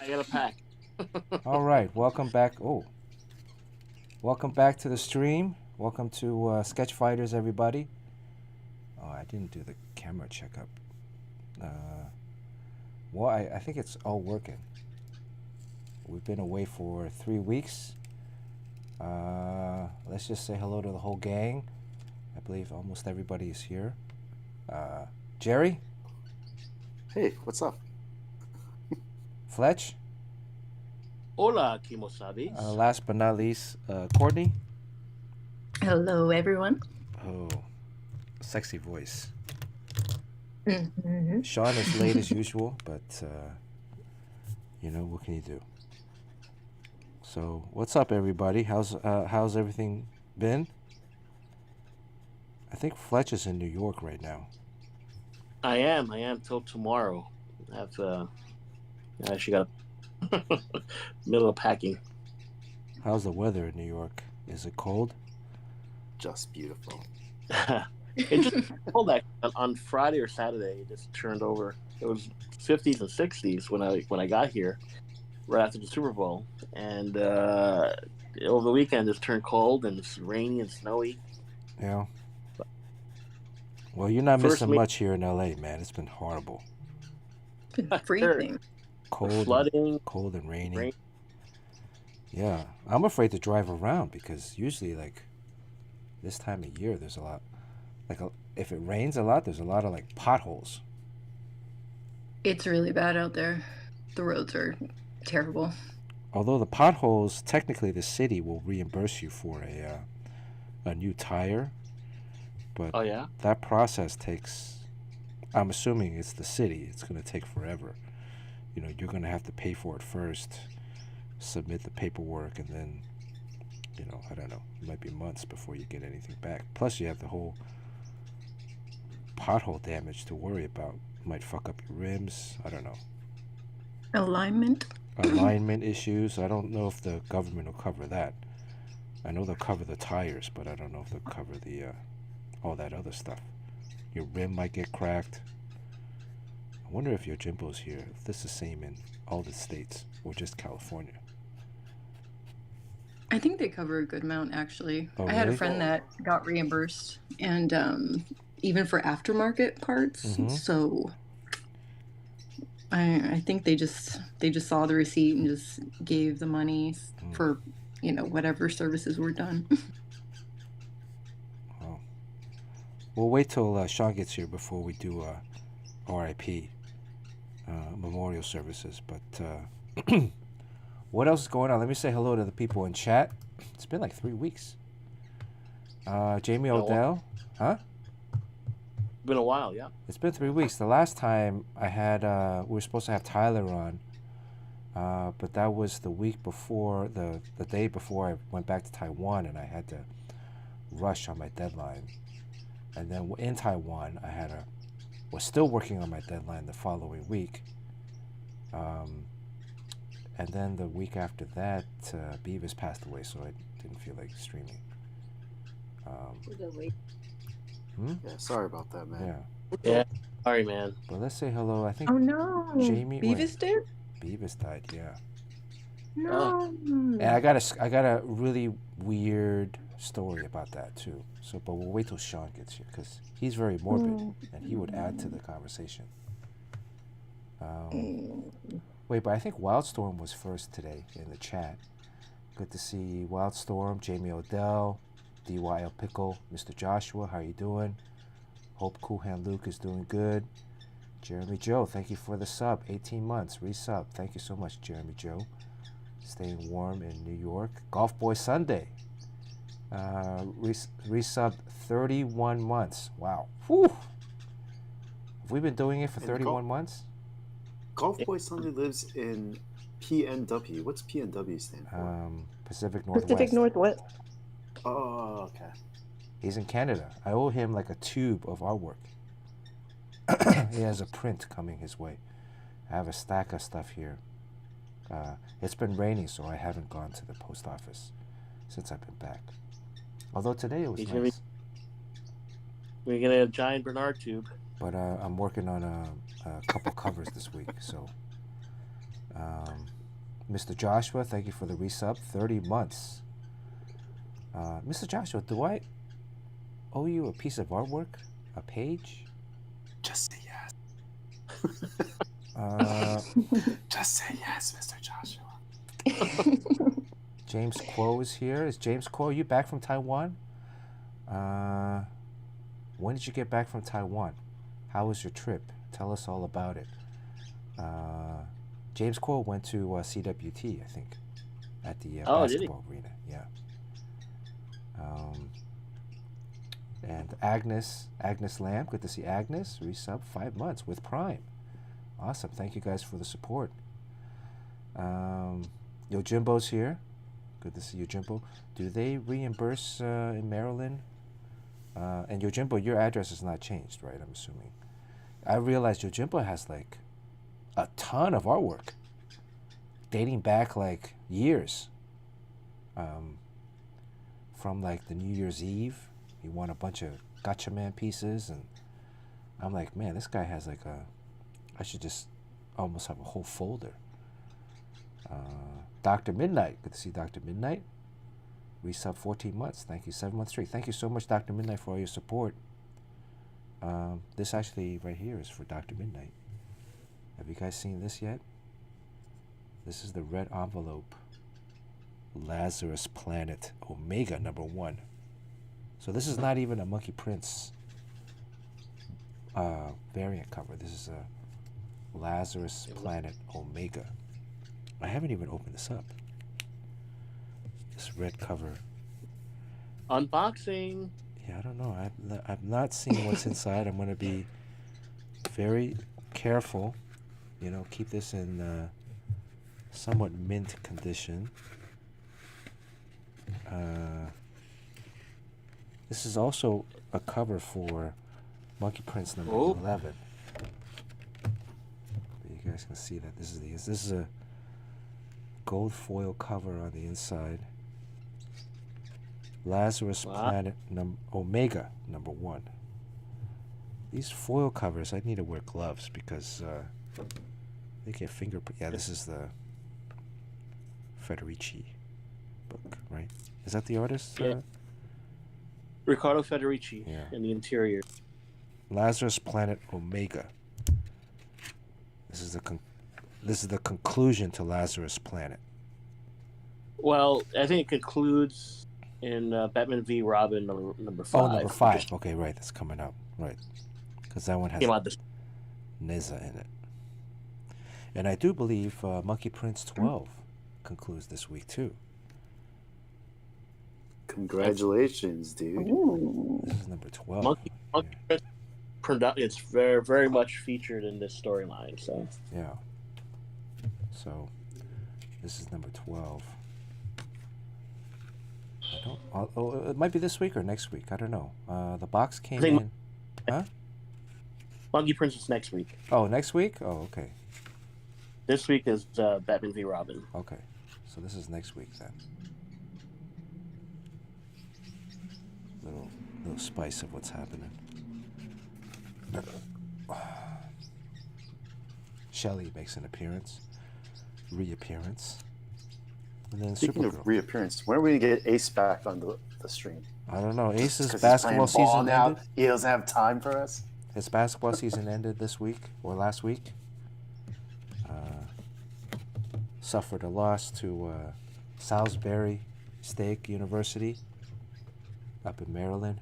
I gotta pack. All right, welcome back. Oh, welcome back to the stream. Welcome to Sketch Fighters, everybody. Oh, I didn't do the camera checkup. Uh, well, I think it's all working. We've been away for 3 weeks. Let's just say hello to the whole gang. I believe almost everybody is here. Jerry, Hey, what's up? Fletch, Hola, Kimosabis. last but not least, Courtney. Hello, everyone. Oh, sexy voice. Mm-hmm. Sean is late as usual, but what can you do? So, what's up, everybody? How's everything been? I think Fletch is in New York right now. I am till tomorrow. I have to. I actually got middle of packing. How's the weather in New York? Is it cold? Just beautiful. It just pulled that on Friday or Saturday. It just turned over. It was 50s and 60s when I got here, right after the Super Bowl, and over the weekend it's turned cold and it's rainy and snowy. Yeah. Well, you're not missing much here in LA, man. It's been horrible. Freezing. Cold, flooding, cold and rainy. rain. Yeah, I'm afraid to drive around because usually, like, this time of year, there's a lot. If it rains a lot, there's a lot of like potholes. It's really bad out there. The roads are terrible. Although the potholes, technically, the city will reimburse you for a new tire, but Oh yeah. that process takes. I'm assuming it's the city. It's going to take forever. You're going to have to pay for it first, submit the paperwork, and then, I don't know. It might be months before you get anything back. Plus, you have the whole pothole damage to worry about. Might fuck up your rims. I don't know. Alignment issues. I don't know if the government will cover that. I know they'll cover the tires, but I don't know if they'll cover the all that other stuff. Your rim might get cracked. I wonder if your Jimbo's here, if this is the same in all the states or just California. I think they cover a good amount, actually. Oh, I had a really? friend that got reimbursed, and even for aftermarket parts. Mhm. So I think they just saw the receipt and just gave the money for whatever services were done. Oh. We'll wait till Sean gets here before we do RIP memorial services. But what else is going on? Let me say hello to the people in chat. It's been like 3 weeks. Jamie Odell, huh? Been a while, yeah. It's been 3 weeks. The last time I had, we were supposed to have Tyler on, but that was the week before, the day before I went back to Taiwan, and I had to rush on my deadline. And then in Taiwan, was still working on my deadline the following week. And then the week after that, Beavis passed away, so I didn't feel like streaming. Yeah, sorry about that, man. Yeah. Sorry, man. But let's say hello. I think Oh no, Jamie. Beavis did? Beavis died. Yeah. No. And I got a really weird story about that too. So, but we'll wait till Sean gets here because he's very morbid and he would add to the conversation. Wait, but I think Wildstorm was first today in the chat. Good to see Wildstorm, Jamie Odell, DYL Pickle, Mr. Joshua. How you doing? Hope Cool Hand Luke is doing good. Jeremy Joe, thank you for the sub. 18 months, resub. Thank you so much, Jeremy Joe. Staying warm in New York. Golf Boy Sunday. Resub 31 months. Wow. Whew. Have we been doing it for 31 months? Golf Boy Sunday lives in PNW. What's PNW stand for? Pacific Northwest. Pacific Northwest. Oh, okay. He's in Canada. I owe him like a tube of artwork. He has a print coming his way. I have a stack of stuff here. It's been raining, so I haven't gone to the post office since I've been back. Although today it was nice. We're gonna get a giant Bernard tube. But I'm working on a couple covers this week, so Mr. Joshua, thank you for the resub. 30 months. Mr. Joshua, do I owe you a piece of artwork? A page? Just say yes. Just say yes, Mr. Joshua. James Quo is here. Is James Quo, are you back from Taiwan? When did you get back from Taiwan? How was your trip? Tell us all about it. James Quo went to CWT, I think, at the basketball arena. Yeah. And Agnes Lamb, good to see Agnes. Resub 5 months with Prime. Awesome. Thank you guys for the support. Yojimbo's here. Good to see Yojimbo. Do they reimburse in Maryland? And Yojimbo, your address is not changed, right? I'm assuming. I realized Yojimbo has like a ton of artwork dating back like years. From like the New Year's Eve. He won a bunch of Xmen pieces, and I'm like, man, this guy has like I should just almost have a whole folder. Dr. Midnight, good to see Dr. Midnight. Resub 14 months, thank you. 7 months straight. Thank you so much, Dr. Midnight, for all your support. This actually right here is for Dr. Midnight. Have you guys seen this yet? This is the red envelope. Lazarus Planet Omega #1. So this is not even a Monkey Prince variant cover. This is a Lazarus Planet Omega. I haven't even opened this up. This red cover. Unboxing. Yeah, I don't know. I've not seen what's inside. I'm going to be very careful. You know, keep this in somewhat mint condition. This is also a cover for Monkey Prince number 11. You guys can see that this is a gold foil cover on the inside. Lazarus Planet Omega #1. These foil covers, I need to wear gloves because they get fingerprint. Yeah, this is the Federici book, right? Is that the artist? Yeah. Riccardo Federici in the interior. Lazarus Planet Omega. This is the conclusion to Lazarus Planet. Well, I think it concludes in Batman v Robin number 5. Oh, number 5. Okay, right. That's coming up. Right. Because that one has Neza in it. And I do believe Monkey Prince 12 concludes this week, too. Congratulations, dude. Ooh. This is number 12. Monkey Prince, it's very, very much featured in this storyline. So yeah. So this is number 12. It might be this week or next week. I don't know. The box came in. Huh? Monkey Prince is next week. Oh, next week? Oh, okay. This week is Batman v Robin. Okay. So this is next week then. Little spice of what's happening. Shelley makes an reappearance. And then Speaking Supergirl. of reappearance, when are we going to get Ace back on the stream? I don't know. Ace's basketball season now. ended. He doesn't have time for us. His basketball season ended this week or last week. Suffered a loss to Salisbury State University up in Maryland.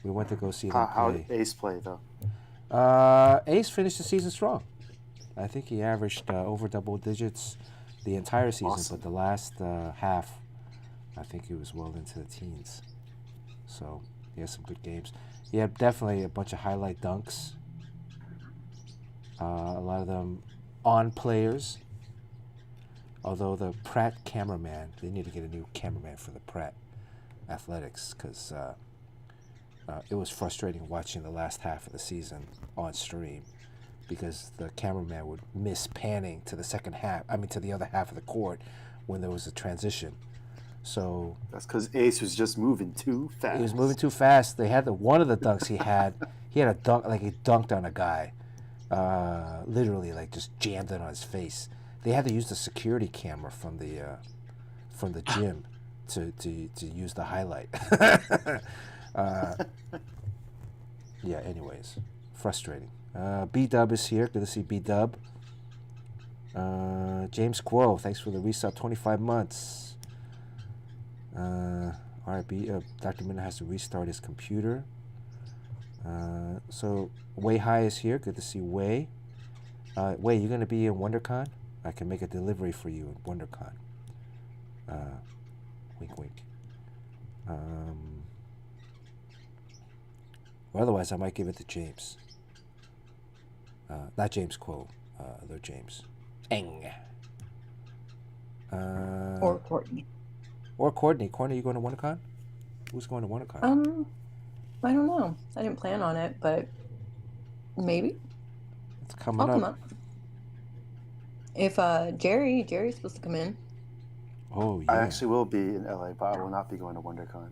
We went to go see them play. How did Ace play, though? Ace finished the season strong. I think he averaged over double digits the entire season, Awesome. but the last half, I think he was well into the teens. So he had some good games. He had definitely a bunch of highlight dunks. A lot of them on players. Although the Pratt cameraman, they need to get a new cameraman for the Pratt Athletics because it was frustrating watching the last half of the season on stream because the cameraman would miss panning to the to the other half of the court when there was a transition. So that's because Ace was just moving too fast. He was moving too fast. They had one of the dunks he had a dunk, like he dunked on a guy. literally like just jammed it on his face. They had to use the security camera from the gym to use the highlight. Yeah. Anyways, frustrating. B Dub is here. Good to see B Dub. James Quo, thanks for the resub. 25 months. RB. Dr. Minna has to restart his computer. So Way High is here. Good to see Way. Way, you gonna be in WonderCon? I can make a delivery for you in WonderCon. Wink, wink. Or otherwise, I might give it to James. Not James Quo. Other James. Eng. Or Courtney. Or Courtney. Courtney, you going to WonderCon? Who's going to WonderCon? I don't know. I didn't plan on it, but maybe. It's coming I'll up. come up. If Jerry's supposed to come in. Oh, yeah. I actually will be in LA, but I will not be going to WonderCon.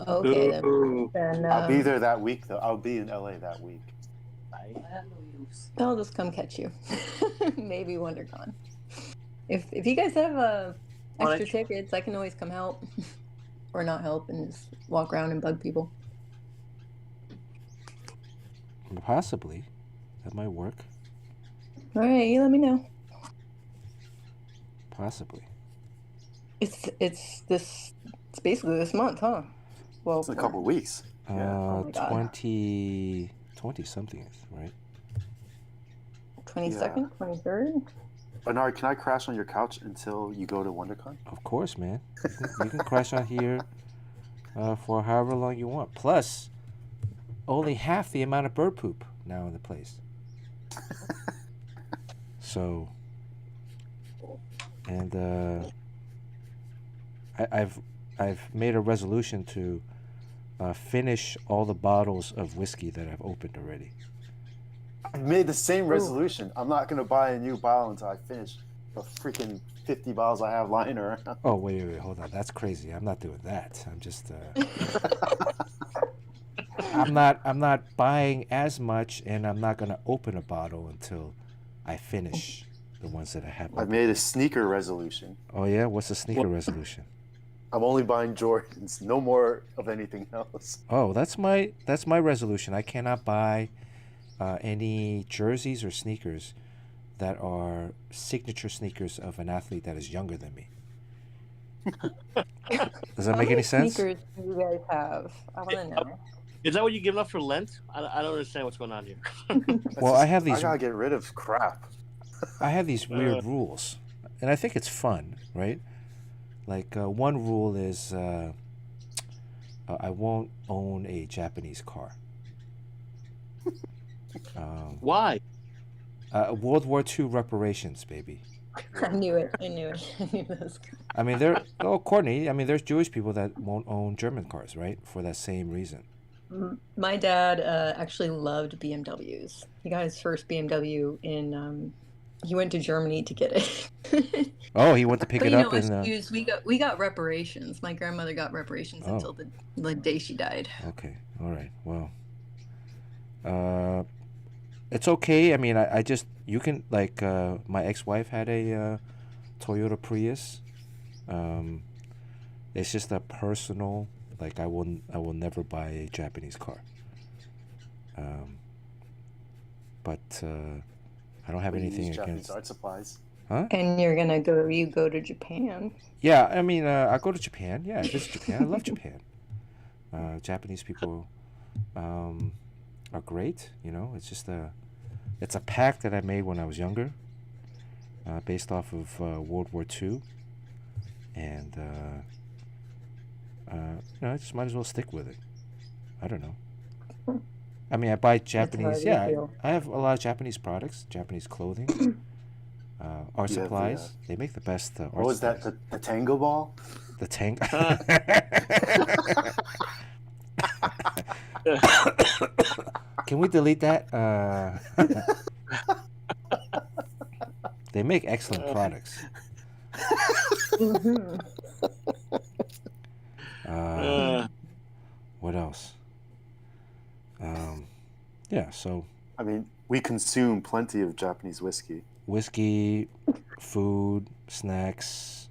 Okay, Ooh. then I'll be there that week, though. I'll be in LA that week. I'll just come catch you. Maybe WonderCon. If you guys have extra tickets, I can always come help. Or not help and just walk around and bug people. Possibly. That might work. All right, you let me know. Possibly. It's basically this month, huh? Well, It's in a couple of weeks. Oh my God. 20 something, right? 22nd, 23rd. Bernard, can I crash on your couch until you go to WonderCon? Of course, man. You can crash on here for however long you want. Plus, only half the amount of bird poop now in the place. So, and I've made a resolution to finish all the bottles of whiskey that I've opened already. I made the same resolution. I'm not going to buy a new bottle until I finish the freaking 50 bottles I have lying around. Oh, wait, hold on. That's crazy. I'm not doing that. I'm just I'm not buying as much, and I'm not going to open a bottle until I finish the ones that I have I opened. made a sneaker resolution. Oh yeah, what's the sneaker resolution? I'm only buying Jordans, no more of anything else. Oh, that's my resolution. I cannot buy any jerseys or sneakers that are signature sneakers of an athlete that is younger than me. Does that make any sense? Sneakers do you guys have? I want to know. Is that what you give up for Lent? I don't understand what's going on here. Well, I have these. I gotta get rid of crap. I have these weird rules, and I think it's fun, right? Like one rule is I won't own a Japanese car. Why? World War II reparations, baby. I knew it. I knew this. I mean, Courtney. I mean, there's Jewish people that won't own German cars, right? For that same reason. My dad actually loved BMWs. He got his first BMW in. He went to Germany to get it. Oh, he went to pick it up and. We got reparations. My grandmother got reparations until the day she died. Okay. All right. Well. It's okay. I mean, I just you can like my ex-wife had a Toyota Prius. It's just a personal. Like I will never buy a Japanese car. But I don't have anything against Japanese art supplies. Huh? And you go to Japan. Yeah, I mean, I go to Japan. Yeah, I visit Japan. I love Japan. Japanese people are great. You know, it's just it's a pact that I made when I was younger, based off of World War II, and I just might as well stick with it. I don't know. I mean, I buy Japanese. Yeah, I have a lot of Japanese products, Japanese clothing, art supplies. They make the best art What was supplies. that? The tango ball? The tango. Can we delete that? They make excellent products. What else? Yeah, so I mean, we consume plenty of Japanese whiskey. Whiskey, food, snacks.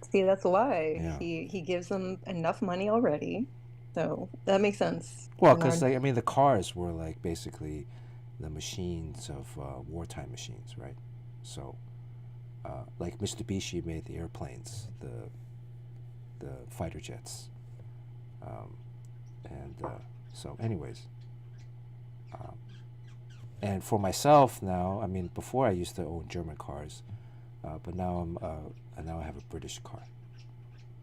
See, that's why Yeah. he gives them enough money already, so that makes sense. Well, because Bernard. I mean, the cars were like basically the machines of wartime machines, right? So, like Mitsubishi made the airplanes, the fighter jets, and so, anyways. And for myself now, I mean, before I used to own German cars, but now now I have a British car.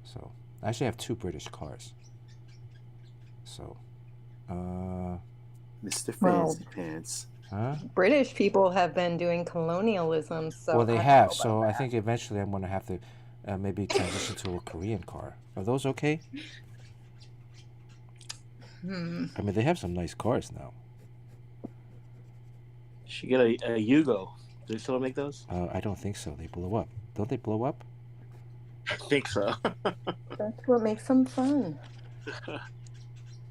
So I actually have 2 British cars. So, Mr. Well, Fancy Pants. huh? British people have been doing colonialism, so Well, they I don't have. know So about I think eventually I'm going to have to maybe transition to a Korean car. Are those okay? that. I mean, they have some nice cars now. Should get a Yugo. Do they still make those? I don't think so. They blow up. Don't they blow up? I think so. That's what makes them fun.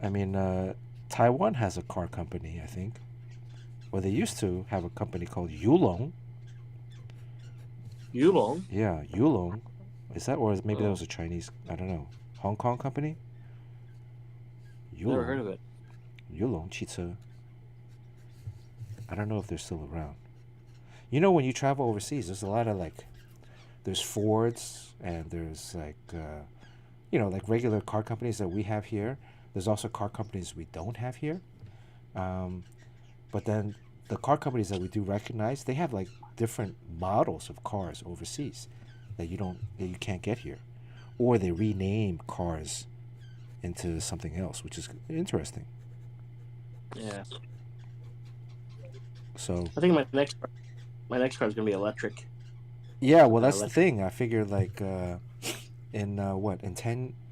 I mean, Taiwan has a car company, I think. Well, they used to have a company called Yulong. Yulong? Yeah, Yulong. Is that, or maybe that Oh. was a Chinese, I don't know, Hong Kong company? Never heard of it. Yulong, Chitsa. I don't know if they're still around. You know, when you travel overseas, there's a lot of like, there's Fords and there's like, like regular car companies that we have here. There's also car companies we don't have here. But then the car companies that we do recognize, they have like different models of cars overseas that you can't get here, or they rename cars into something else, which is interesting. Yeah. So I think my next car is gonna be electric. yeah, well that's the Electric. thing. I figure like in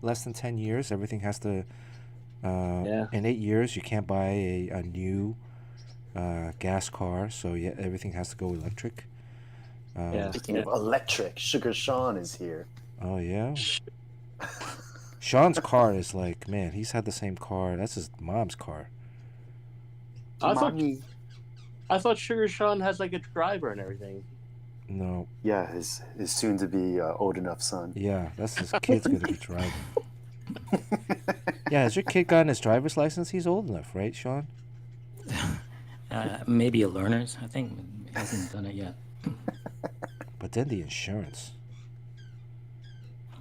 less than 10 years, everything has to. Yeah. In 8 years, you can't buy a new gas car, so yeah, everything has to go electric. Yeah. Speaking of electric, Sugar Sean is here. Oh yeah. Sean's car is like, man, he's had the same car. That's his mom's car. Mommy. I thought Sugar Sean has like a driver and everything. No, Yeah, his soon to be old enough son. yeah, that's his kid's gonna be driving. Yeah, has your kid gotten his driver's license? He's old enough, right, Sean? Maybe a learner's. I think he hasn't done it yet. But then the insurance.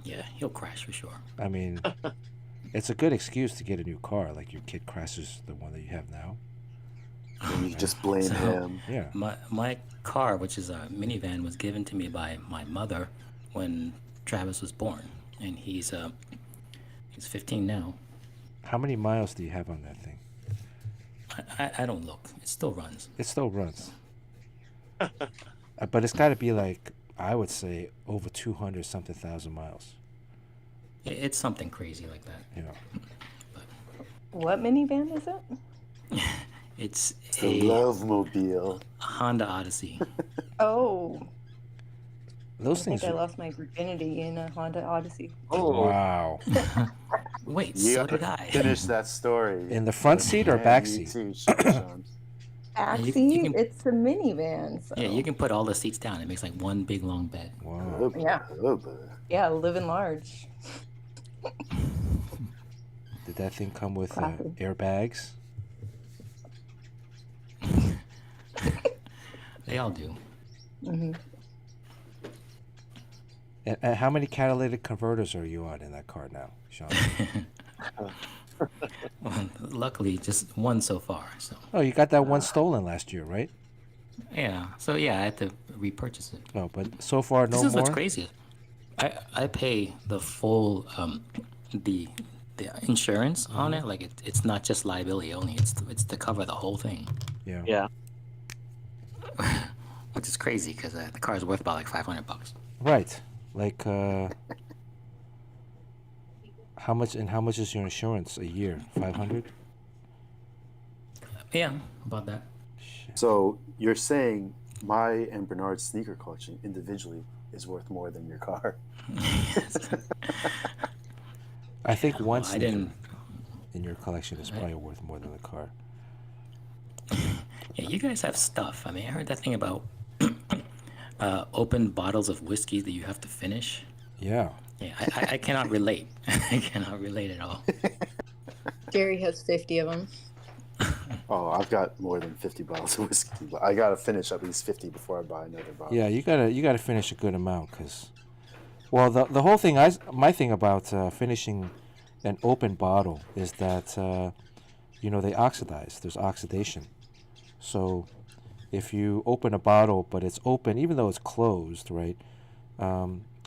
Yeah, he'll crash for sure. I mean, it's a good excuse to get a new car. Like your kid crashes the one that you have now. And you just blame So- him. Yeah. My car, which is a minivan, was given to me by my mother when Travis was born, and he's 15 now. How many miles do you have on that thing? I don't look. It still runs. It still runs. But it's got to be like, I would say, over 200 something thousand miles. It's something crazy like that. You know. What minivan is it? It's The a Love Mobile. Honda Odyssey. Oh, Those I things. think I lost my virginity in a Honda Odyssey. Oh. Wow. Wait, You so gotta did I. finish that story. In the front seat or Yeah, back you seat? too, Sugar Sean. Backseat? you can- It's a minivan. So. Yeah, you can put all the seats down. It makes like one big long bed. Wow. Oh, boy, Yeah. oh, boy. Yeah, living large. Did that thing come with Classic. airbags? They all do. Hmm. And how many catalytic converters are you on in that car now, Sean? Well, luckily, just one so far. So Oh, you got that one stolen last year, right? yeah, I had to repurchase it. Oh, but so far no This is more. what's crazy. I pay the full the insurance on it. Like it's not just liability only. It's to cover the whole thing, Yeah. Yeah. which is crazy because the car is worth about like $500. Right. Like how much is your insurance a year? 500? Yeah, about that. So you're saying my and Bernard's sneaker collection individually is worth more than your car? I think one I sneaker didn't. in your collection is probably worth more than the car. Yeah, you guys have stuff. I mean, I heard that thing about open bottles of whiskey that you have to finish. Yeah. Yeah, I cannot relate. I cannot relate at all. Jerry has 50 of them. Oh, I've got more than 50 bottles of whiskey, but I gotta finish at least 50 before I buy another bottle. Yeah, you gotta finish a good amount, cause, well, the whole thing my thing about finishing an open bottle is that they oxidize. There's oxidation. So if you open a bottle but it's open, even though it's closed, right?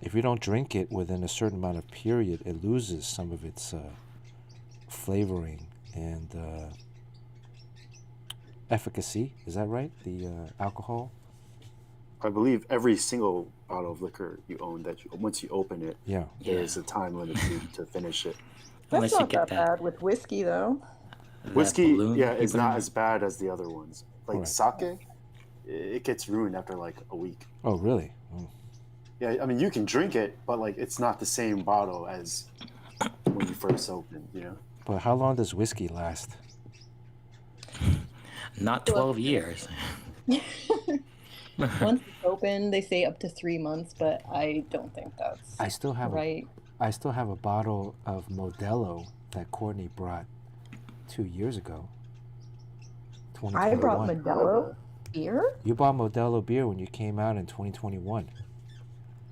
If you don't drink it within a certain amount of period, it loses some of its flavoring and efficacy. Is that right? The alcohol. I believe every single bottle of liquor you own, once you open it, Yeah. there's a time limit to finish it. Unless That's you not get that that, bad with whiskey, though. that Whiskey, balloon yeah, you is put in not there. as bad as the other ones. Like Right. sake, it gets ruined after like a week. Oh, really? Oh. Yeah, I mean you can drink it, but like it's not the same bottle as when you first opened. But how long does whiskey last? Not 12 years. Once it's open, they say up to 3 months, but I don't think that's I still have right. I still have a bottle of Modelo that Courtney brought 2 years ago. I brought 2021. Modelo beer? You bought Modelo beer when you came out in 2021.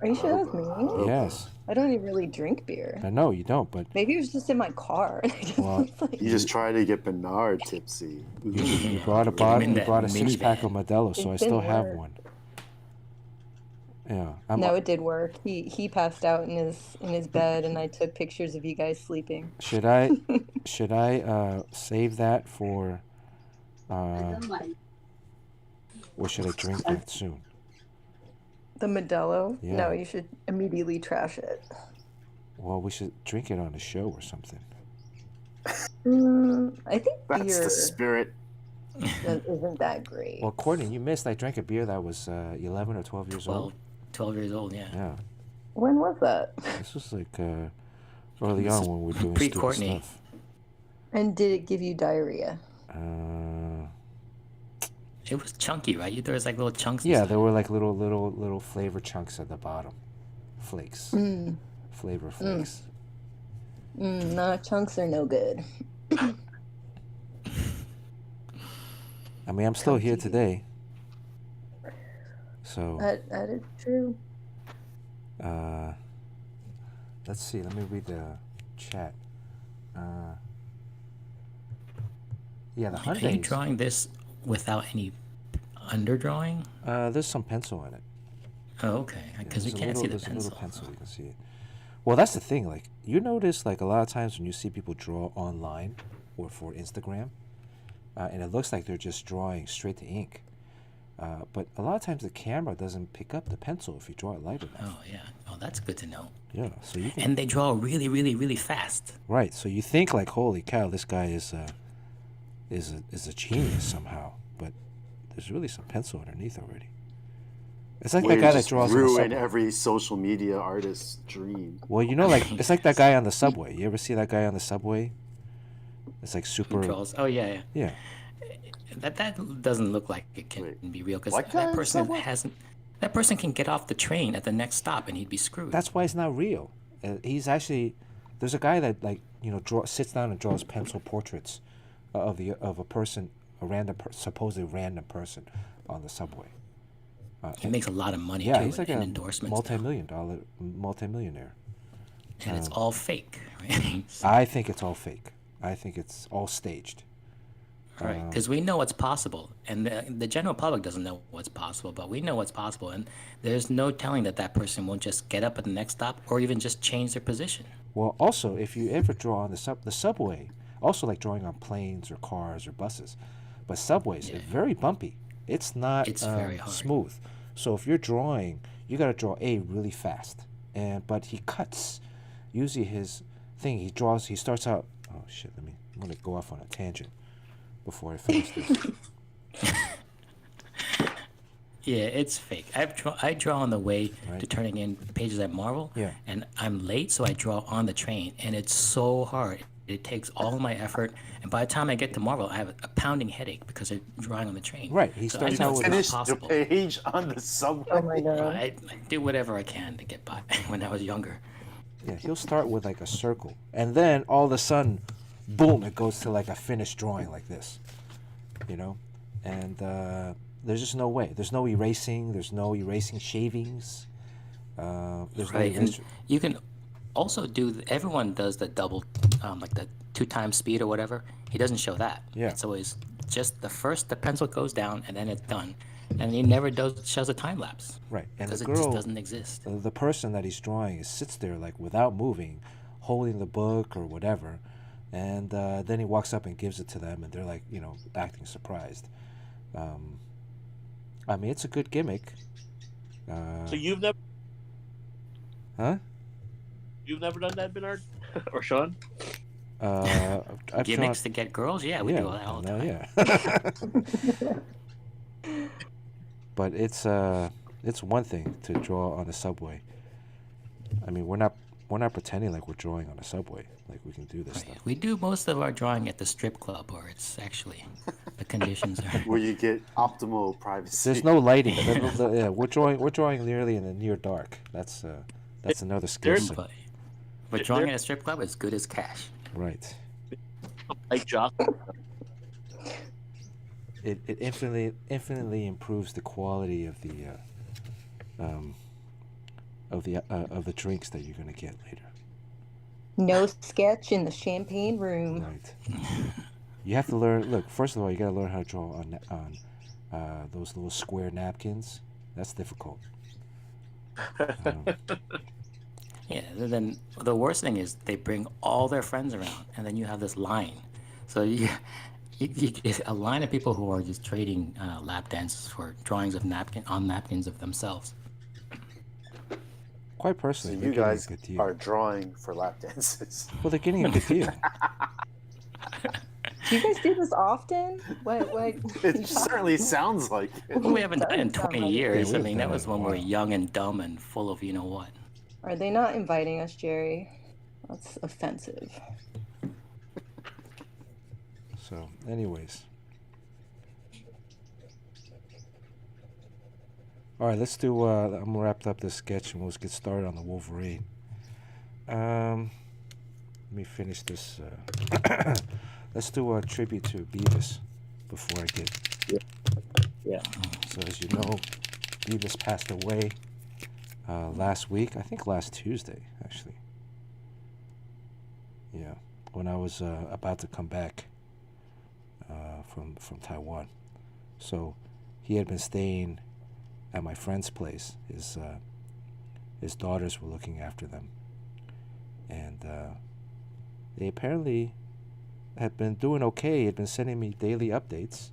Are you sure that's me? Yes. I don't even really drink beer. I know you don't, but Maybe it was just in my car. Well, You just try to get Bernard tipsy. you brought a Get him bottle. in You that brought a 6-pack of minivan. Modelo, so It I still didn't have work. one. Yeah. No, it did work. He passed out in his bed, and I took pictures of you guys sleeping. Should I save that for or should I drink that soon? The Modelo? Yeah. No, you should immediately trash it. Well, we should drink it on the show or something. I think That's beer the spirit. isn't that great. Well, Courtney, you missed. I drank a beer that was 11 or 12 years 12, old. 12 years old, yeah. Yeah. When was that? This was like early This on is when we were doing pre-Courtney. stupid stuff. And did it give you diarrhea? It was chunky, right? There was like little chunks. Yeah, inside. there were like little flavor chunks at the bottom, flakes, flavor flakes. Nah, chunks are no good. I mean, I'm still here Chunky. today. So That is true. let's see. Let me read the chat. Yeah, the Are you Hyundai. drawing this without any underdrawing? There's some pencil in it. Oh, okay. Because we There's a can't see the there's a little pencil. pencil. You can see it. Well, that's the thing. Like, you notice, like, a lot of times when you see people draw online or for Instagram, and it looks like they're just drawing straight to ink. But a lot of times the camera doesn't pick up the pencil if you draw it light enough. Oh, yeah. Oh, that's good to know. Yeah, so you can. And they draw really, really, really fast. Right, so you think, like, holy cow, this guy is a genius somehow. But there's really some pencil underneath already. It's like Way that to guy that just draws on the ruin subway. every social media artist's dream. Well, like, it's like that guy on the subway. You ever see that guy on the subway? It's like Who super. draws? Oh, yeah, yeah. Yeah. That doesn't look like it can Wait, be real because what guy on that the person subway? hasn't. That person can get off the train at the next stop and he'd be screwed. That's why it's not real. He's actually. There's a guy that, like, sits down and draws pencil portraits of a person, a random, supposedly random person on the subway. He makes a lot of money Yeah, too he's like in a endorsements. multi-millionaire. And it's all fake, right? I think it's all fake. I think it's all staged. Right, because we know what's possible, and the general public doesn't know what's possible, but we know what's possible, and there's no telling that person won't just get up at the next stop or even just change their position. Well, also, if you ever draw on the subway, also like drawing on planes or cars or buses, but subways, it's very bumpy. It's not It's very hard. smooth. So if you're drawing, you got to draw really fast. But he cuts. Usually his thing, he starts out. Oh shit! I'm gonna go off on a tangent before I finish this. Yeah, it's fake. I draw on the way Right. to turning in pages at Marvel, Yeah. and I'm late, so I draw on the train, and it's so hard. It takes all my effort, and by the time I get to Marvel, I have a pounding headache because I'm drawing on the train. Right. He So I starts know out it's with not Finish the possible. page on the subway. Oh my god. I do whatever I can to get by when I was younger. yeah. He'll start with like a circle, and then all of a sudden, boom! It goes to like a finished drawing like this. You know, and there's just no way. There's no erasing. There's no erasing shavings. There's Right, no and erasure. you can also do. Everyone does the double, like the 2 times speed or whatever. He doesn't show that. Yeah. It's always just the pencil goes down and then it's done, and he never shows a time lapse Right, and because the it just girl, doesn't exist. the person that he's drawing, sits there like without moving, holding the book or whatever, and then he walks up and gives it to them, and they're like, acting surprised. I mean, it's a good gimmick. So you've never Huh? done that, Bernard or Sean? I've Gimmicks drawn, to get girls, yeah, we do that all the time. Yeah. But it's one thing to draw on a subway. I mean, we're not pretending like we're drawing on a subway, like we can do this stuff. We do most of our drawing at the strip club, or it's actually the conditions are. Where you get optimal privacy. There's no lighting. Yeah, we're drawing nearly in the near dark. That's another skill set. But drawing at a strip club is good as cash. Right. Like Joss. It infinitely improves the quality of the drinks that you're gonna get later. No sketch in the champagne room. Right. You have to learn. Look, first of all, you gotta learn how to draw on those little square napkins. That's difficult. Yeah, then the worst thing is they bring all their friends around, and then you have this line. So you it's a line of people who are just trading lap dances for drawings of napkins of themselves. Quite So personally, you they're getting guys a good deal. are drawing for lap dances. Well, they're getting a good deal. Do you guys do this often? What? It certainly sounds like it. We haven't done it in Doesn't sound 20 like it. years. Yeah, I we've mean, done that it was in a when we were while. young and dumb and full of you know what. Are they not inviting us, Jerry? That's offensive. So, anyways. All right, let's do. I'm gonna wrap up this sketch and we'll get started on the Wolverine. Let me finish this. Let's do a tribute to Beavis before I get. Yeah. So, as you know, Beavis passed away last week. I think last Tuesday, actually. Yeah, when I was about to come back from Taiwan. So he had been staying at my friend's place. His daughters were looking after them, and they apparently had been doing okay. He had been sending me daily updates.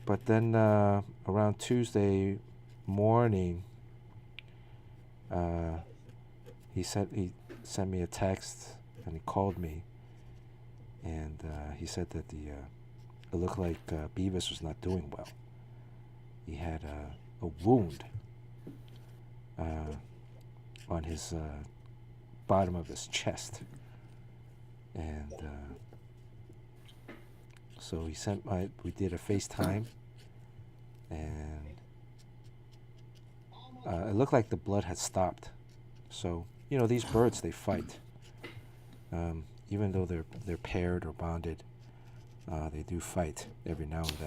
But then around Tuesday morning, he sent me a text and he called me, and he said that it looked like Beavis was not doing well. He had a wound on his bottom of his chest, and so we did a FaceTime, and it looked like the blood had stopped. So, these birds, they fight. Even though they're paired or bonded, they do fight every now and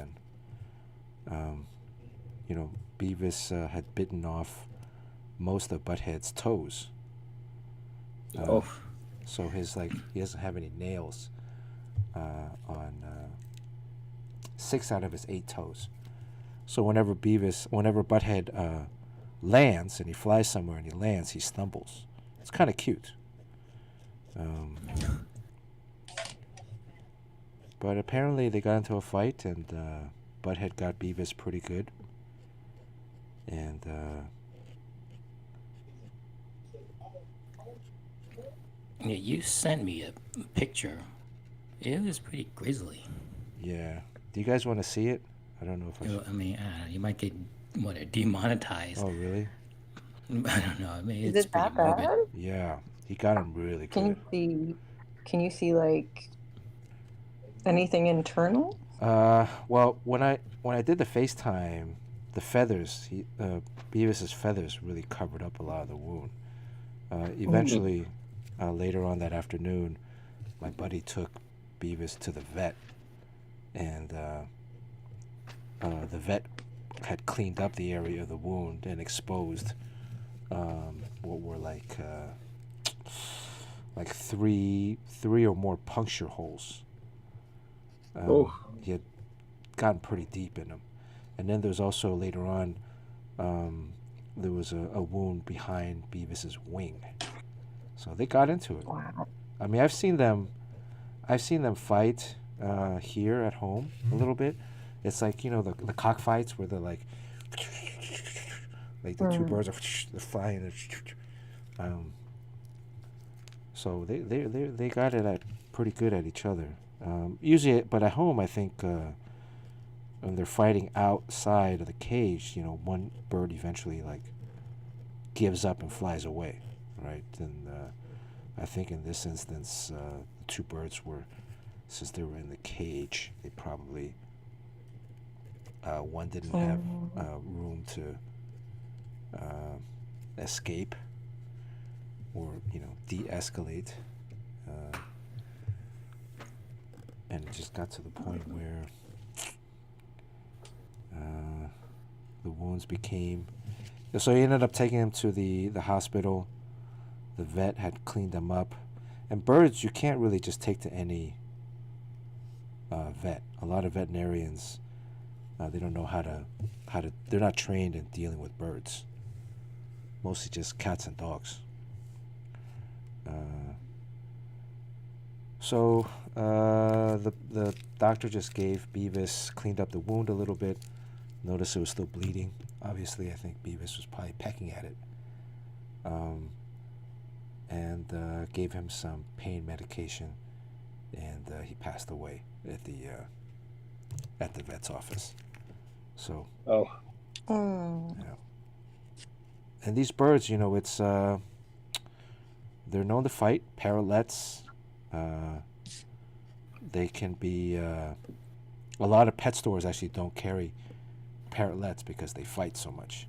then. Beavis had bitten off most of Butthead's toes. So he doesn't have any nails on 6 out of his 8 toes. So whenever Butthead lands and he flies somewhere and he lands, he stumbles. It's kind of cute. But apparently they got into a fight, and Butthead got Beavis pretty good. And Yeah, you sent me a picture. It was pretty grisly. yeah, do you guys want to see it? I don't know if I should. I mean, you might get demonetized. Oh, really? I don't know. I mean, Is it's it pretty that morbid. bad? Yeah, he got him really Can good. you see? Can you see like anything internal? Well, when I did the FaceTime, the feathers, Beavis's feathers really covered up a lot of the wound. Eventually, later on that afternoon, my buddy took Beavis to the vet, and the vet had cleaned up the area of the wound and exposed what were like three or more puncture holes. Oh. He had gotten pretty deep in them, and then there's also later on there was a wound behind Beavis's wing, so they got into it. Wow. I mean, I've seen them fight here at home a little bit. It's like, you know, the cockfights where they're like the two birds are they're flying. So they got it at pretty good at each other. Usually, but at home, I think when they're fighting outside of the cage, you know, one bird eventually like gives up and flies away, right? And I think in this instance, the two birds were, since they were in the cage, they probably one didn't have room to escape or, you know, de-escalate, and it just got to the point where the wounds became. So he ended up taking him to the hospital. The vet had cleaned them up, and birds you can't really just take to any vet. A lot of veterinarians they don't know how to they're not trained in dealing with birds. Mostly just cats and dogs. So the doctor just gave Beavis, cleaned up the wound a little bit. Noticed it was still bleeding. Obviously, I think Beavis was probably pecking at it. And gave him some pain medication, and he passed away at the vet's office. So. Oh. Yeah. And these birds, you know, it's they're known to fight. Parrotlets. They can be. A lot of pet stores actually don't carry parrotlets because they fight so much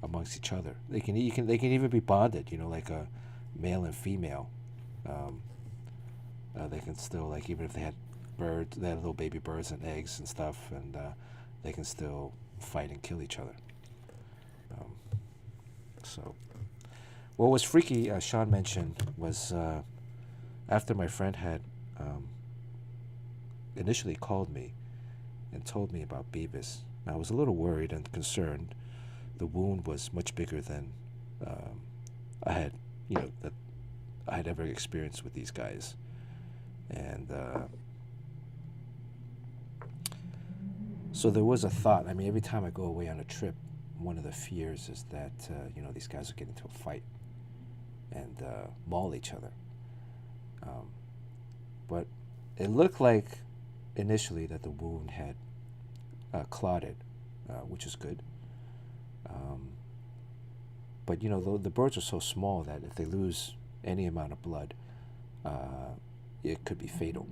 amongst each other. They can even be bonded. You know, like a male and female. They can still, like, even if they had birds, they had little baby birds and eggs and stuff, and they can still fight and kill each other. So, what was freaky, Sean mentioned, was after my friend had initially called me and told me about Beavis. I was a little worried and concerned. The wound was much bigger than I had, you know, that I had ever experienced with these guys, and so there was a thought. I mean, every time I go away on a trip, one of the fears is that you know, these guys will get into a fight and maul each other. But it looked like initially that the wound had clotted, which is good. But you know, the birds are so small that if they lose any amount of blood, it could be fatal.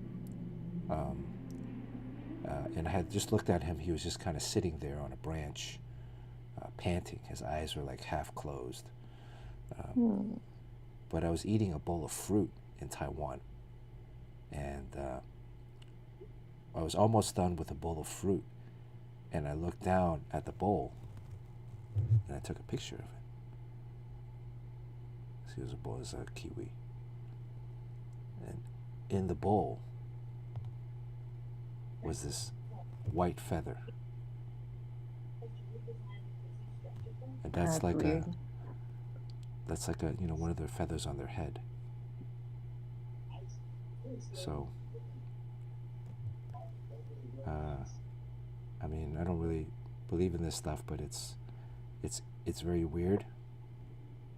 And I had just looked at him. He was just kind of sitting there on a branch, panting. His eyes were like half closed. But I was eating a bowl of fruit in Taiwan, and I was almost done with a bowl of fruit, and I looked down at the bowl, and I took a picture of it. See, it was a bowl, it was a kiwi, and in the bowl was this white feather, and that's like weird. a you know, one of their feathers on their head. So I mean, I don't really believe in this stuff, but it's very weird.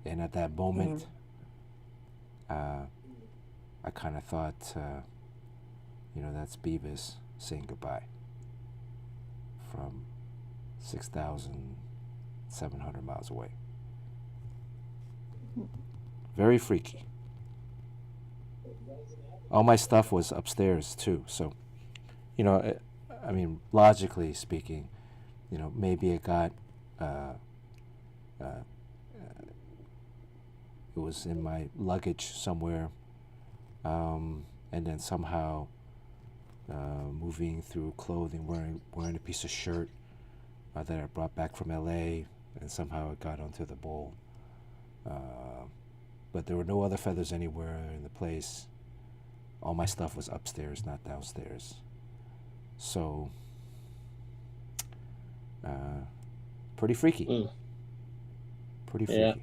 And at that moment, I kind of thought, you know, that's Beavis saying goodbye from 6,700 miles away. Very freaky. All my stuff was upstairs too, so I mean, logically speaking, maybe it got it was in my luggage somewhere, and then somehow moving through clothing, wearing a piece of shirt that I brought back from LA, and somehow it got onto the bowl. But there were no other feathers anywhere in the place. All my stuff was upstairs, not downstairs. So, pretty freaky. Pretty freaky. Yeah.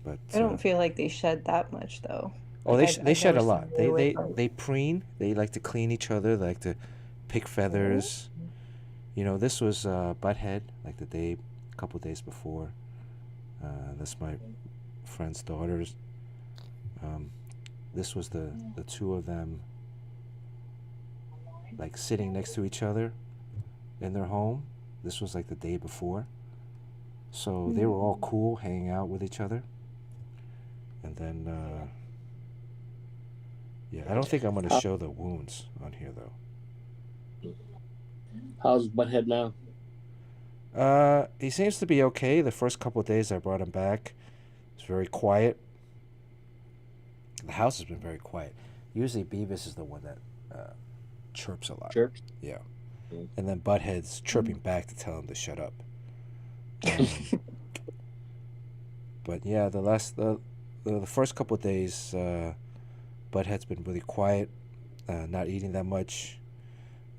But I don't feel like they shed that much though. Oh, Like, they I've shed a never lot. seen really They preen. They like to clean each other. They like to pick feathers. This was Butthead, like a couple days before. That's my friend's daughters. This was the two of them, like sitting next to each other in their home. This was like the day before. So they were all cool, hanging out with each other. And then, I don't think I'm going to show the wounds on here, though. How's Butthead now? He seems to be okay. The first couple of days I brought him back, it's very quiet. The house has been very quiet. Usually Beavis is the one that chirps a lot. Chirps? Yeah. And then Butthead's chirping back to tell him to shut up. But yeah, the first couple of days, Butthead's been really quiet, not eating that much.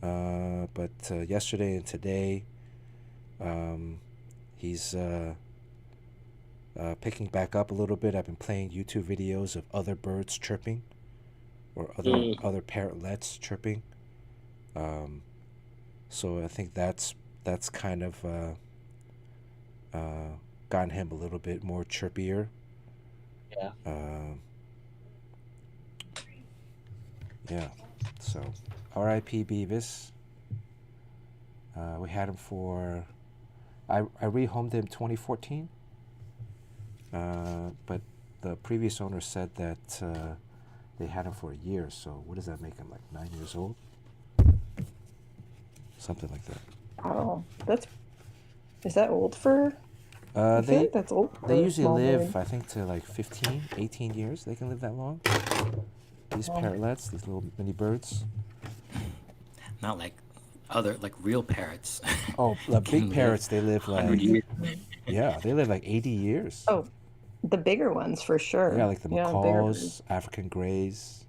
But yesterday and today, he's picking back up a little bit. I've been playing YouTube videos of other birds chirping, or other parrotlets chirping. So I think that's kind of gotten him a little bit more chirpier. Yeah. Yeah. So, R.I.P. Beavis. We had him for. I rehomed him 2014. But the previous owner said that they had him for a year. So what does that make him, like 9 years old? Something like that. Oh, is that old for? I feel like that's old. They usually live, I think, to like 15, 18 years. They can live that long. These parrotlets, these little mini birds. Not like real parrots. Oh, the big parrots, they live like 100 years. Yeah, they live like 80 years. Oh, the bigger ones for sure. Yeah, like the bigger macaws, ones. African grays.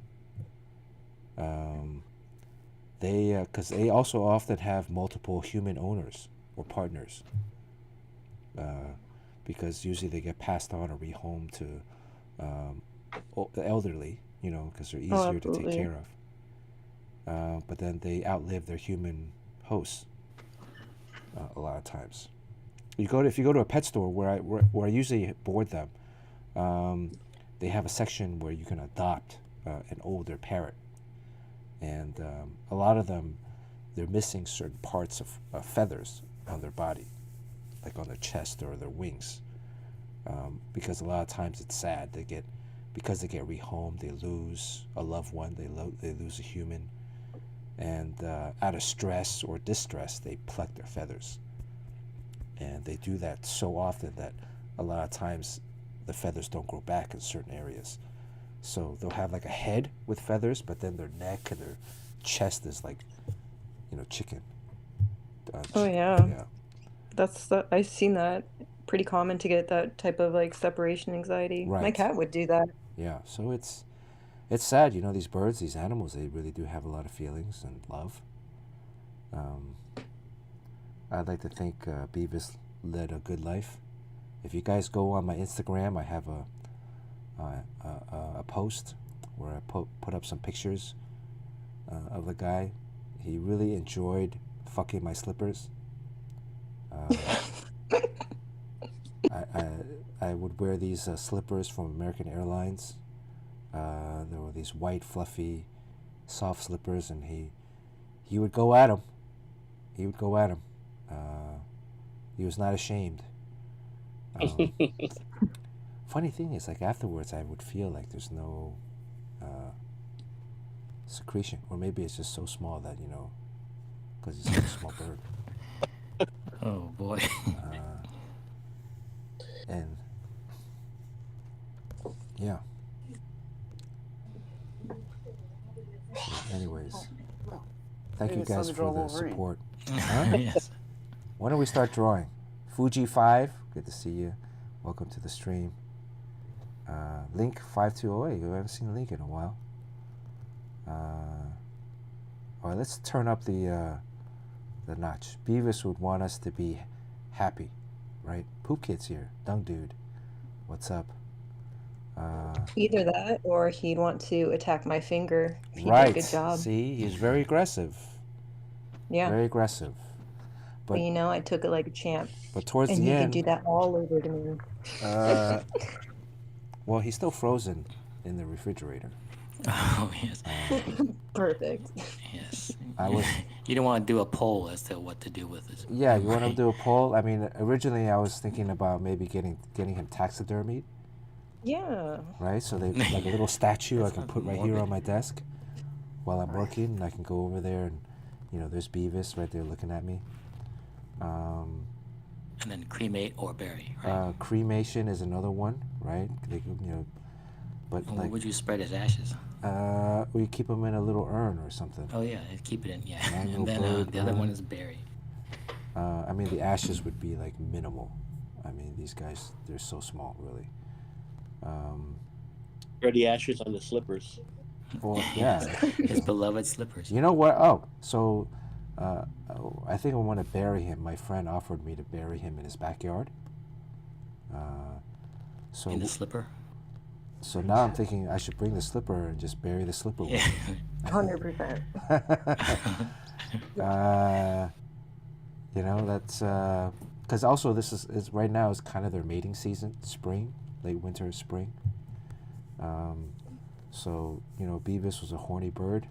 Because they also often have multiple human owners or partners. Because usually they get passed on or rehomed to the elderly, because they're easier to take care of. But then they outlive their human hosts a lot of times. If you go to a pet store where I usually board them, they have a section where you can adopt an older parrot, and a lot of them, they're missing certain parts of feathers on their body, like on their chest or their wings, because a lot of times it's sad. Because they get rehomed, they lose a loved one, they lose a human, and out of stress or distress, they pluck their feathers. And they do that so often that a lot of times the feathers don't grow back in certain areas. So they'll have like a head with feathers, but then their neck and their chest is like, chicken. Oh yeah. Yeah. I've seen that. Pretty common to get that type of like separation anxiety. Right. My cat would do that. Yeah. So it's sad, these birds, these animals, they really do have a lot of feelings and love. I'd like to think Beavis led a good life. If you guys go on my Instagram, I have a post where I put up some pictures of the guy. He really enjoyed fucking my slippers. I would wear these slippers from American Airlines. There were these white, fluffy, soft slippers, and he would go at them. He was not ashamed. Funny thing is, like afterwards, I would feel like there's no secretion, or maybe it's just so small that because he's such a small bird. Oh boy. And yeah. Anyways, thank Maybe you it's time guys to for draw the Wolverine. support. Yes. When do we start drawing? Fuji5, good to see you. Welcome to the stream. Link5208, we haven't seen Link in a while. All right, let's turn up the notch. Beavis would want us to be happy, right? Poop Kid's here. Dung Dude, what's up? Either that, or he'd want to attack my finger if he Right. did a good job. See, he's very aggressive. Yeah. Very aggressive. But you know, I took it like a champ. But towards And the he end, could do that all over to me. well, he's still frozen in the refrigerator. Oh yes. Perfect. Yes. I was. You don't want to do a poll as to what to do with this. Yeah, you want to do a poll? I mean, originally I was thinking about maybe getting him taxidermied. Yeah. Right, so they like a little statue I That's can not put right morbid. here on my desk while I'm working, and I can go over there and there's Beavis right there looking at me. And then cremate or bury, right? Cremation is another one, right? But And like where would you spread his ashes? we keep them in a little urn or something. Oh yeah, keep it in, yeah. Mango And then bird the other urn. one is bury. I mean, the ashes would be like minimal. I mean, these guys, they're so small, really. Spread the ashes on the slippers. Well, yeah. His beloved slippers. You know what? Oh, so I think I want to bury him. My friend offered me to bury him in his backyard. So In the slipper. so now I'm thinking I should bring the slipper and just bury the slipper with Yeah. him. 100%. That's because also this is right now is kind of their mating season, spring, late winter, spring. So Beavis was a horny bird.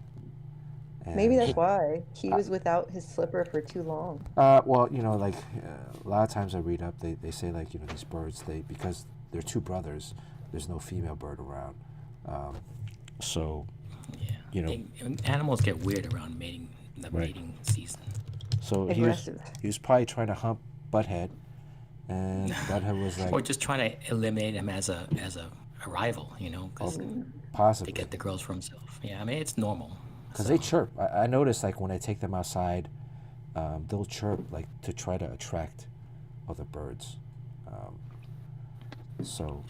And, Maybe that's why he was without his slipper for too long. well, a lot of times I read up, they say like these birds because they're two brothers, there's no female bird around. So Yeah. Animals get weird around mating season. So Aggressive. he was probably trying to hump Butthead, and Butthead was like, Or just trying to eliminate him as a rival, because possibly. to get the girls for himself. Yeah, I mean it's normal. Because they chirp. I noticed like when I take them outside, they'll chirp like to try to attract other birds. So,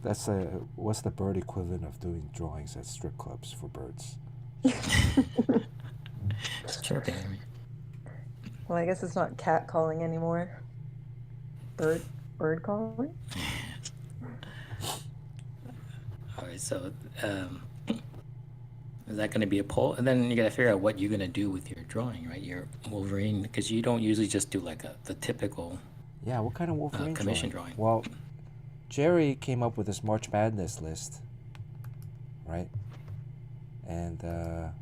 that's what's the bird equivalent of doing drawings at strip clubs for birds? It's chirping. Well, I guess it's not cat calling anymore. Bird calling? All right, so is that going to be a poll? And then you got to figure out what you're going to do with your drawing, right? Your Wolverine, because you don't usually just do like the typical. Yeah, what kind of Wolverine commission drawing? drawing. Well, Jerry came up with this March Madness list, right? And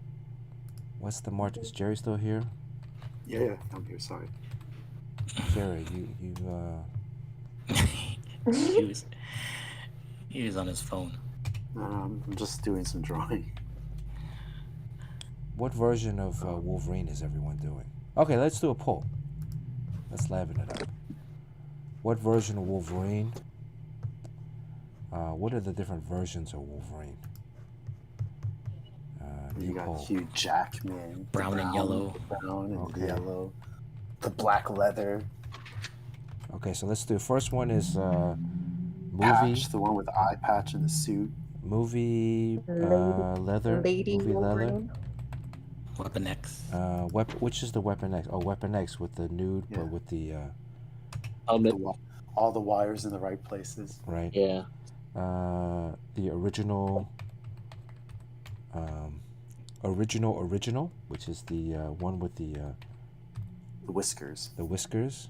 what's the March? Is Jerry still here? Yeah, I'm here. Sorry. Jerry, you he was on his phone. I'm just doing some drawing. What version of Wolverine is everyone doing? Okay, let's do a poll. Let's liven it up. What version of Wolverine? What are the different versions of Wolverine? You got Hugh Jackman. Brown and yellow. Brown and Okay. yellow. The black leather. Okay, so let's do. First one is movie. Patch, the one with the eye patch and the suit. Movie leather. Lady Movie leather. Wolverine. Weapon X. Which is the Weapon X? Oh, Weapon X with the nude, Yeah. but with the All the wires in the right places. right. Yeah. The original. Original, which is the one with the whiskers. whiskers.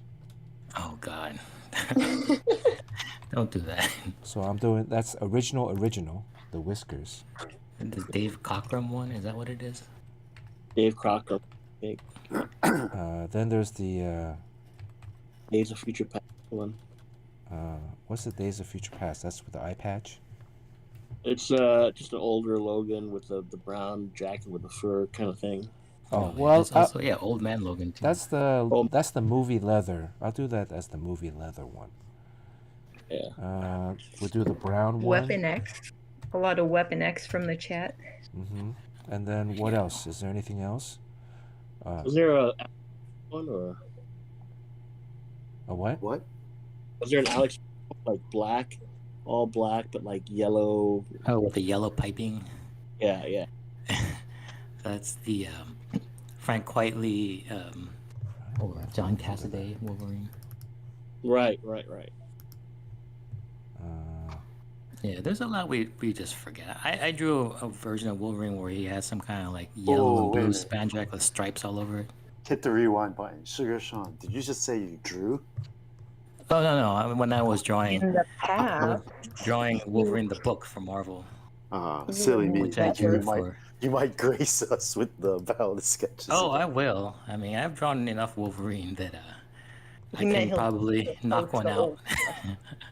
Oh God. Don't do that. So I'm doing that's original, the whiskers. The Dave Cockrum one, is that what it is? Dave Crocker. Then there's the Days of Future Past one. What's the Days of Future Past? That's with the eye patch. It's just an older Logan with the brown jacket with the fur kind of thing. Oh, yeah, well, there's also Old Man Logan too. that's the movie leather. I'll do that as the movie leather one. Yeah. We'll do the brown one. Weapon X. A lot of Weapon X from the chat. Mm-hmm. And then what else? Is there anything else? Was there a one or A what? What? was there an Alex like black, all black but like yellow? Oh, with the yellow piping. Yeah. That's the Frank Quitely or John Cassaday Wolverine. Right. Yeah, there's a lot we just forget. I drew a version of Wolverine where he has some kind of like yellow and wait a blue minute. spandex with stripes all over it. Hit the rewind button. Sugar Sean, did you just say you drew? Oh no! When I was drawing, In the I was past. drawing Wolverine the book from Marvel, Silly me. which I Thank you. drew You might, for. you might grace us with the battle of the sketches. Oh, I again. will. I mean, I've drawn enough Wolverine that I meant can he'll probably knock post one the out. old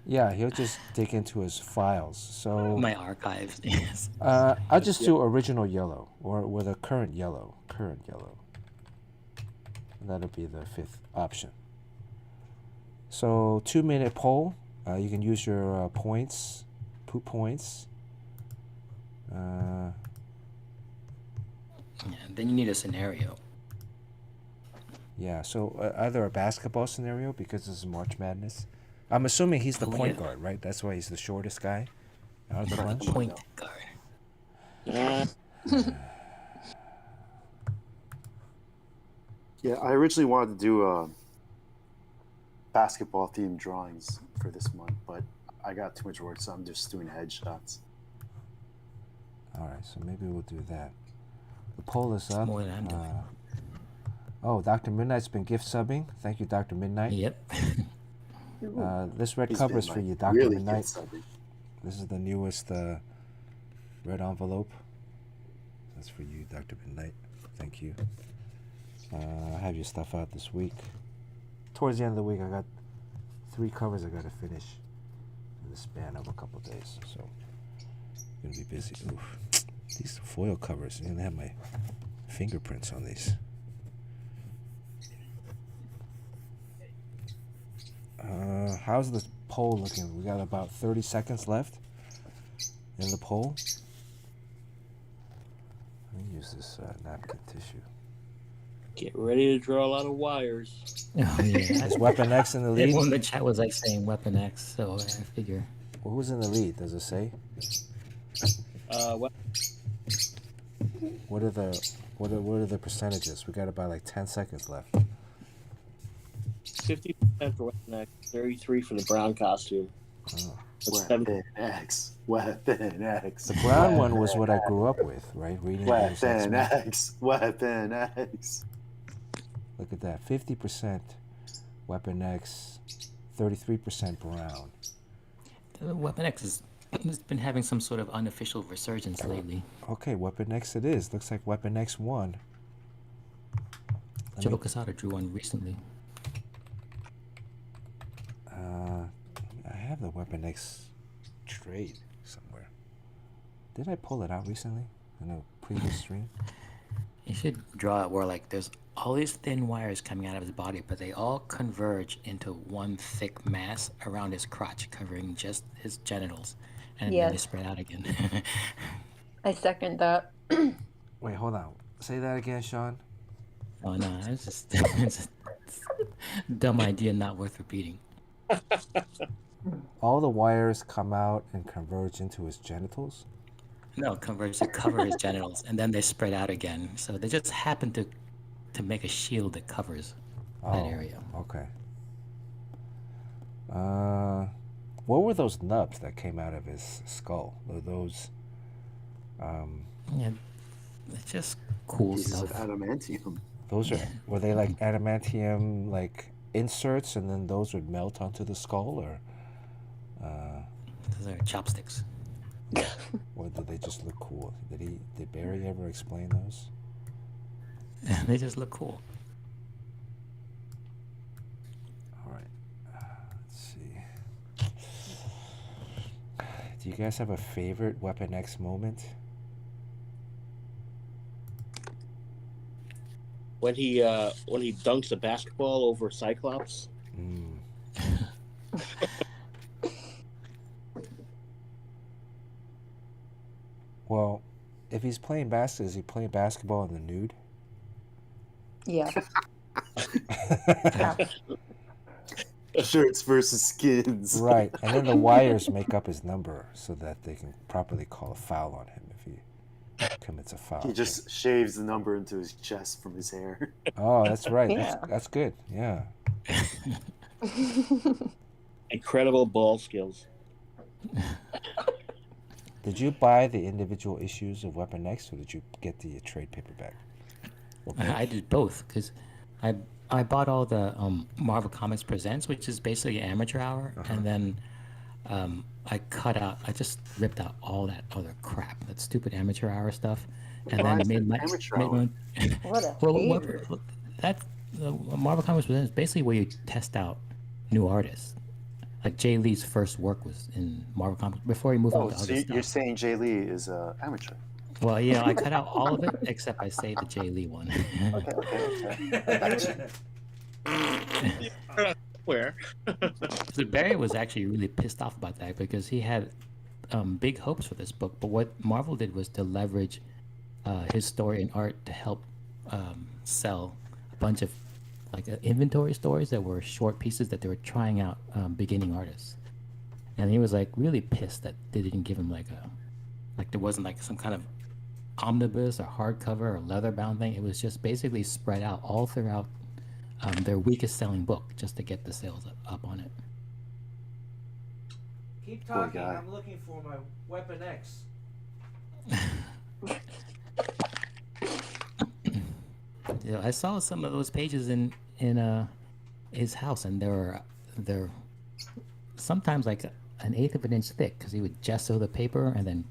Yeah, he'll just dig into his files. So My archives. Yes. I'll just do original yellow or with a current yellow. That'll be the fifth option. So 2-minute poll. You can use your points, poop points. Yeah, then you need a scenario. Yeah, so either a basketball scenario because this is March Madness. I'm assuming he's the Oh, point yeah. guard, right? That's why he's the shortest guy out of the bunch. Point guard. Yeah, I originally wanted to do basketball themed drawings for this month, but I got too much work, so I'm just doing headshots. All right, so maybe we'll do that. The poll is up. More than I'm doing. Oh, Dr. Midnight's been gift subbing. Thank you, Dr. Midnight. Yep. This red He's cover been, is for like, you, Dr. really Midnight. good-subbing. This is the newest red envelope. That's for you, Dr. Midnight. Thank you. I have your stuff out this week. Towards the end of the week, I got 3 covers I got to finish in the span of a couple days. So, gonna be busy. Oof. These foil covers, and they have my fingerprints on these. How's the poll looking? We got about 30 seconds left in the poll. Let me use this napkin tissue. Get ready to draw a lot of wires. Oh, yeah. Is Weapon X in the lead? Everyone in the chat was like saying Weapon X, so I figure. Well, who's in the lead? Does it say? What are the percentages? We got about like 10 seconds left. 50% for Weapon X, 33 for the brown costume. Oh. Weapon X. Weapon X. The brown one was what I grew up with, right? Reading those Weapon X-Men. X. Weapon X. Look at that. 50% Weapon X, 33% brown. Weapon X has been having some sort of unofficial resurgence lately. Okay, Weapon X it is. Looks like Weapon X won. Joe Quesada drew one recently. I have the Weapon X trade somewhere. Did I pull it out recently in a previous stream? You should draw it where like there's all these thin wires coming out of his body, but they all converge into one thick mass around his crotch, covering just his genitals, and then they Yes. spread out again. I second that. Wait, hold on. Say that again, Sean. Oh no, it's just it's a dumb idea, not worth repeating. All the wires come out and converge into his genitals? No, converge to cover his genitals, and then they spread out again. So they just happen to make a shield that covers that area. Okay. What were those nubs that came out of his skull? Were those Yeah, it's just cool Pieces of stuff. adamantium. those were they like adamantium like inserts and then those would melt onto the skull Those are chopsticks. or did they just look cool? Did Barry ever explain those? They just look cool. All right. Let's see. Do you guys have a favorite Weapon X moment? When he dunks a basketball over Cyclops. Mm. Well, if he's playing basketball, is he playing basketball in the nude? Yeah. Shirts versus skins. Right, and then the wires make up his number so that they can properly call a foul on him if he commits a foul. He just shaves the number into his chest from his hair. Oh, that's right. Yeah. That's good. Yeah. Incredible ball skills. Did you buy the individual issues of Weapon X, or did you get the trade paperback? I did both because I bought all the Marvel Comics Presents, which is basically amateur hour, and then I just ripped out all that other crap, that stupid amateur hour stuff, and Why then is made it my amateur made hour? my What a well, hater. that Marvel Comics Presents is basically where you test out new artists. Like Jay Lee's first work was in Marvel Comics before he moved on Oh, to so other you're stuff. saying Jay Lee is amateur? Well, I cut out all of it except I saved the Jay Lee one. Okay. I got you. Where? So Barry was actually really pissed off about that because he had big hopes for this book, but what Marvel did was to leverage his story and art to help sell a bunch of inventory stories that were short pieces that they were trying out beginning artists, and he was like really pissed that they didn't give him there wasn't like some kind of omnibus or hardcover or leather bound thing. It was just basically spread out all throughout their weakest selling book just to get the sales up on it. Keep Poor talking. guy. I'm looking for my Weapon X. Yeah, I saw some of those pages in his house, and they're sometimes like an eighth of an inch thick because he would gesso the paper and then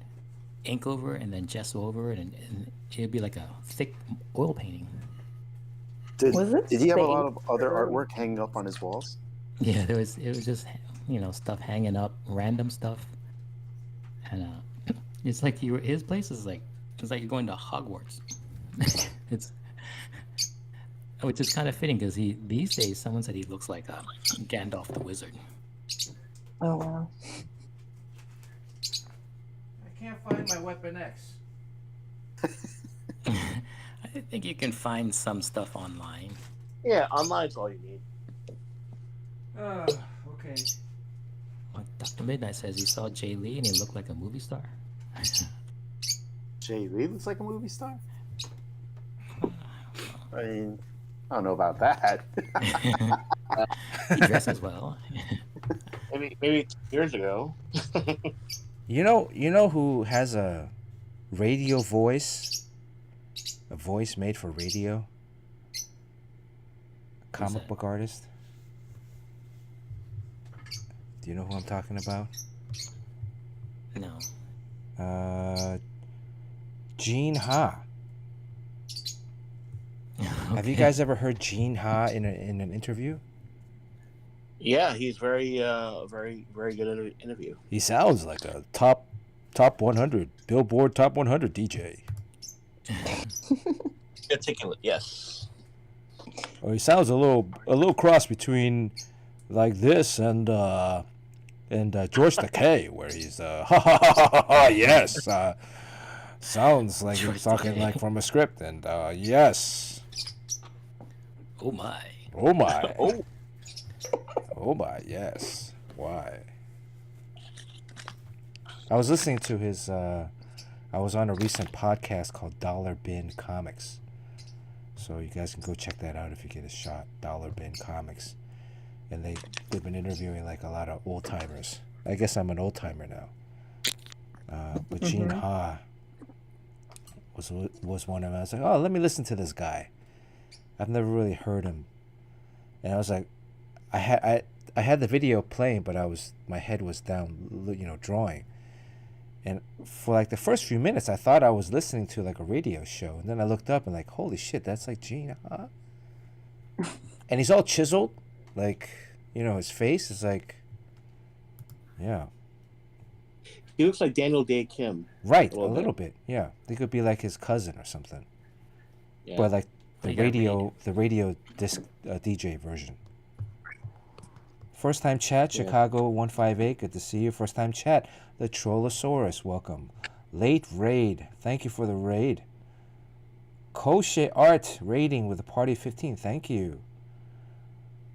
ink over it and then gesso over it, and it'd be like a thick oil painting. Was it Did he have a lot Spain? of other artwork hanging up on his walls? Yeah, it was just stuff hanging up, random stuff, and it's like his place is like it's like you're going to Hogwarts. It's which is kind of fitting because these days someone said he looks like Gandalf the Wizard. Oh, wow. I can't find my Weapon X. I think you can find some stuff online. Yeah, online's all you need. Okay. Like Dr. Midnight says he saw Jay Lee and he looked like a movie star. Jay Lee looks like a movie star? I mean, I don't know about that. He dresses well. Maybe years ago. You know who has a radio voice? A voice made for radio? A comic that? book artist? Do you know who I'm talking about? No. Gene Ha. Have you Okay. guys ever heard Gene Ha in an interview? Yeah, he's very very good at an interview. He sounds like a top 100 Billboard top 100 DJ. Articulate, yes. Or he sounds a little cross between like this and George Takei, where he's ha ha ha ha ha yes, sounds like he's talking like from a script, and yes, Oh my. oh my, Oh, oh my, yes, why? I was listening to his. I was on a recent podcast called Dollar Bin Comics, so you guys can go check that out if you get a shot. Dollar Bin Comics, and they've been interviewing like a lot of old timers. I guess I'm an old timer now. But Gene Ha was one of them. I was like, oh, let me listen to this guy. I've never really heard him, and I was like, I had the video playing, but my head was down, drawing. And for like the first few minutes, I thought I was listening to like a radio show, and then I looked up and like, holy shit, that's like Gene Ha. And he's all chiseled, like his face is like, yeah. He looks like Daniel Day Kim. Right, a little bit. Yeah, they could be like his cousin or something. Yeah. But like You got the radio disc DJ version. First time chat, Yeah. Chicago 158. Good to see you. First time chat, the Trollosaurus. Welcome. Late raid. Thank you for the raid. Koshe Art raiding with a party 15. Thank you.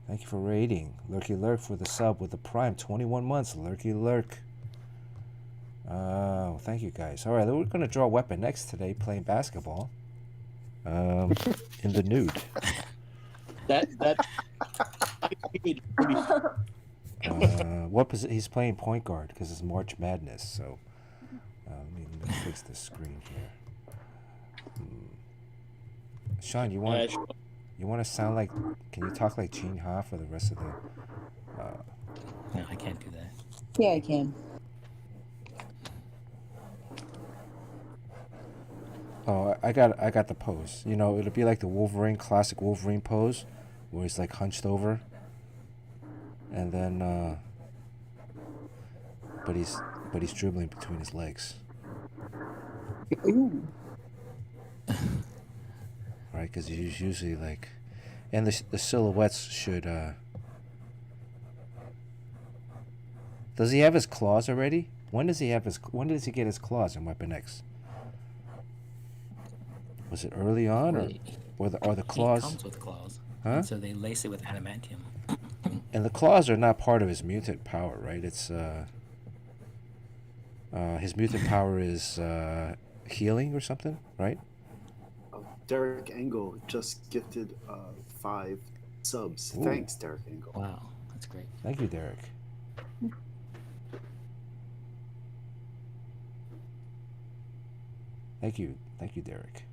Thank you for raiding. Lurky Lurk for the sub with the prime 21 months. Lurky Lurk. Oh, thank you guys. All right, we're gonna draw Weapon X today, playing basketball. In the nude. That What he's playing point guard because it's March Madness. So let me fix the screen here. Sean, you want to sound like? Can you talk like Gene Ha for the rest of the? No, I can't do that. Yeah, I can. Oh, I got the pose. You know, it'll be like the Wolverine, classic Wolverine pose, where he's like hunched over, and then but he's dribbling between his legs. Ooh. Right, because he's usually like, and the silhouettes should. Does he have his claws already? When does he get his claws in Weapon X? Was it early on, or the claws? He comes with claws. Huh? And so they lace it with adamantium. And the claws are not part of his mutant power, right? It's his mutant power is healing or something, right? Derek Engel just gifted 5 subs. Ooh. Thanks, Derek Engel. Wow, that's great. Thank you, Derek. Thank you, Derek.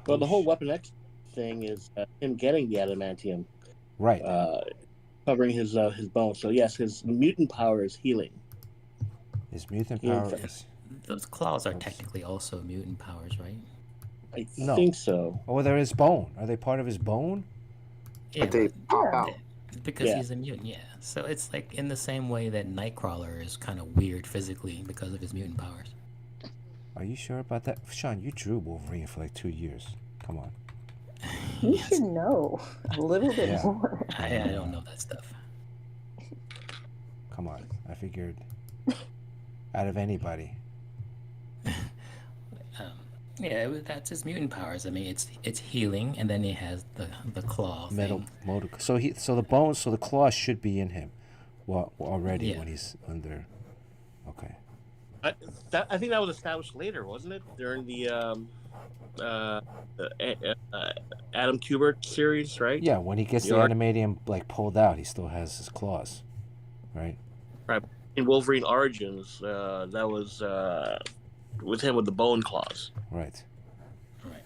well, the whole Weapon X thing is him getting the adamantium, Right. covering his bones. So yes, his mutant power is healing. His mutant Yeah. power is. Those claws are technically also mutant powers, right? I No. think so. Oh, they're his bone. Are they part of his bone? Yeah, But they pop out. because Yeah. he's a mutant, yeah. So it's like in the same way that Nightcrawler is kind of weird physically because of his mutant powers. Are you sure about that, Sean? You drew Wolverine for like 2 years. Come on. You Yes. should know a little bit Yeah. more. I don't know that stuff. Come on. I figured out of anybody. Yeah, that's his mutant powers. I mean, it's healing, and then he has the claw Metal thing. motor. So the claws should be in him. Well, already Yeah. when he's under. Okay. I think that was established later, wasn't it? During the Adam Kubert series, right? Yeah, when he gets the adamantium like pulled out, he still has his claws, right? Right. In Wolverine Origins, that was with him with the bone claws. Right. Right.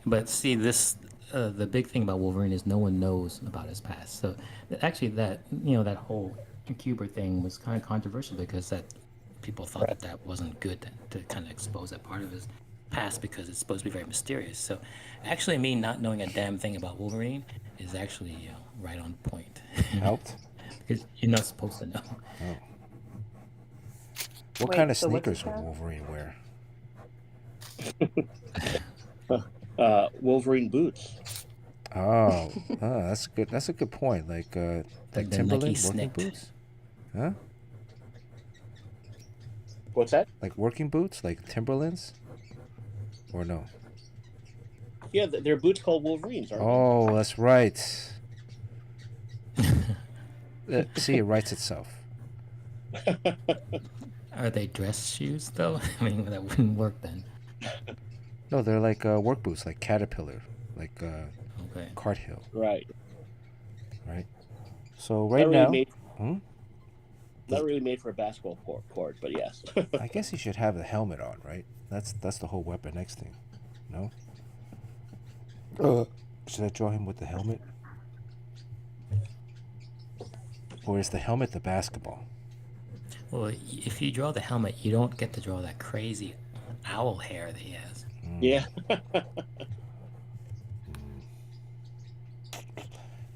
But see, this the big thing about Wolverine is no one knows about his past. So actually, that whole Kubert thing was kind of controversial because people thought that wasn't good to kind of expose that part of his past because it's supposed to be very mysterious. So actually, me not knowing a damn thing about Wolverine is actually right on point. Helped. Because you're not supposed to know. Oh. What Wait, kind of so what's sneakers his would past? Wolverine wear? Wolverine boots. Oh, that's good. That's a good point. Like the Nike Timberland working Snicked. boots, huh? What's that? Like working boots, like Timberlands, or no? Yeah, they're boots called Wolverines, aren't Oh, that's right. See, it writes itself. Are they dress shoes though? I mean, that wouldn't work then. No, they're like work boots, like Caterpillar, like Okay. Carthill, they? Right. right? So Not right really now, made, Does- not really made for a basketball court, but yes. I guess he should have the helmet on, right? That's the whole Weapon X thing, no? Should I draw him with the helmet? Or is the helmet the basketball? Well, if you draw the helmet, you don't get to draw that crazy owl hair that he has. Yeah.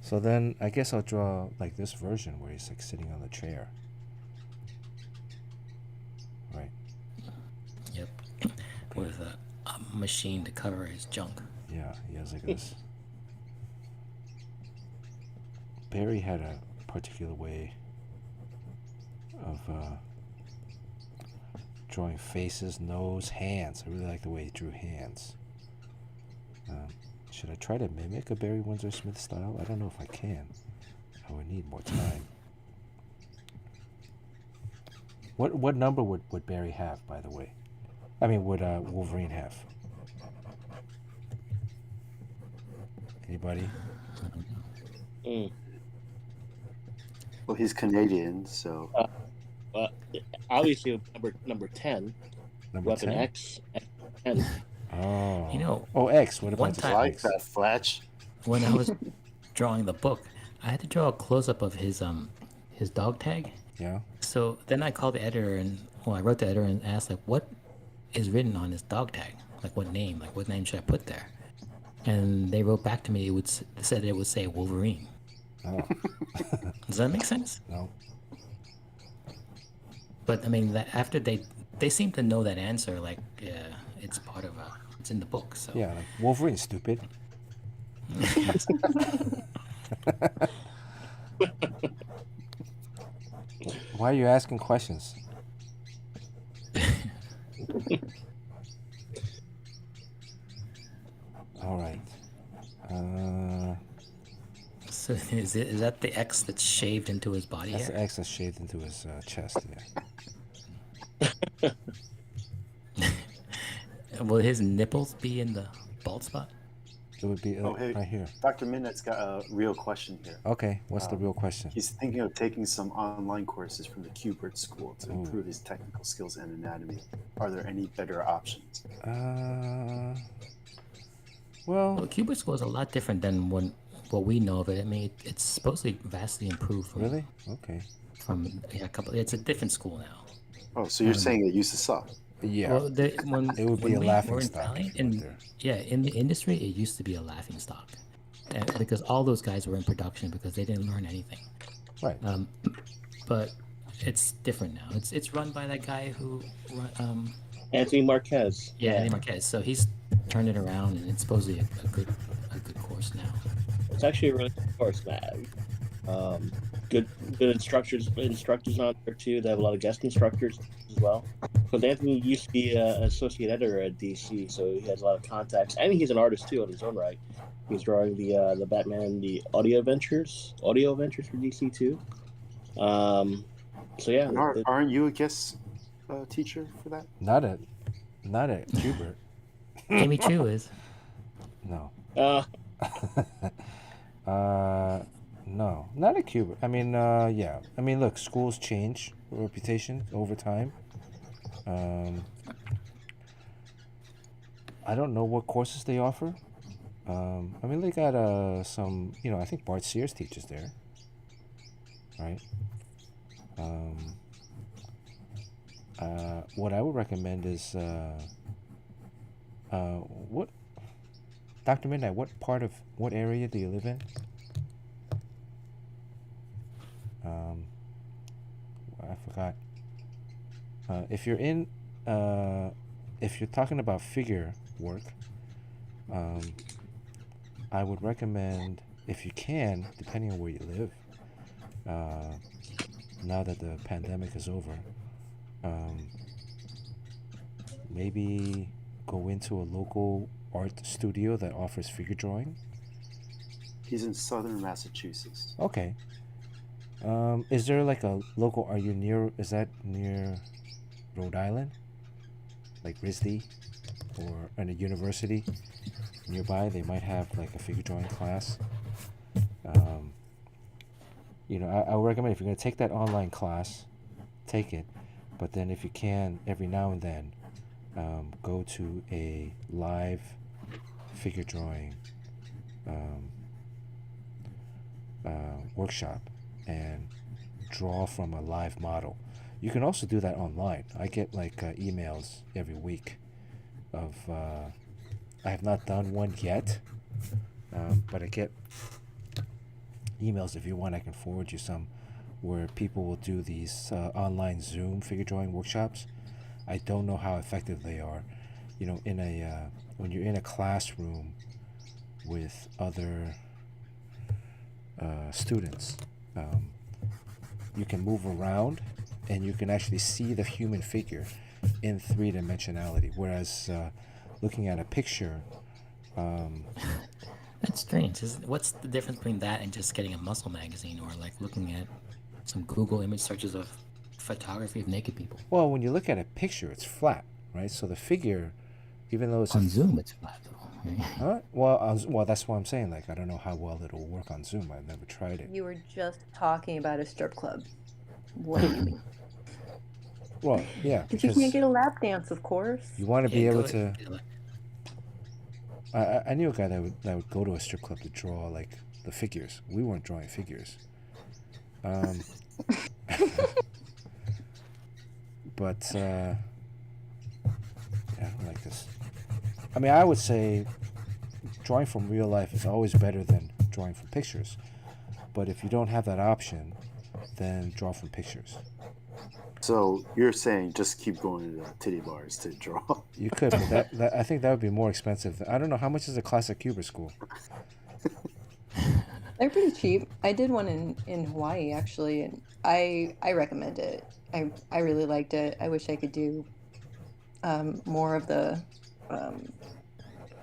So then I guess I'll draw like this version where he's like sitting on the chair. machine to cover his junk. Yeah, he has like this. Barry had a particular way of drawing faces, nose, hands. I really like the way he drew hands. Should I try to mimic a Barry Windsor Smith style? I don't know if I can. I would need more time. What number would Barry have, by the way? I mean, would Wolverine have? Anybody? Well, he's Canadian, so. Obviously, number 10. Number Weapon 10? X. 10. Oh. You know, Oh, X. What one about time- I like X? that, Fletch. When I was drawing the book, I had to draw a close up of his dog tag. Yeah. So then I called the editor I wrote the editor and asked like, what is written on his dog tag? Like what name should I put there? And they wrote back to me. Said it would say Wolverine. Oh. Does that make sense? No. But I mean, after they seem to know that answer. Like, it's part of it's in the book. So Yeah, like Wolverine, stupid. Why are you asking questions? All right. So is that the X that's shaved into his body That's hair? the X that's shaved into his chest. Yeah. Will his nipples be in the bald spot? It would be Oh, hey. right here. Dr. Minet's got a real question here. Okay. What's the real question? He's thinking of taking some online courses from the Kubert School to Ooh. improve his technical skills and anatomy. Are there any better options? Well, Well, Cuba School is a lot different than what we know of it. I mean, it's supposedly vastly improved from really? Okay. a couple. It's a different school now. Oh, so you're saying it used to suck? Yeah. Well, when It would be when a we laughing were in stock Valley, right in there. in the industry, it used to be a laughing stock, because all those guys were in production because they didn't learn anything. Right. But it's different now. It's run by that guy who, Anthony Marquez. Andy Marquez. So he's turned it around, and it's supposedly a good course now. It's actually a really good course, man. Good instructors on there too. They have a lot of guest instructors as well. Because Anthony used to be an associate editor at DC, so he has a lot of contacts, and he's an artist too in his own right. He's drawing the Batman, the audio adventures for DC too. So yeah, And aren't you a guest teacher for that? Not at Hubert. Amy Chu is. No. uh, No, not at Cuba. I mean, yeah. I mean, look, schools change reputation over time. I don't know what courses they offer. I mean, they got some. I think Bart Sears teaches there, right? What I would recommend is what, Dr. Midnight. What area do you live in? I forgot. If you're talking about figure work, I would recommend, if you can, depending on where you live, now that the pandemic is over, maybe go into a local art studio that offers figure drawing. He's in southern Massachusetts. Okay. Is there like a local? Is that near Rhode Island, like RISD, or in a university nearby? They might have like a figure drawing class. I would recommend, if you're going to take that online class, take it. But then if you can, every now and then, go to a live figure drawing workshop and draw from a live model. You can also do that online. I get like emails every week of I have not done one yet, but I get emails. If you want, I can forward you some, where people will do these online Zoom figure drawing workshops. I don't know how effective they are. In when you're in a classroom with other students, you can move around and you can actually see the human figure in three-dimensionality, whereas looking at a picture, That's strange. What's the difference between that and just getting a muscle magazine or like looking at some Google image searches of photography of naked people? well, when you look at a picture, it's flat, right? So the figure, even though it's On Zoom, it's flat though. Right? huh? Well, that's what I'm saying. Like, I don't know how well it'll work on Zoom. I've never tried it. You were just talking about a strip club. What do you mean? Well, yeah, Because you because can't get a lap dance, of course. you want to be Yeah, able go to. ahead. I knew a guy that would go to a strip club to draw like the figures. We weren't drawing figures. But yeah, I don't like this. I mean, I would say drawing from real life is always better than drawing from pictures. But if you don't have that option, then draw from pictures. So you're saying just keep going to the titty bars to draw? You could, but that I think that would be more expensive. I don't know how much is a class at Cuba School. They're pretty cheap. I did one in Hawaii actually, and I recommend it. I really liked it. I wish I could do more of the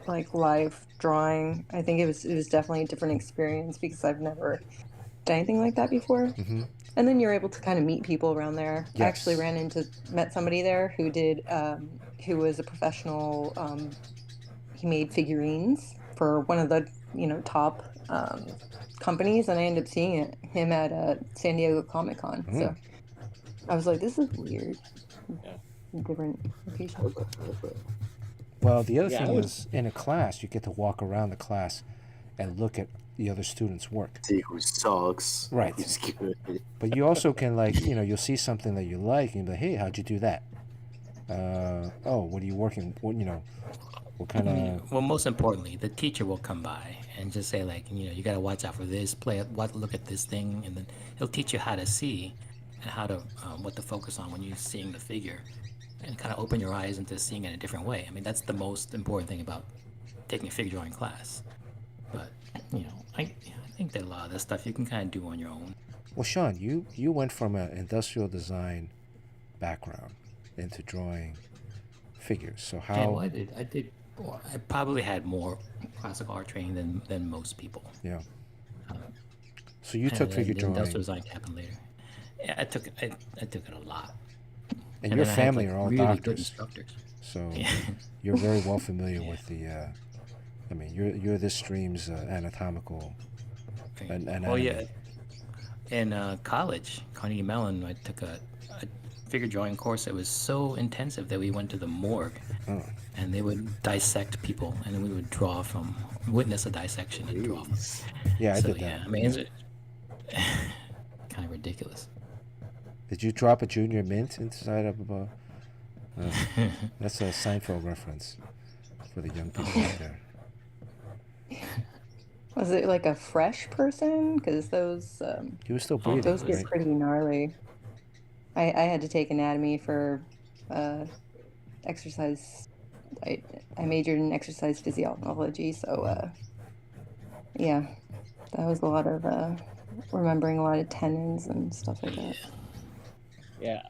like live drawing. I think it was definitely a different experience because I've never done anything like that before. Mm-hmm. And then you're able to kind of meet people around there. Yes. I actually met somebody there who did who was a professional. He made figurines for one of the top companies, and I ended up seeing him at San Diego Comic-Con. Mm. So I was like, this is weird. Yeah. Different location. Well, the other Yeah, thing I would- is, in a class, you get to walk around the class and look at the other students' work. See who sucks. Right. Who's good. But you also can, like, you'll see something that you like, and you'll be like, hey, how'd you do that? Oh, what are you working? What kind of? Well, most importantly, the teacher will come by and just say like, you got to watch out for this. Look at this thing, and then he'll teach you how to see and how to what to focus on when you're seeing the figure, and kind of open your eyes into seeing it in a different way. I mean, that's the most important thing about taking a figure drawing class. But I think that a lot of this stuff you can kind of do on your own. Well, Sean, you went from an industrial design background into drawing figures. So how? Yeah, well, I did. Well, I probably had more classical art training than most people. Yeah. So you took figure the drawing, industrial design happened later. Yeah, I took it a lot. and your then I had, family like, are all really good doctors, instructors. so Yeah. you're very well familiar with the. I mean, you're this stream's anatomical. Oh yeah. In college, Carnegie Mellon, I took a figure drawing course. It was so intensive that we went to the morgue, Oh. and they would dissect people, and then we would witness a dissection and draw. Yeah, I So did that. yeah, I mean, it's kind of ridiculous. Did you drop a junior mint inside of a? That's a Seinfeld reference for the young people out there. Was it like a fresh person? Because those He was still breathing, those get right? pretty gnarly. I had to take anatomy for exercise. I majored in exercise physiology, so yeah, that was a lot of remembering a lot of tendons and stuff like that. Yeah,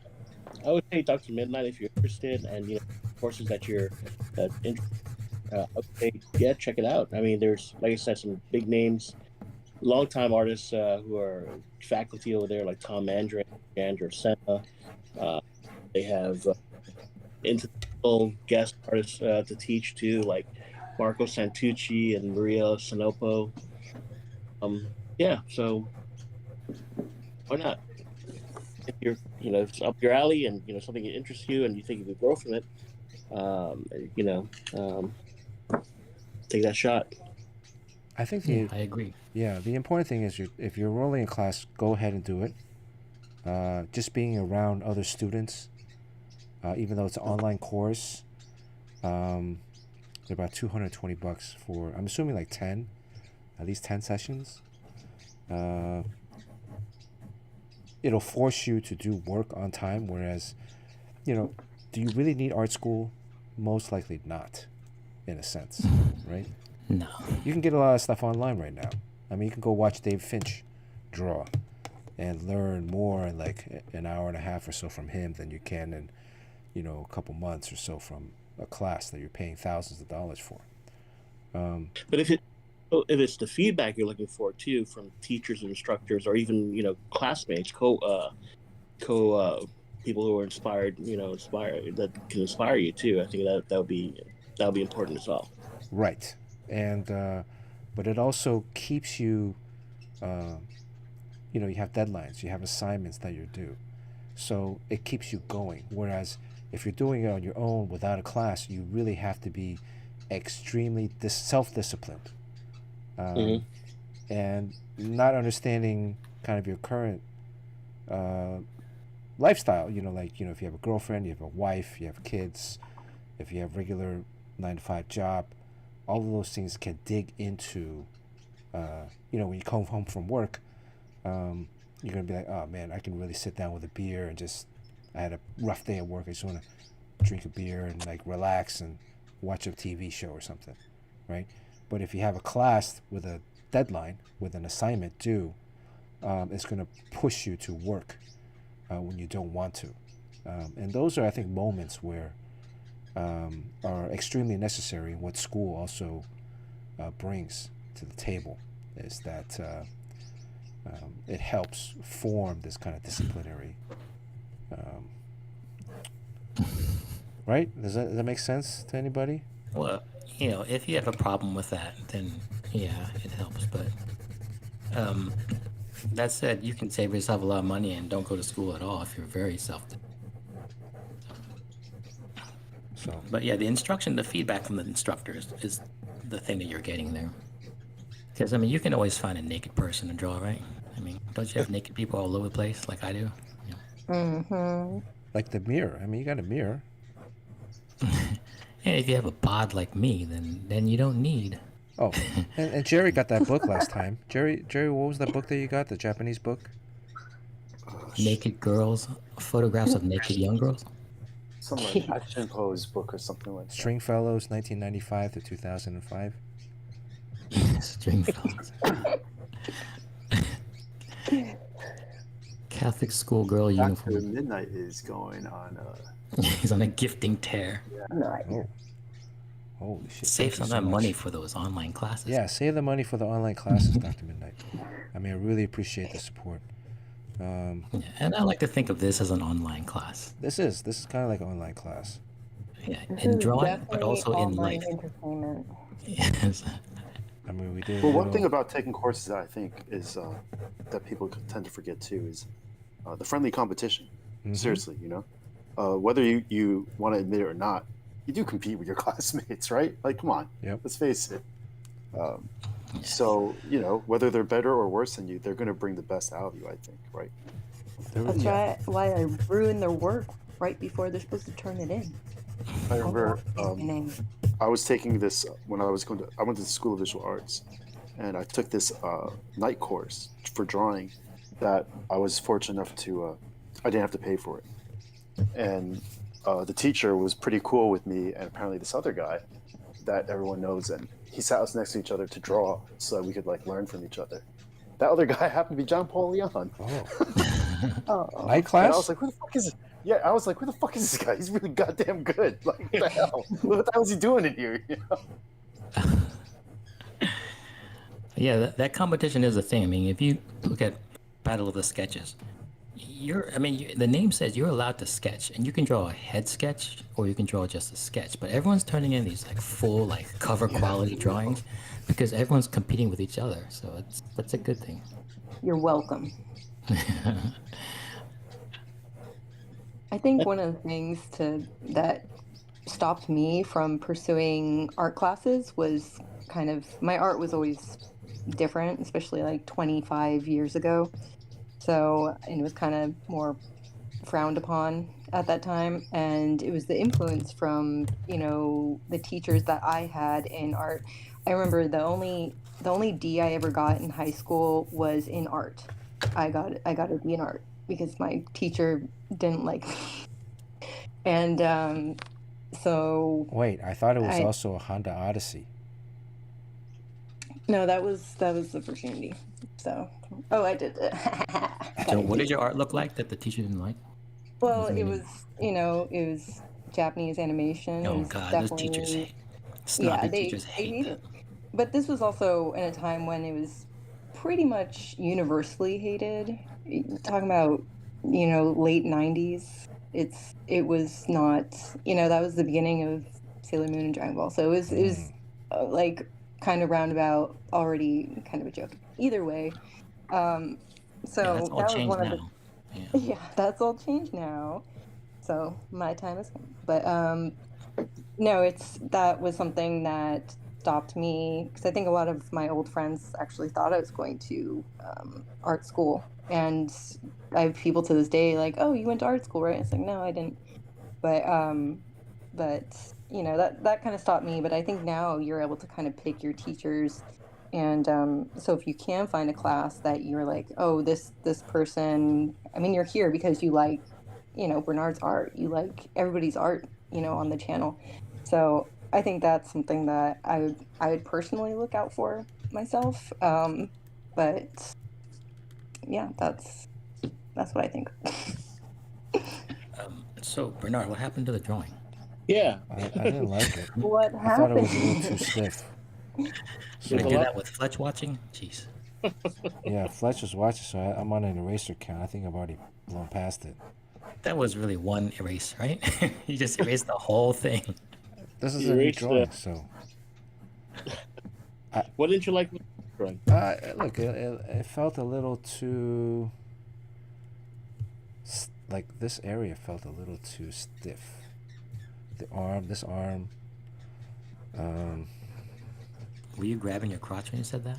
I would say Dr. Midnight if you're interested, and courses that you're okay, yeah, check it out. I mean, there's, like I said, some big names, longtime artists who are faculty over there, like Tom Mandre, Andrew Senna. They have international guest artists to teach too, like Marco Santucci and Maria Sinopo. Yeah, so why not? If you're, if it's up your alley and something that interests you and you think you could grow from it, take that shot. I think I agree. Yeah, the important thing is if you're enrolling in class, go ahead and do it. Just being around other students, even though it's an online course, they're about $220 for, I'm assuming like at least 10 sessions. It'll force you to do work on time, whereas, do you really need art school? Most likely not. in a sense, right? No. You can get a lot of stuff online right now. I mean, you can go watch Dave Finch draw and learn more in like an hour and a half or so from him than you can in, you know, a couple months or so from a class that you're paying thousands of dollars for. But if it's the feedback you're looking for too from teachers and instructors, or even, you know, classmates, people who are inspired, you know, that can inspire you too. I think that would be important as well. Right, and but it also keeps you. You know, you have deadlines, you have assignments that you're due, so it keeps you going. Whereas if you're doing it on your own without a class, you really have to be extremely self-disciplined, and not understanding kind of your current lifestyle. You know, like, you know, if you have a girlfriend, you have a wife, you have kids, if you have regular 9-to-5 job, all of those things can dig into. You know, when you come home from work, you're gonna be like, oh man, I can really sit down with a beer and just, I had a rough day at work, I just want to drink a beer and like relax and watch a TV show or something, right? But if you have a class with a deadline, with an assignment due, it's gonna push you to work when you don't want to, and those are, I think, moments where are extremely necessary. And what school also brings to the table is that it helps form this kind of disciplinary, right? Does that make sense to anybody? Well, you know, if you have a problem with that, then yeah, it helps. But that said, you can save yourself a lot of money and don't go to school at all if you're very So, But yeah, the feedback from the instructors is the thing that you're getting there. Because, I mean, you can always find a naked person to draw, right? I mean, don't you have naked people all over the place like I do? Mm-hmm. like the mirror. I mean, you got a mirror. And if you have a bod like me, then you don't need. Oh, and Jerry got that book last time. Jerry, what was that book that you got? The Japanese book? Naked girls, photographs of naked young girls. Some like action pose book or something like that. Stringfellows, 1995 to 2005. Stringfellows. Catholic schoolgirl After uniform. Midnight is going on. He's on a gifting tear. Nice. Oh, holy shit! Save Thank you some of so that much. money for those online classes. Yeah, save the money for the online classes, Dr. Midnight. I mean, I really appreciate the support. Yeah, and I like to think of this as an online class. This is kind of like an online class. Yeah, This in is drawing, but definitely also in online life. entertainment. Yes. I mean, we did. Well, one thing about taking courses that I think is that people tend to forget too is the friendly competition. Seriously, you know, whether you want to admit it or not, you do compete with your classmates, right? Like, come on, Yep. let's face it. So, you know, whether they're better or worse than you, they're going to bring the best out of you, I think, right? That's why I ruin their work right before they're supposed to turn it in. I remember Name. I was taking this when I went to the School of Visual Arts, and I took this night course for drawing that I was fortunate enough to I didn't have to pay for it, and the teacher was pretty cool with me, and apparently this other guy that everyone knows, and he sat us next to each other to draw so that we could like learn from each other. That other guy happened to be John Paul Leon. Oh, Oh, night class? And I was like, who the fuck is it? Yeah, I was like, who the fuck is this guy? He's really goddamn good. Like, what the hell? What the hell is he doing in here? You know? Yeah, that competition is a thing. I mean, if you look at Battle of the Sketches, the name says you're allowed to sketch, and you can draw a head sketch or you can draw just a sketch. But everyone's turning in these like full like cover quality drawings because everyone's competing with each other. So that's a good thing. you're welcome. I think one of the things that stopped me from pursuing art classes was kind of, my art was always different, especially like 25 years ago. So, and it was kind of more frowned upon at that time. And it was the influence from, you know, the teachers that I had in art. I remember the only D I ever got in high school was in art. I got a D in art because my teacher didn't like me. And So Wait, I thought it was I also a Honda Odyssey. no, that was the opportunity. So I did it. So Got what did it. your art look like that the teacher didn't like? Well, Wasn't it even. was it was Japanese animation. It Oh was God, those teachers definitely hate. yeah. Snobby They teachers they hate that. hated, but this was also in a time when it was pretty much universally hated. Talking about late '90s. It was not that was the beginning of Sailor Moon and Dragon Ball. So it was like kind of roundabout already kind of a joke. Either way, um, Yeah, that's so all that was changed one of the now. Yeah. yeah, that's all changed now. So my time has come. But no, that was something that stopped me because I think a lot of my old friends actually thought I was going to art school, and I have people to this day like, "Oh, you went to art school, right?" It's like, "No, I didn't." But that kind of stopped me. But I think now you're able to kind of pick your teachers, and so if you can find a class that you're like, "Oh, this person," I mean, you're here because you like Bernard's art, you like everybody's art, on the channel. So I think that's something that I would personally look out for myself. But yeah, that's what I think. So Bernard, what happened to the drawing? Yeah, I didn't like it. What I thought it was a little too happened? stiff. You're there's gonna a do lot. that with Fletch watching? Jeez. Yeah, Fletch was watching, so I'm on an eraser count. I think I've already blown past it. That was really one erase, right? You just erased the whole thing. This is You a new erased drawing, so what didn't you like? With the drawing? look, it felt a little too like this area felt a little too stiff. This arm. Um, Were you grabbing your crotch when you said that?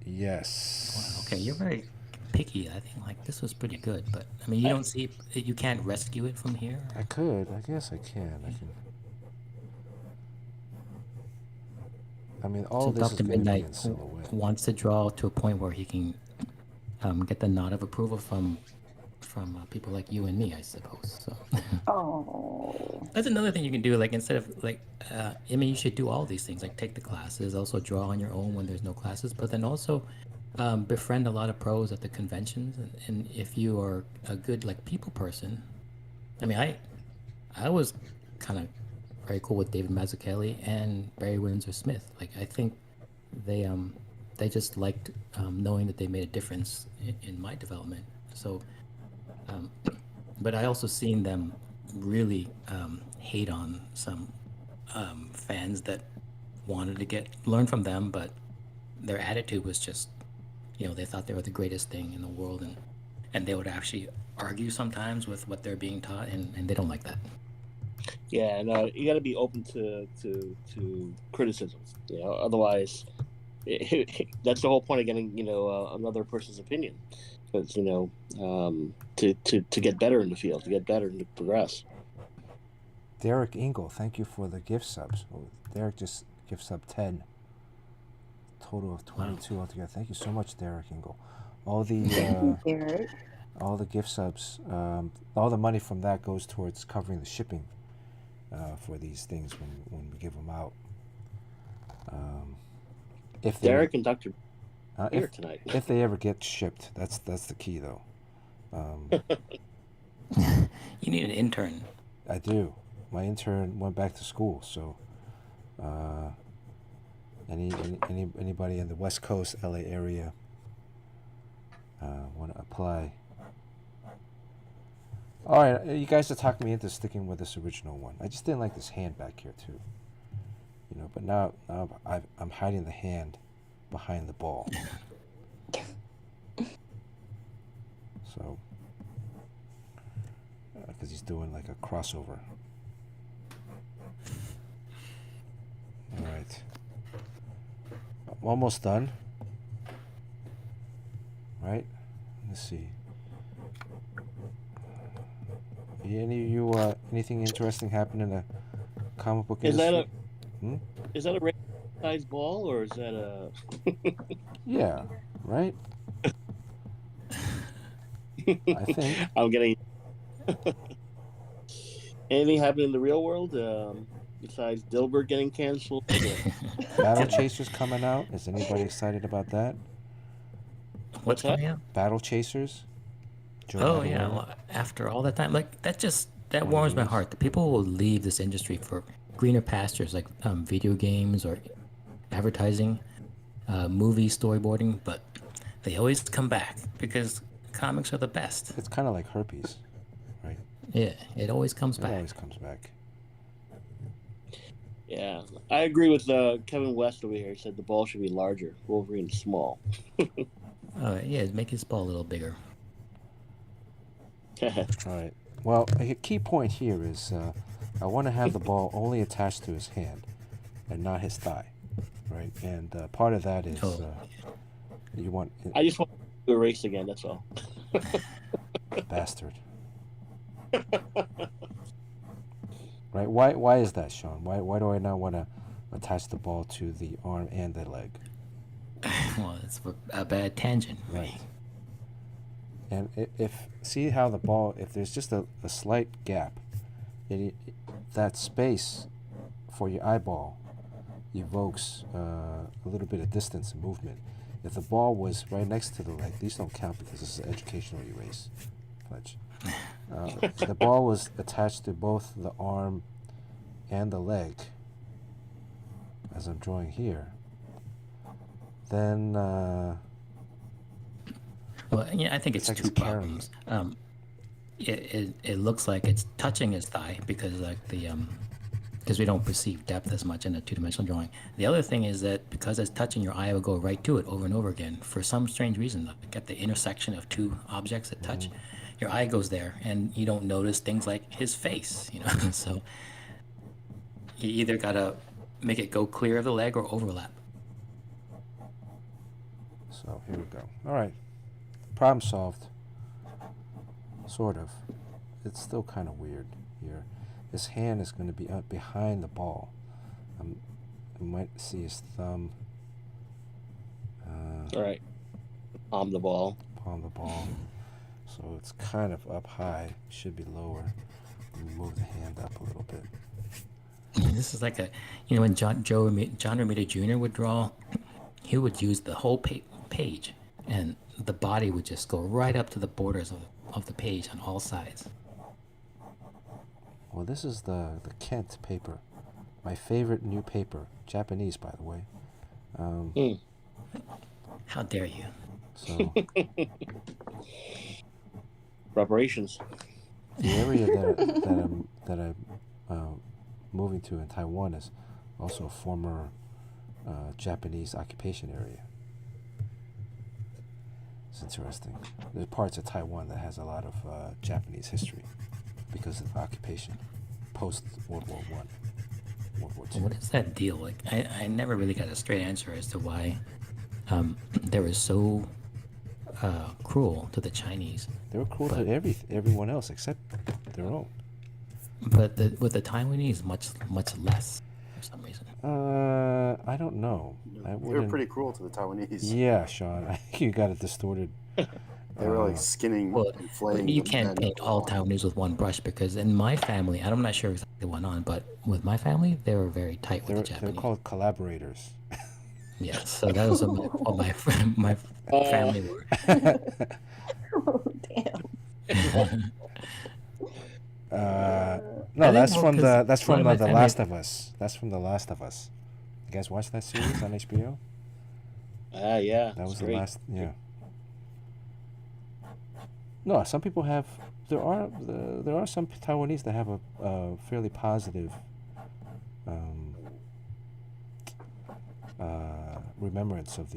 yes. Wow, okay, you're very picky. I think like this was pretty good, but I mean, you don't see you can't rescue it from here. I could. I guess I can. I can. I mean, all So this is Dr. going to be Midnight in silhouette. wants to draw to a point where he can get the nod of approval from people like you and me, I suppose. So Oh, that's another thing you can do. Like instead of like, I mean, you should do all these things. Like take the classes, also draw on your own when there's no classes, but then also befriend a lot of pros at the conventions. And if you are a good like people person, I mean, I was kind of very cool with David Mazzucchelli and Barry Windsor Smith. Like I think they just liked knowing that they made a difference in my development. So, but I also seen them really hate on some fans that wanted to learn from them, but their attitude was just, they thought they were the greatest thing in the world, and they would actually argue sometimes with what they're being taught, and they don't like that. Yeah, no, you got to be open to criticism. Otherwise, that's the whole point of getting another person's opinion, because to get better in the field, to get better and to progress. Derek Engel, thank you for the gift subs. Oh, Derek just gift sub 10. Total of 22 altogether. Thank you so much, Derek Engel. All the Garrett. all the gift subs, all the money from that goes towards covering the shipping for these things when we give them out. If they, Derek and Dr. here if, tonight. if they ever get shipped, that's the key though. You need an intern. I do. My intern went back to school, so anybody in the West Coast, LA area want to apply. All right, you guys are talking me into sticking with this original one. I just didn't like this hand back here too. But now I'm hiding the hand behind the ball. So, because he's doing like a crossover. All right. I'm almost done. Right? Let's see. Anything interesting happened in the comic book industry? Is that a regular size ball, or is that a? Yeah. Right. I think. I'm getting Anything happening in the real world besides Dilbert getting canceled? Battle Chasers coming out. Is anybody excited about that? What's that? coming out? Battle Chasers. Joe Oh yeah, Madureira. well, after all that time, like that One of warms my these. heart. The people will leave this industry for greener pastures, like video games or advertising, movie storyboarding, but they always come back because comics are the best. It's kind of like herpes, right? Yeah, it always comes It back. always comes back. Yeah, I agree with Kevin West over here. He said the ball should be larger. Wolverine's small. Yeah, make his ball a little bigger. All right. Well, a key point here is I want to have the ball only attached to his hand and not his thigh, right? And part of that is you want I just want to erase again. That's all. bastard. Right? Why is that, Sean? Why do I not want to attach the ball to the arm and the leg? Well, it's a bad tangent. Right. And if see how the ball, if there's just a slight gap, that space for your eyeball evokes a little bit of distance and movement. If the ball was right next to the leg, these don't count because this is an educational erase. Fletch. The ball was attached to both the arm and the leg, as I'm drawing here. Then Well, yeah, I think it's like two it's carrying problems. It looks like it's touching his thigh because like because we don't perceive depth as much in a two-dimensional drawing. The other thing is that because it's touching, your eye will go right to it over and over again for some strange reason. Like at the intersection of two objects that touch, your eye goes there, and you don't notice things like his face. So you either gotta make it go clear of the leg or overlap. So here we go. All right. Problem solved. Sort of. It's still kind of weird here. His hand is going to be up behind the ball. I might see his thumb. All right. Palm the ball. Palm the ball. So it's kind of up high. Should be lower. Move the hand up a little bit. This is like when John Romita Jr. would draw, he would use the whole page, and the body would just go right up to the borders of the page on all sides. Well, this is the Kent paper. My favorite new paper. Japanese, by the way. How dare you? So Reparations. the area that I'm moving to in Taiwan is also a former Japanese occupation area. It's interesting. There's parts of Taiwan that has a lot of Japanese history because of the occupation post World War One, World War Two. What is that deal? Like, I never really got a straight answer as to why they were so cruel to the Chinese. They were cruel to everyone else except their own. But with the Taiwanese, much less for some reason. I don't know. They were pretty cruel to the Taiwanese. Yeah, Sean. I think you got it distorted. They were like skinning and flaying. You can't paint all Taiwanese with one brush because in my family, I'm not sure exactly what went on, but with my family, they were very tight with the Japanese. They're called collaborators. Yeah, so that was what my family were. Oh, damn. No, that's from because The my Last of Us. That's from The Last of Us. You guys watch that series on HBO? Yeah. That was great. the last. Yeah. No, some people have. There are some Taiwanese that have a fairly positive remembrance of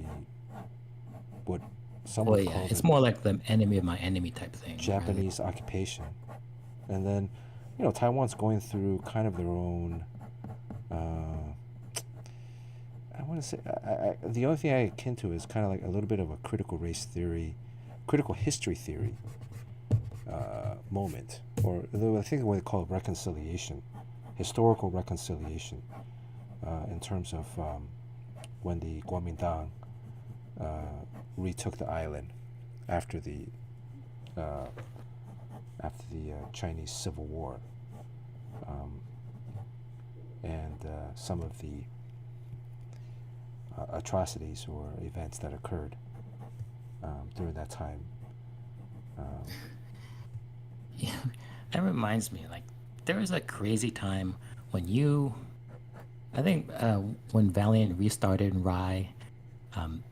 what some would call It's the more like the enemy of my enemy type thing. Japanese occupation. And then, Taiwan's going through kind of their own. I want to say the only thing I akin to is kind of like a little bit of a critical race theory, critical history theory moment, or I think what they call reconciliation, historical reconciliation, in terms of when the Kuomintang retook the island after the after the Chinese Civil War, and some of the atrocities or events that occurred during that time. Yeah, that reminds me, like, there was a crazy time when I think when Valiant restarted Rai, um,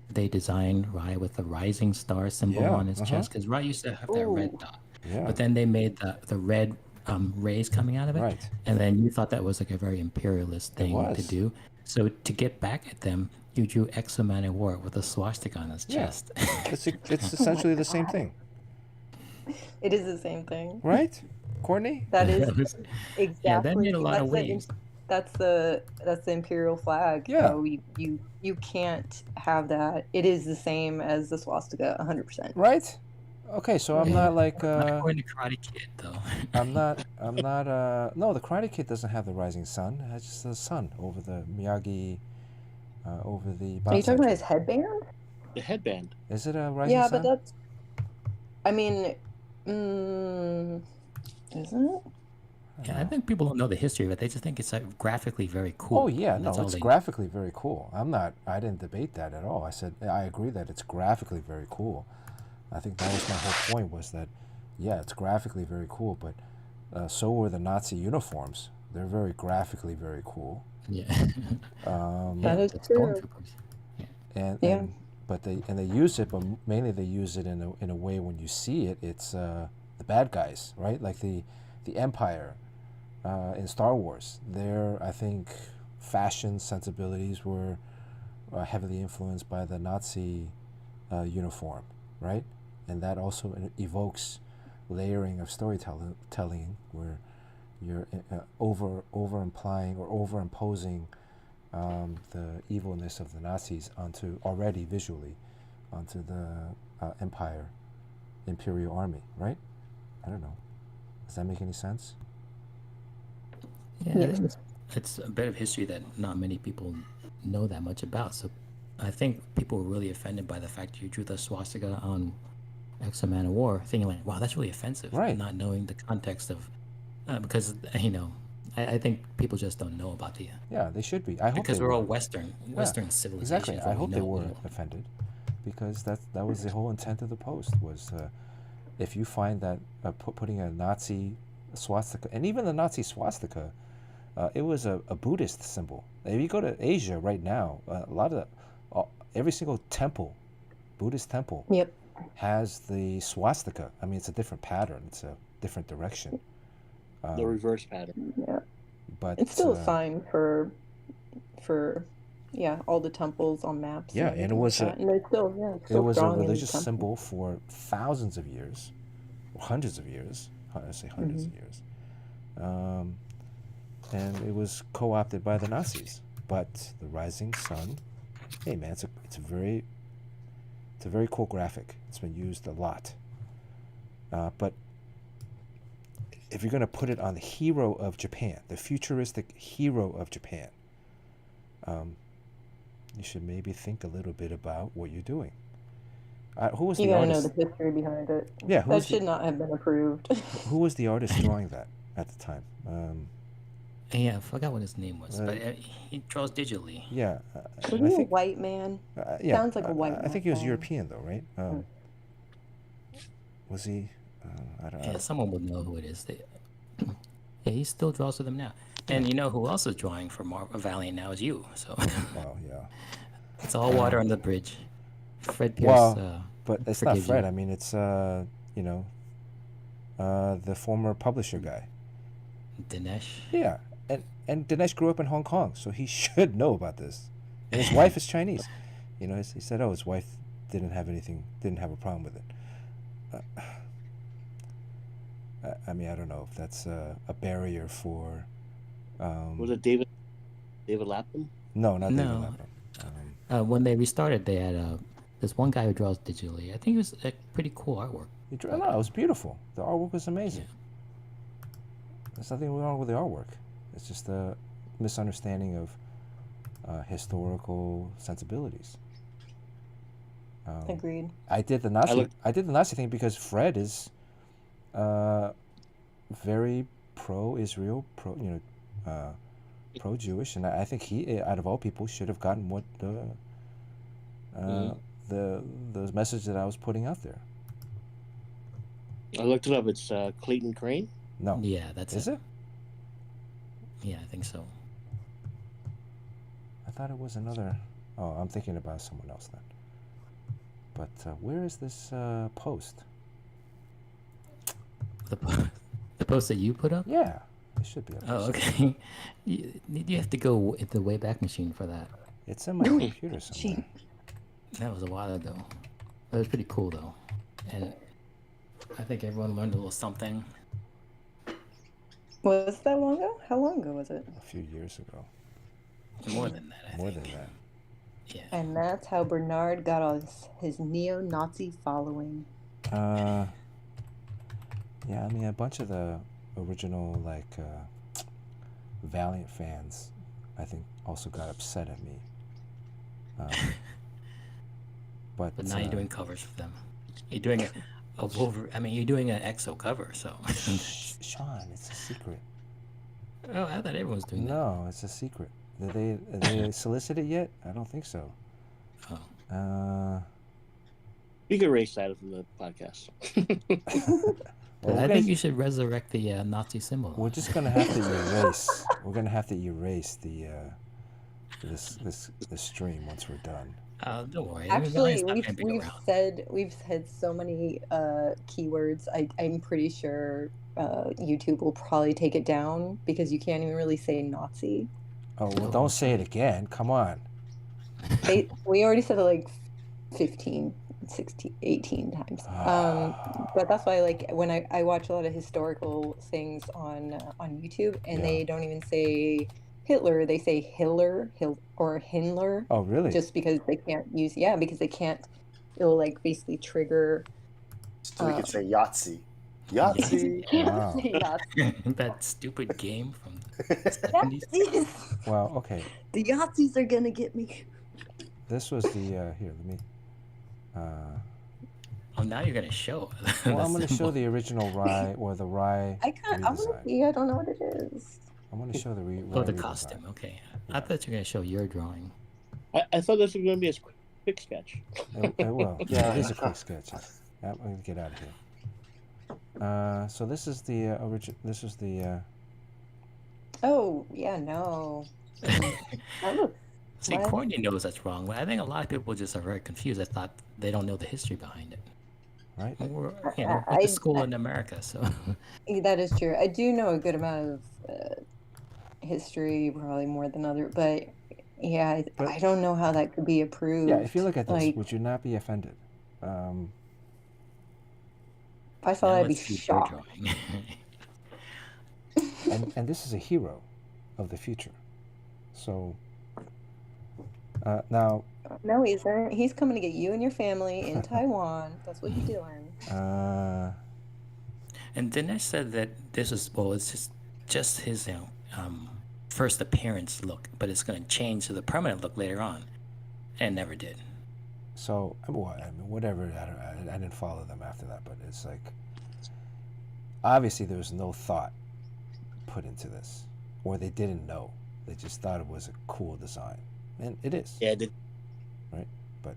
they designed Rai with the rising star symbol Yeah, on his chest, because Rai used to have that red Ooh. dot. Yeah. But then they made the red rays coming out of it. Right. And then you thought that was like a very imperialist thing to was. do. So to get back at them, you drew Xmen War with a swastika on his Yeah. chest. It's essentially the same thing, It is the same thing. right, Courtney? That is That exactly. yeah, that made a lot of that's waves. That's the imperial flag. Yeah. So you can't have that. It is the same as the swastika, 100%. Right. Okay, so I'm not like Not according to Karate Kid, though. I'm not no, the Karate Kid doesn't have the rising sun. It has just the sun over the Miyagi over the Are you talking about Banzai his tree. headband? The headband. Is it a rising Yeah, sun? but that's. I mean, isn't it? Yeah, I think people don't know the history of it. They just think it's like graphically very cool. Oh yeah, and no, that's all it's they- graphically very cool. I didn't debate that at all. I said I agree that it's graphically very cool. I think that was my whole point, was that yeah, it's graphically very cool, but so were the Nazi uniforms. They're very graphically very cool. Yeah. That is the true. stormtroopers. And, Yeah. and but they use it, but mainly they use it in a way when you see it, it's the bad guys, right? Like the Empire in Star Wars. Their, I think, fashion sensibilities were heavily influenced by the Nazi uniform, right? And that also evokes layering of storytelling, where you're over implying or over imposing the evilness of the Nazis already visually onto the Imperial Army, right? I don't know. Does that make any sense? Yeah, I think it's a bit of history that not many people know that much about. So I think people were really offended by the fact you drew the swastika on Xmen War, thinking like, wow, that's really offensive. Right. Not knowing the context of, because, I think people just don't know about the, Yeah, they should be. I hope because they we're all were. Western civilization. Exactly. I hope they weren't offended, because that was the whole intent of the post, was if you find that putting a Nazi swastika, and even the Nazi swastika, it was a Buddhist symbol. If you go to Asia right now, a lot of every single temple, Buddhist temple, Yep. has the swastika. I mean, it's a different pattern. It's a different direction. The reverse pattern. Yeah. But It's still a sign for all the temples on maps. Yeah, and it everything was like that. And it's still, it's still it was a strong in religious temples. symbol for thousands of years, or hundreds of years. I say hundreds of years, and it was co-opted by the Nazis. But the rising sun, hey man, it's a very cool graphic. It's been used a lot. But if you're going to put it on the hero of Japan, the futuristic hero of Japan, you should maybe think a little bit about what you're doing. Who was You the gotta know artist? the history behind it. Yeah, who That was should not have been approved. Who was the artist drawing that at the time? Yeah, I forgot what his name was, but he draws digitally. Yeah, Was and I he a think white man? yeah, Sounds like a white I think he was man. European though, right? Was he? I don't. Yeah, someone would know who it is. Yeah, he still draws for them now. And you know who else is drawing for Valiant now is you. So Well, yeah. it's all water on the bridge. Fred Pierce. Well, but it's not forgives Fred. you. I mean, it's the former publisher guy. Dinesh. Yeah, and Dinesh grew up in Hong Kong, so he should know about this. And his wife is Chinese. You know, he said, "Oh, his wife didn't have a problem with it." I mean, I don't know if that's a barrier for. Was it David Lapham? No, not David No. Lapham. When they restarted, they had this one guy who draws digitally. I think it was a pretty cool artwork. No, it was beautiful. The artwork was amazing. There's nothing wrong with the artwork. It's just a misunderstanding of historical sensibilities. Agreed. I did the Nazi thing because Fred is Very pro-Israel, pro-Jewish, and I think he, out of all people, should have gotten what the message that I was putting out there. I looked it up. It's Clayton Crane. No. Yeah, that's Is it. it? Yeah, I think so. I thought it was another. Oh, I'm thinking about someone else then. But where is this post? The post that you put up? Yeah, it should be up there. Oh, okay. You have to go at the Wayback Machine for that. It's in my computer somewhere. That was a while ago. It was pretty cool though, and I think everyone learned a little something. Was that long ago? How long ago was it? A few years ago. More than that, I More think. than that. Yeah. And that's how Bernard got all his neo-Nazi following. Yeah, I mean, a bunch of the original, Valiant fans, I think, also got upset at me. But now you're doing covers for them. You're doing a Wolverine. I mean, you're doing an EXO cover, so. Sean, it's a secret. Oh, I thought everyone was doing that. No, it's a secret. Did they solicit it yet? I don't think so. Oh. You can erase that from the podcast. Well, I think you should resurrect the Nazi symbol. We're just gonna have to erase. We're gonna have to erase the this stream once we're done. Don't worry. Actually, Valiant's not gonna be we've said so many keywords. I'm pretty sure YouTube will probably take it down because you can't even really say Nazi. Oh well, don't say it again. Come on. We already said it like 15, 16, 18 times. But that's why, like, when I watch a lot of historical things on YouTube, and they don't even say Hitler, they say Hiller or Himmler. Oh, really? Just because they can't use, because they can't, it'll like basically trigger. So we could say Yahtzee. Yahtzee. Wow. Yahtzee. That stupid game from the 70s. Yahtzees. Well, okay. The Yahtzees are gonna get me. This was the here. Let me. Oh, now you're gonna show. Well, I'm going to show the original Rye or the Rye. I want to see. I don't know what it is. I'm going to show the Oh, the redesign. costume. Okay. I thought you were gonna show your drawing. I thought this was going to be a quick sketch. Well, yeah, it is a quick sketch. I'm going to get out of here. So this is the original. This is the. Oh yeah, no. See, Courtney knows that's wrong, but I think a lot of people just are very confused. I thought they don't know the history behind it. Right. We're went to school in America, so. That is true. I do know a good amount of history, probably more than other, but yeah, I don't know how that could be approved. Yeah, if you look at this, Like, would you not be offended? if I saw that, I'd be Let's see your shocked. drawing. And this is a hero of the future. So now. No, he isn't. He's coming to get you and your family in Taiwan. That's what he's doing. And Dinesh said that this is it's just his first appearance look, but it's going to change to the permanent look later on, and it never did. So I mean, whatever. I didn't follow them after that, but it's like obviously there was no thought put into this, or they didn't know. They just thought it was a cool design, and it is. Yeah, it did. Right, but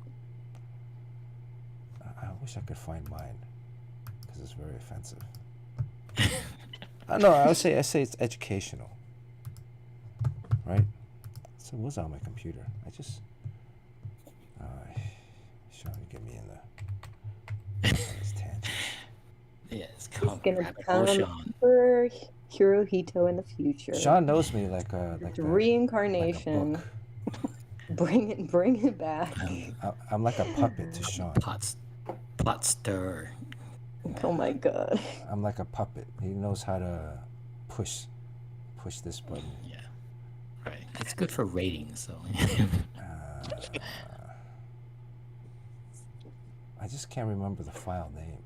I wish I could find mine because it's very offensive. No, I say it's educational, right? So it was on my computer. I just Sean, get me in this tangent. Yeah, it's He's called gonna Rabbit Hole become Sean. for Hirohito in the future. Sean knows me like It's that, reincarnation. like a book. Bring it back. I'm like a puppet to Sean. Plot stir. Oh my god. I'm like a puppet. He knows how to push this button. Yeah, right. It's good for ratings, so. I just can't remember the file name.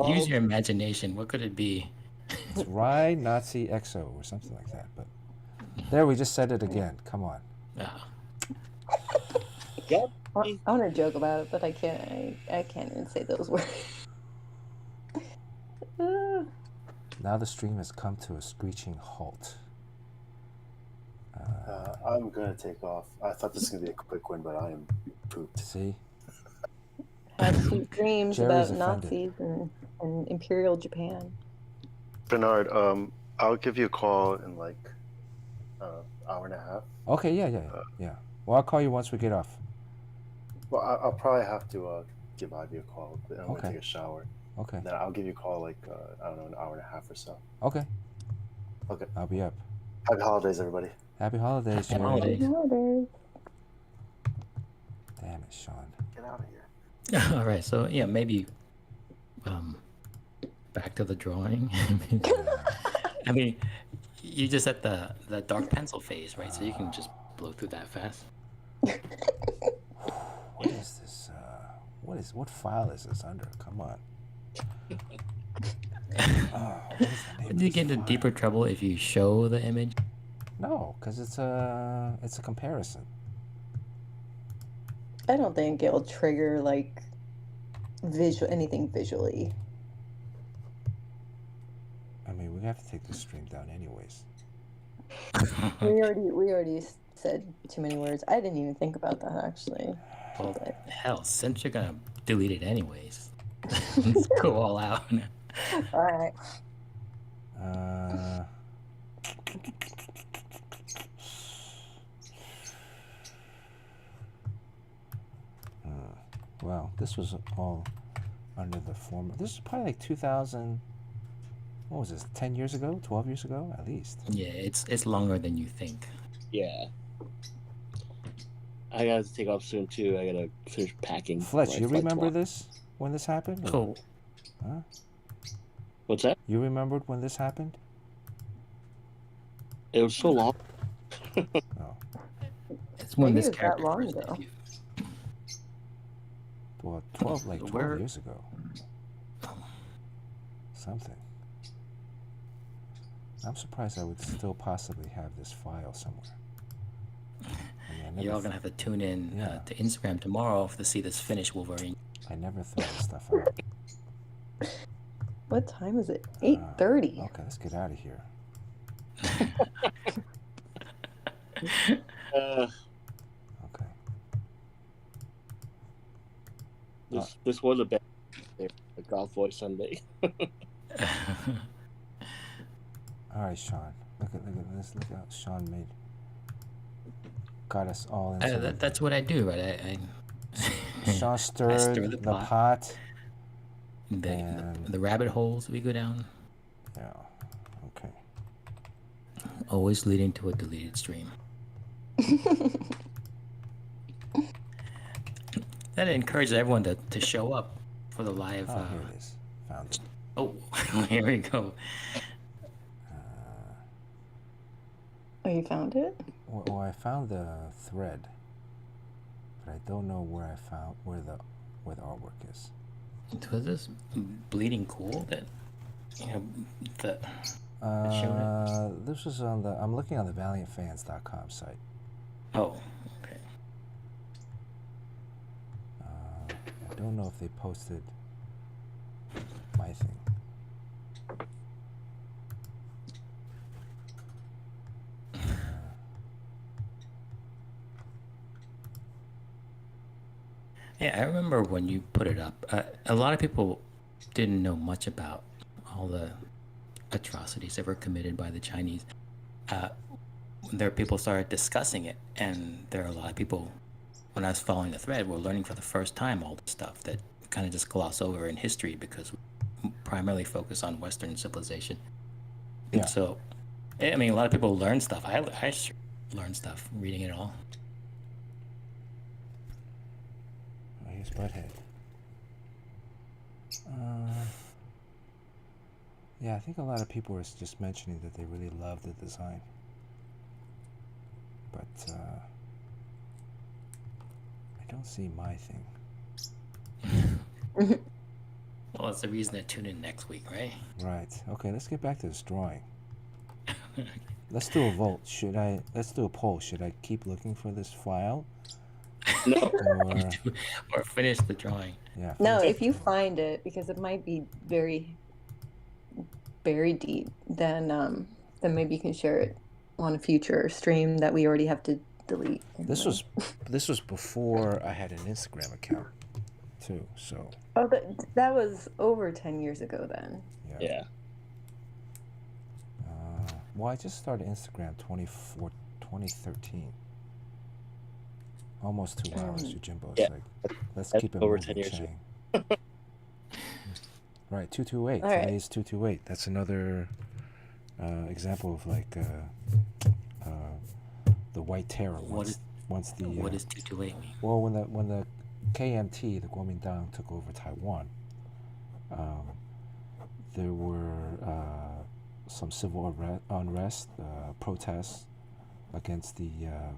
Use your imagination. What could it be? It's Rye Nazi EXO or something like that. But there, we just said it again. Come on. Yep. I want to joke about it, but I can't. I can't even say those words. Now the stream has come to a screeching halt. I'm gonna take off. I thought this was gonna be a quick one, but I am pooped. See? Had sweet dreams Jerry's about offended. Nazis and Imperial Japan. Bernard, I'll give you a call in like hour and a half. Okay, yeah. Well, I'll call you once we get off. Well, I'll probably have to give Ivy a call. But I'm Okay. gonna take a shower. Okay. Then I'll give you a call like I don't know, an hour and a half or so. Okay. Okay. I'll be up. Happy holidays, everybody. Happy holidays, Happy Jerry. holidays. Nowadays. Damn it, Sean. Get out of here. All right, so yeah, maybe back to the drawing. I mean, you just at the dark pencil phase, right? So you can just blow through that fast. What is this? What file is this under? Come on. What is the name of Do you this get into file? deeper trouble if you show the image? No, because it's a comparison. I don't think it'll trigger like anything visually. I mean, we have to take this stream down anyways. We already said too many words. I didn't even think about that actually. Well, hell, since you're gonna delete it anyways, let's go all out. All right. Well, this was all under the form. This is probably like 2000. What was this? 10 years ago? 12 years ago, at least. Yeah, it's longer than you think. Yeah. I gotta take off soon too. I gotta finish packing. Fletch, my you flight remember tomorrow. this when this happened? Oh, Huh? What's that? You remembered when this happened? It was so long. Oh, it's when Maybe this it was that character long first ago. debuted. well, 12 Where- years ago. Something. I'm surprised I would still possibly have this file somewhere. I mean, I never You're all gonna have to tune in Yeah. to Instagram tomorrow to see this finished Wolverine. I never throw this stuff out. What time is it? 8:30. Okay, let's get out of here. Uh, Okay. this was a bad day, a golf voice Sunday. All right, Sean. Look at this. Look how Sean got us all into That's what I do, right? Sean stirred stir the the pot. The rabbit holes we go down, Yeah. Okay. always leading to a deleted stream. That encourages everyone to show up for the live. Oh, here it is. Found it. Oh, here we go. Oh, you found it? Well, I found the thread, but I don't know where the artwork is. Was this bleeding cool that the showed This was on I'm looking on the ValiantFans.com site. Oh, okay. I don't know if they posted my thing. Yeah, I remember when you put it up. A lot of people didn't know much about all the atrocities that were committed by the Chinese. There, people started discussing it, and there are a lot of people. When I was following the thread, were learning for the first time all the stuff that kind of just gloss over in history because we primarily focus on Western civilization. Yeah. And so, I mean, a lot of people learn stuff. I sure learned stuff reading it all. Oh, here's Butthead. Yeah, I think a lot of people were just mentioning that they really loved the design. But I don't see my thing. Well, that's the reason to tune in next week, right? Right. Okay, let's get back to this drawing. Let's do a vote. Let's do a poll. Should I keep looking for this file? No. Or, Or finish the drawing. yeah. No, finish if the you drawing. find it, because it might be very buried deep, then maybe you can share it on a future stream that we already have to delete. This anyway. was before I had an Instagram account too. So Oh, that was over 10 years ago then. yeah. Yeah. Well, I just started Instagram 2013. Almost 2 hours, Yojimbo. Yeah. It's like, let's That's keep it over moving, 10 years Chang. Right, 228. All right. Today's 228. That's another example of like the White Terror. What is 228 mean? Well, when the KMT, the Kuomintang, took over Taiwan, there were some civil unrest, protests against the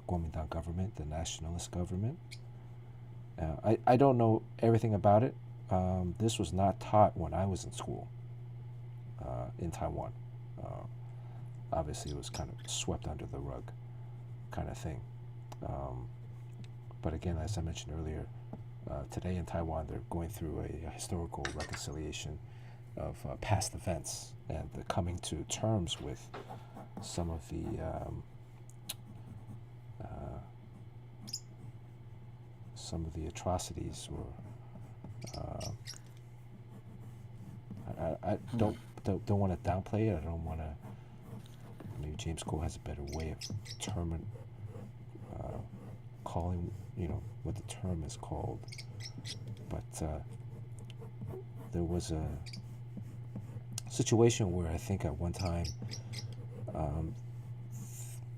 Kuomintang government, the nationalist government. I don't know everything about it. This was not taught when I was in school in Taiwan. Obviously, it was kind of swept under the rug kind of thing. But again, as I mentioned earlier, today in Taiwan, they're going through a historical reconciliation of past events and they're coming to terms with some of the atrocities or I don't want to downplay it. I don't want to. Maybe James Cole has a better way of calling, what the term is called. But there was a situation where I think at one time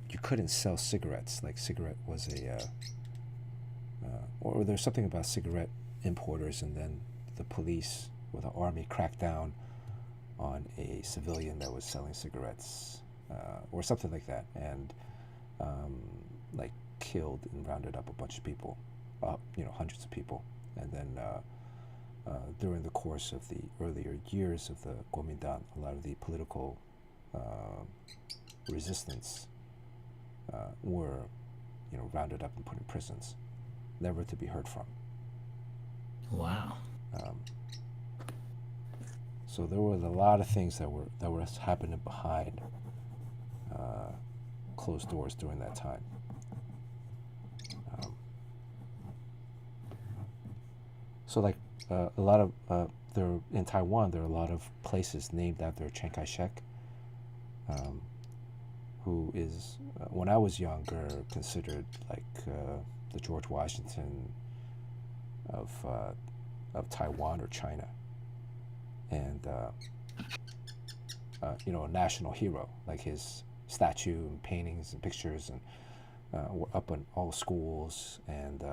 you couldn't sell cigarettes. Like cigarette was or there's something about cigarette importers, and then the police or the army cracked down on a civilian that was selling cigarettes, or something like that, and like killed and rounded up a bunch of people, hundreds of people, and then during the course of the earlier years of the Kuomintang, a lot of the political resistance were, rounded up and put in prisons, never to be heard from. Wow. So there were a lot of things that were happening behind closed doors during that time. So like a lot of there in Taiwan, there are a lot of places named after Chiang Kai-shek, who is when I was younger considered like the George Washington of Taiwan or China, and a national hero. Like his statue and paintings and pictures and were up in all schools, and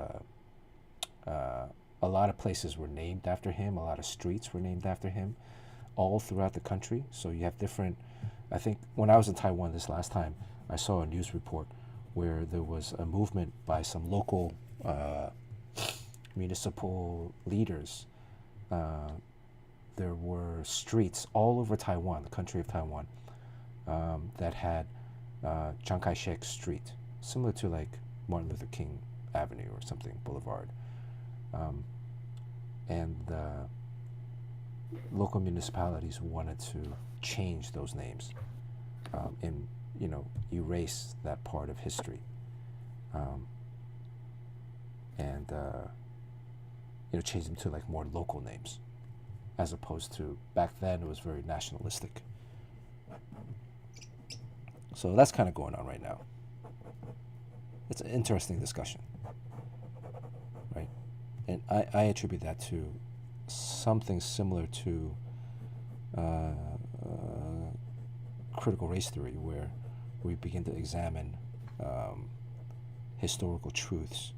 a lot of places were named after him. A lot of streets were named after him, all throughout the country. So you have different. I think when I was in Taiwan this last time, I saw a news report where there was a movement by some local municipal leaders. There were streets all over Taiwan, the country of Taiwan, that had Chiang Kai-shek Street, similar to like Martin Luther King Avenue or something, Boulevard. And local municipalities wanted to change those names and, erase that part of history. And, change them to like more local names, as opposed to back then it was very nationalistic. So that's kind of going on right now. It's an interesting discussion, right? And I attribute that to something similar to critical race theory, where we begin to examine historical truths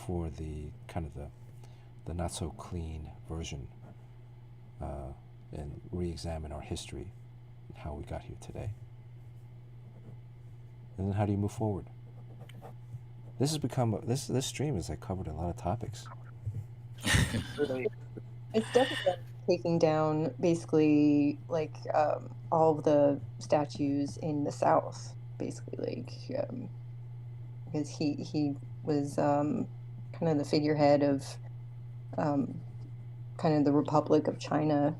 for the kind of the not so clean version, and re-examine our history and how we got here today. And then how do you move forward? This has become this stream has like covered a lot of topics. It's definitely taking down basically like all of the statues in the South, basically, like because he was kind of the figurehead of kind of the Republic of China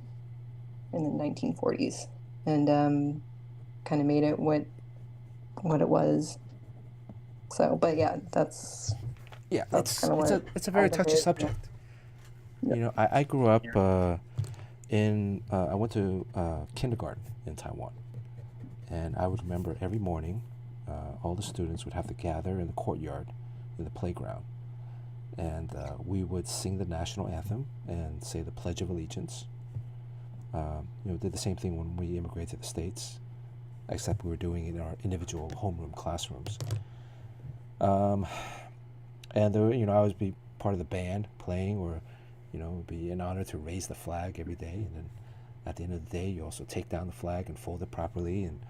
in the 1940s, and kind of made it what it was. So, but yeah, that's kind of what it's a very out of touchy it. subject. Yep. You know, I grew up I went to kindergarten in Taiwan, and I would remember every morning, all the students would have to gather in the courtyard, in the playground, and we would sing the national anthem and say the Pledge of Allegiance. You know, did the same thing when we immigrated to the States, except we were doing it in our individual homeroom classrooms. And there, you know, I would be part of the band playing, or, you know, it would be an honor to raise the flag every day. And then at the end of the day, you also take down the flag and fold it properly. And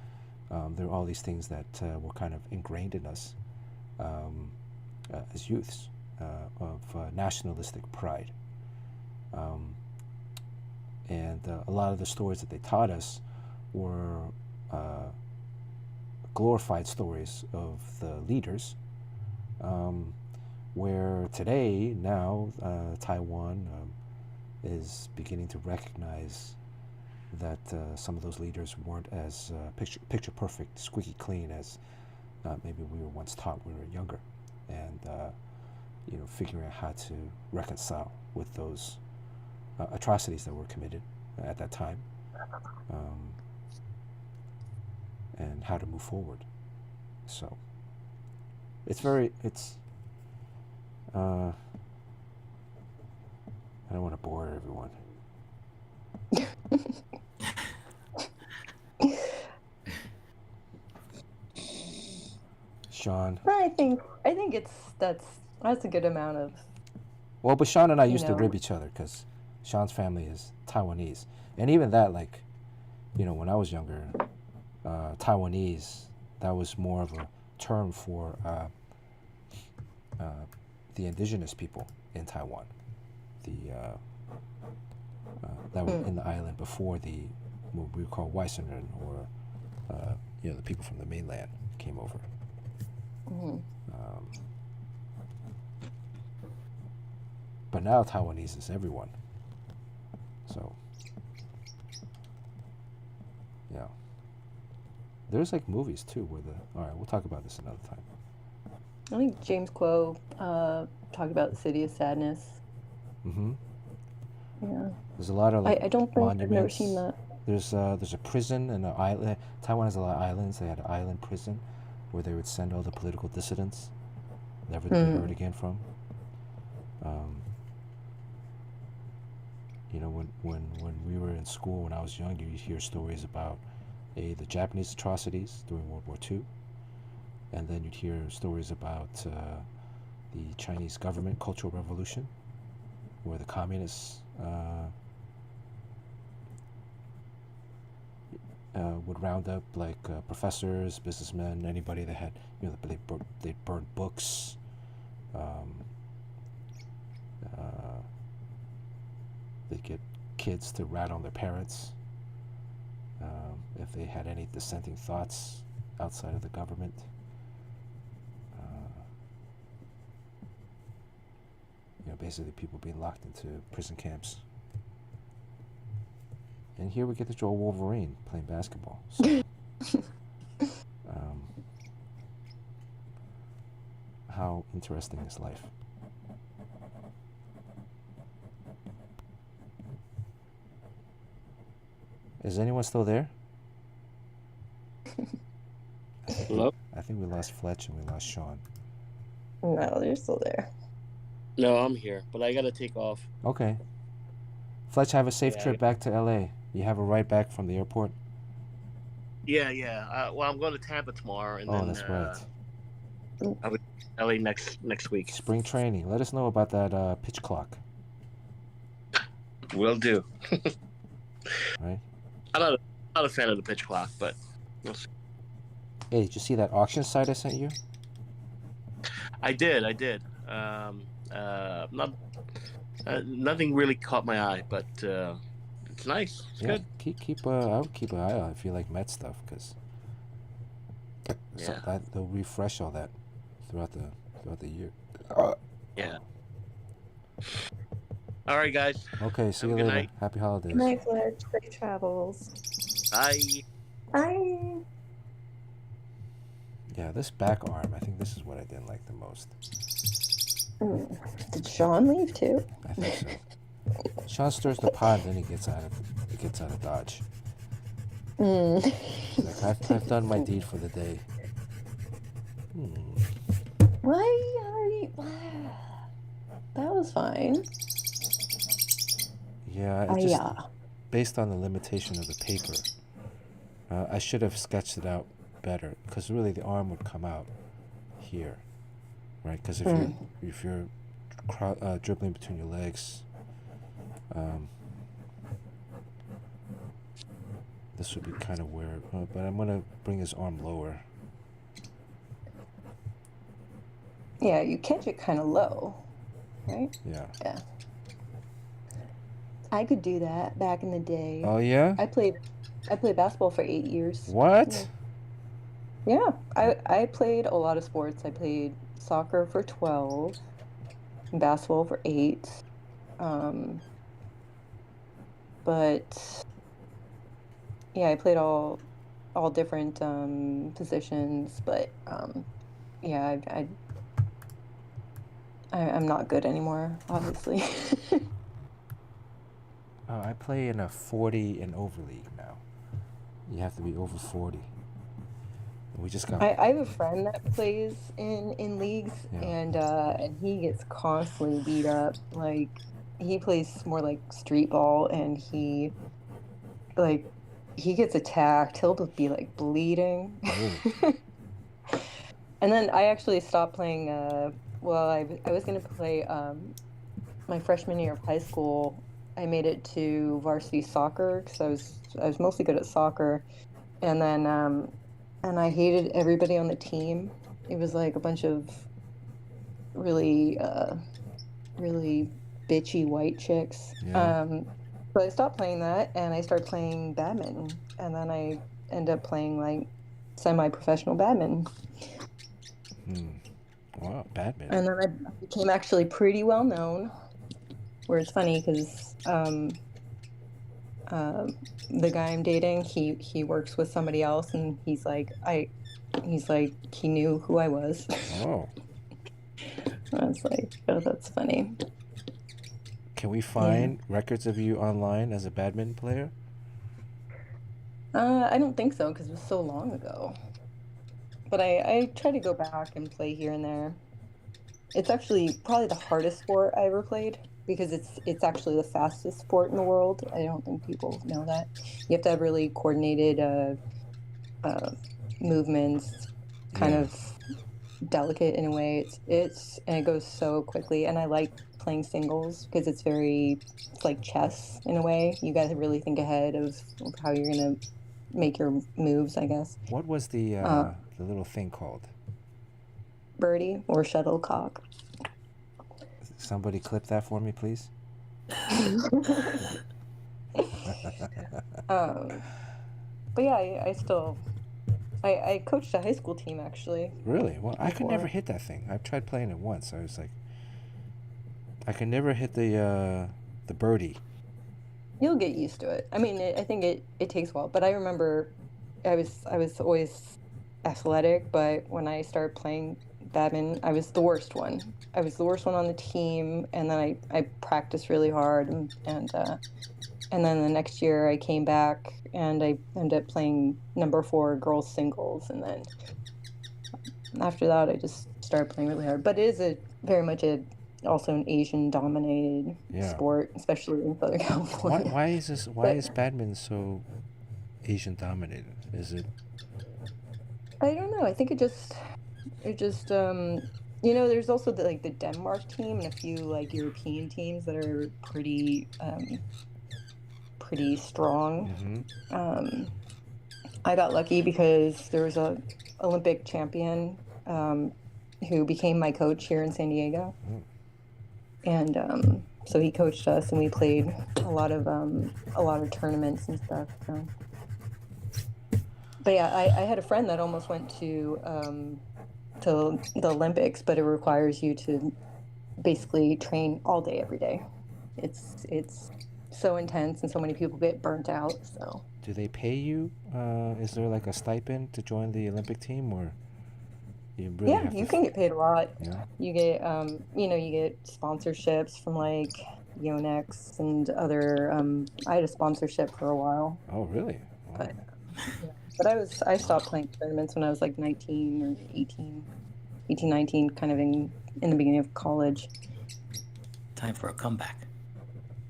there are all these things that were kind of ingrained in us as youths of nationalistic pride. And a lot of the stories that they taught us were glorified stories of the leaders, where today, now, Taiwan is beginning to recognize that some of those leaders weren't as picture perfect, squeaky clean as maybe we were once taught when we were younger, and you know, figuring out how to reconcile with those atrocities that were committed at that time, and how to move forward. So it's I don't want to bore everyone. Sean. I think that's a good amount of. Well, but Sean and I You used to know. rib each other because Sean's family is Taiwanese, and even that, like, you know, when I was younger, Taiwanese, that was more of a term for the indigenous people in Taiwan, that were in the island before what we would call Weissenern, or you know, the people from the mainland came over. But now Taiwanese is everyone. So, yeah. There's like movies too where all right, we'll talk about this another time. I think James Quo talked about the City of Sadness. Mm-hmm. Yeah. There's a lot of like I don't think I've never monuments. seen that. There's a prison and an island. Taiwan has a lot of islands. They had an island prison where they would send all the political dissidents, never to be heard again from. You know, when we were in school, when I was young, you'd hear stories about the Japanese atrocities during World War II, and then you'd hear stories about the Chinese government Cultural Revolution, where the communists would round up like professors, businessmen, anybody that had, you know, they burned books. They'd get kids to rat on their parents if they had any dissenting thoughts outside of the government. You know, basically people being locked into prison camps. And here we get to Joel Wolverine playing basketball. So, how interesting is life? Is anyone still there? Hello? I think we lost Fletch and we lost Sean. No, they're still there. No, I'm here, but I gotta take off. Okay. Fletch, have a safe Yeah, trip back to LA. You have a ride back from the airport? Yeah. Well, I'm going to Tampa tomorrow, and then That's right. I'll be in LA next week. Spring training. Let us know about that pitch clock. Will do. Right? I'm not a fan of the pitch clock, but we'll see. Hey, did you see that auction site I sent you? I did. Nothing really caught my eye, but it's nice. It's good. I would keep an eye out if you like Met stuff, because they'll refresh all that throughout the year. Yeah. All right, guys. Okay, see Have you a good later. night. Happy holidays. Good night, Fletch. Safe travels. Bye. Bye. Yeah, this back arm, I think this is what I didn't like the most. Did Sean leave too? I think so. Sean stirs the pot, then he gets out of Dodge. He's like, I've done my deed for the day. Why are you? That was fine. Yeah, it just Yeah. based on the limitation of the paper. I should have sketched it out better, because really the arm would come out here, right? Because if you're dribbling between your legs, this would be kind of weird. But I'm gonna bring his arm lower. Yeah, you catch it kind of low, right? Yeah. Yeah. I could do that back in the day. Oh yeah. I played basketball for 8 years. What? Yeah, I played a lot of sports. I played soccer for 12, basketball for 8. But yeah, I played all different positions. But yeah, I'm not good anymore, obviously. I play in a 40 and over league now. You have to be over 40. We just got. I have a friend that plays in leagues, Yeah. and he gets constantly beat up. Like, he plays more like street ball, and he gets attacked. He'll just be like bleeding. Really? And then I actually stopped playing. Well, I was gonna play my freshman year of high school. I made it to varsity soccer because I was mostly good at soccer, and then and I hated everybody on the team. It was like a bunch of really really bitchy white chicks. Yeah. So I stopped playing that, and I started playing badminton, and then I ended up playing like semi-professional badminton. Wow, badminton. And then I became actually pretty well known. Where it's funny because the guy I'm dating, he works with somebody else, and he's like he knew who I was. Oh. I was like, oh, that's funny. Can we find records of you online as a badminton player? I don't think so because it was so long ago. But I try to go back and play here and there. It's actually probably the hardest sport I ever played because it's actually the fastest sport in the world. I don't think people know that. You have to have really coordinated movements, kind of delicate in a way. And it goes so quickly. And I like playing singles because it's like chess in a way. You got to really think ahead of how you're gonna make your moves, I guess. What was the little thing called? Birdie or shuttlecock. Somebody clip that for me, please. But yeah, I coached a high school team actually. Really? Well, I could never hit that thing. I've tried playing it once. I was like, I could never hit the birdie. You'll get used to it. I mean, I think it takes a while. But I remember, I was always athletic, but when I started playing badminton, I was the worst one. I was the worst one on the team, and then I practiced really hard, and then the next year I came back and I ended up playing number 4 girls singles, and then after that I just started playing really hard. But it is very much also an Asian dominated sport, especially in Southern California. Why is badminton so Asian dominated? Is it? I don't know. I think it just there's also the Denmark team and a few like European teams that are pretty strong. Mm-hmm. I got lucky because there was a Olympic champion who became my coach here in San Diego. And so he coached us, and we played a lot of tournaments and stuff. So. But yeah, I had a friend that almost went to the Olympics, but it requires you to basically train all day, every day. It's so intense, and so many people get burnt out. So Do they pay you? Is there like a stipend to join the Olympic team, or you really yeah, have you to? can get paid a lot. Yeah. You get you get sponsorships from like Yonex and other. I had a sponsorship for a while, Oh, really? Wow. but yeah. But I stopped playing tournaments when I was like 19 or 18, 19, kind of in the beginning of college. Time for a comeback.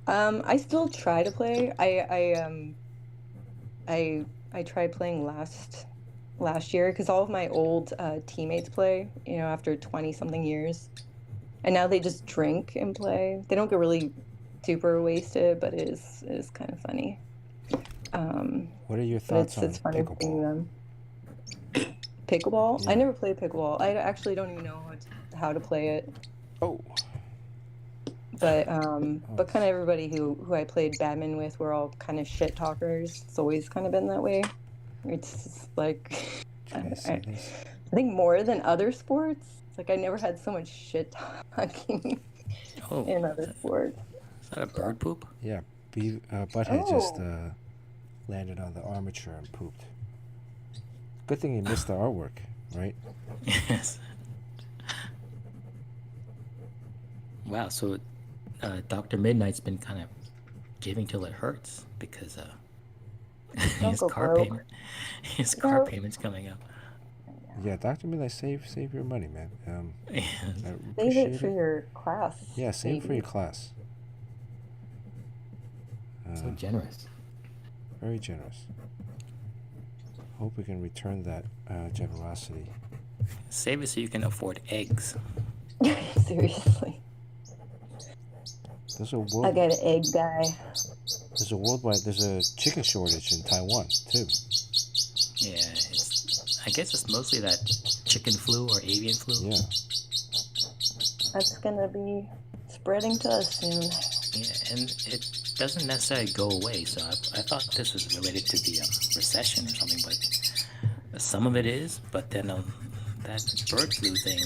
I still try to play. I tried playing last year because all of my old teammates play, after 20 something years, and now they just drink and play. They don't get really super wasted, but it is kind of funny. What are your But thoughts on it's funny seeing pickleball? them. Pickleball? I Yeah. never played pickleball. I actually don't even know how to play it. Oh, But oh, kind of everybody who I played badminton with were all kind of shit talkers. It's always kind of been that way. It's just like can I see this? I think more than other sports. It's like I never had so much shit talking Oh, in other sports. is that a bird poop? Yeah, Butthead just Oh, landed on the armature and pooped. Good thing he missed the artwork, right? Yes. Wow. So Dr. Midnight's been kind of giving till it hurts because don't his go car broke. payment, his car No. payment's coming up. Yeah, Dr. Midnight, save your money, man. Yes. I Save it appreciate for it. your class, Yeah, save it for your maybe. class. So generous. Very generous. Hope we can return that generosity. Save it so you can afford eggs. Seriously. There's a I world. got an egg guy. There's a worldwide. There's a chicken shortage in Taiwan too. Yeah, I guess it's mostly that chicken flu or avian flu. Yeah. That's gonna be spreading to us soon. Yeah, and it doesn't necessarily go away. So I thought this was related to the recession or something, but some of it is. But then that bird flu thing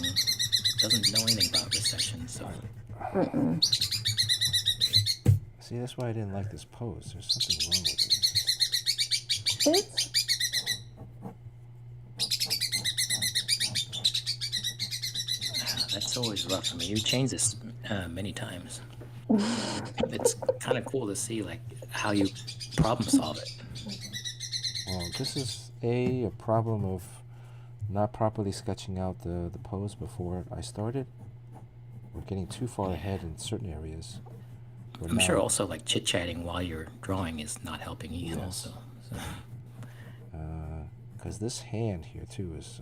doesn't know anything about recession. So Mm-mm. See, that's why I didn't like this pose. There's something wrong with it. It's that's always rough. I mean, you changed this many times. It's kind of cool to see like how you problem solve it. Well, this is a problem of not properly sketching out the pose before I started. We're getting too far ahead in certain areas. We're I'm sure now, also like chit chatting while you're drawing is not helping you. Yes. Also, so, because this hand here too is.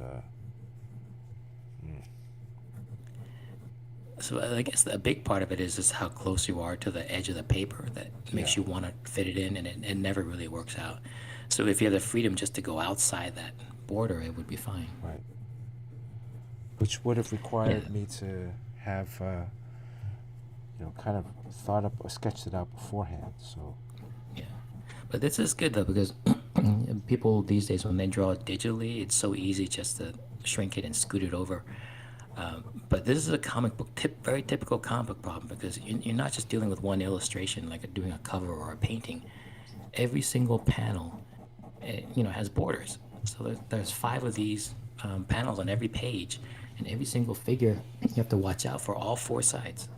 so I guess a big part of it is just how close you are to the edge of the paper that makes Yeah. you want to fit it in, and it never really works out. So if you have the freedom just to go outside that border, it would be fine. Right. Which would have required Yeah. me to have, kind of thought up or sketched it out beforehand. So, Yeah, but this is good though because people these days when they draw digitally, it's so easy just to shrink it and scoot it over. But this is a comic book very typical comic book problem because you're not just dealing with one illustration like doing a cover or a painting. Every single panel, has borders. So there's 5 of these panels on every page, and every single figure you have to watch out for all 4 sides,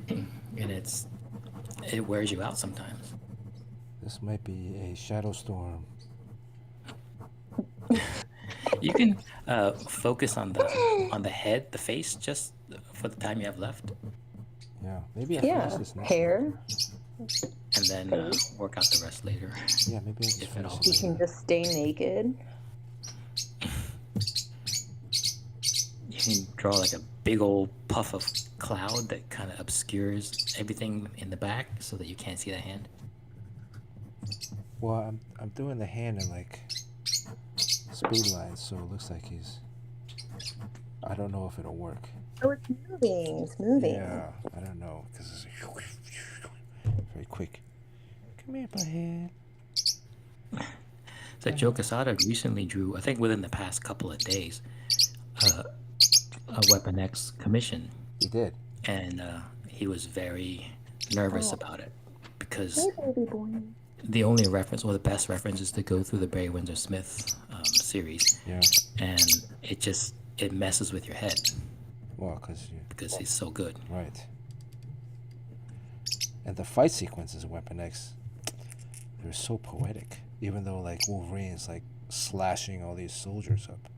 and it wears you out sometimes. this might be a shadow storm. You can focus on the head, the face, just for the time you have left, Yeah. Maybe I finish yeah, this next hair. and then work out the rest later. one. Yeah, maybe I just If at finish all. it You later. can just stay naked. You can draw like a big old puff of cloud that kind of obscures everything in the back so that you can't see the hand. Well, I'm doing the hand in like speed lines, so it looks like he's. I don't know if it'll work. Oh, it's moving. It's moving. Yeah, I don't know because it's very quick. Come here, Butthead. So Joe Quesada recently drew, I think within the past couple of days, a Weapon X commission, He did. and he was very nervous Oh. about it because Hey, baby boy. the only reference, or the best reference, is to go through the Barry Windsor Smith series, Yeah. and it messes with your head Well, because he's so good. right. And the fight sequences in Weapon X, they're so poetic. Even though like Wolverine's like slashing all these soldiers up.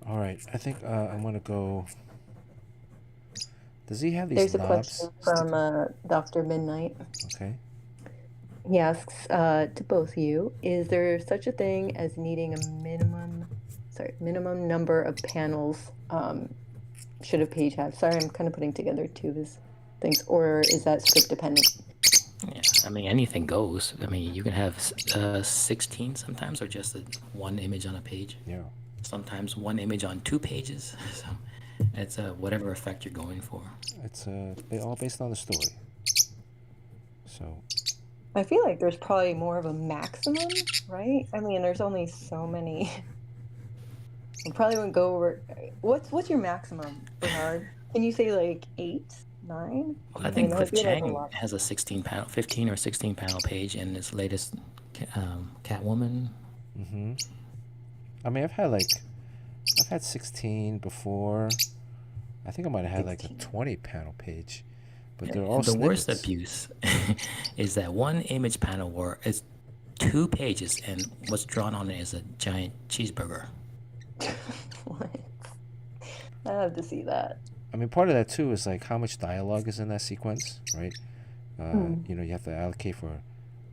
All right, I think I'm gonna go. Does he have these There's a knobs? question from Dr. Midnight. Okay. He asks to both of you, is there such a thing as needing a minimum number of panels should a page have? Sorry, I'm kind of putting together two of his things. Or is that script dependent? Yeah, I mean, anything goes. I mean, you can have 16 sometimes, or just one image on a page. Yeah. Sometimes one image on 2 pages. So it's whatever effect you're going for. It's all based on the story. So I feel like there's probably more of a maximum, right? I mean, there's only so many. We probably wouldn't go over. What's your maximum, Bernard? Can you say like 8, 9? Well, I think that Cliff would be like a Chang lot. has a 15 or 16 panel page in his latest Catwoman. I mean, I've had 16 before. I think I might have had like a 20 panel page, but they're all The worst snippets. abuse is that one image panel where it's 2 pages and what's drawn on it is a giant cheeseburger. What? I have to see that. I mean, part of that too is like how much dialogue is in that sequence, right? You know, you have to allocate for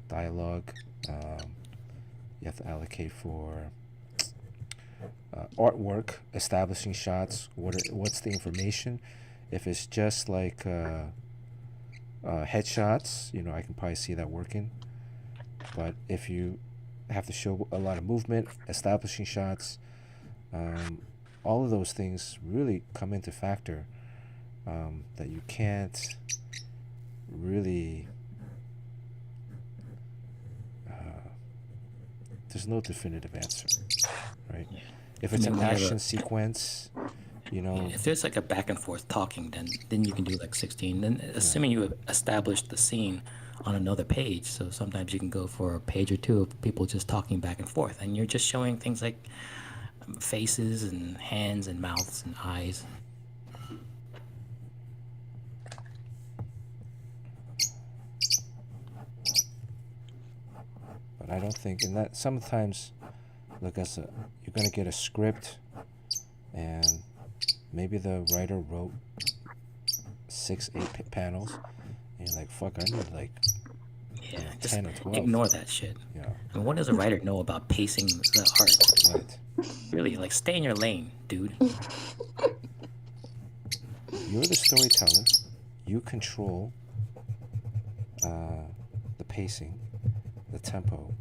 dialogue. You have to allocate for artwork, establishing shots. What's the information? If it's just like headshots, you know, I can probably see that working. But if you have to show a lot of movement, establishing shots, all of those things really come into factor that you can't really. There's no definitive answer, right? If it's an action sequence, you know. If there's like a back and forth talking, then you can do like 16. Then assuming you have established the scene on another page, so sometimes you can go for a page or 2 of people just talking back and forth, and you're just showing things like faces and hands and mouths and eyes. But I don't think, and that sometimes, look, you're gonna get a script, and maybe the writer wrote 6, 8 panels, and you're like, fuck, I need like 10 or 12. Ignore that shit. Yeah. I mean, what does a writer know about pacing the art? Right. Really, like, stay in your lane, dude. You're the storyteller. You control the pacing, the tempo,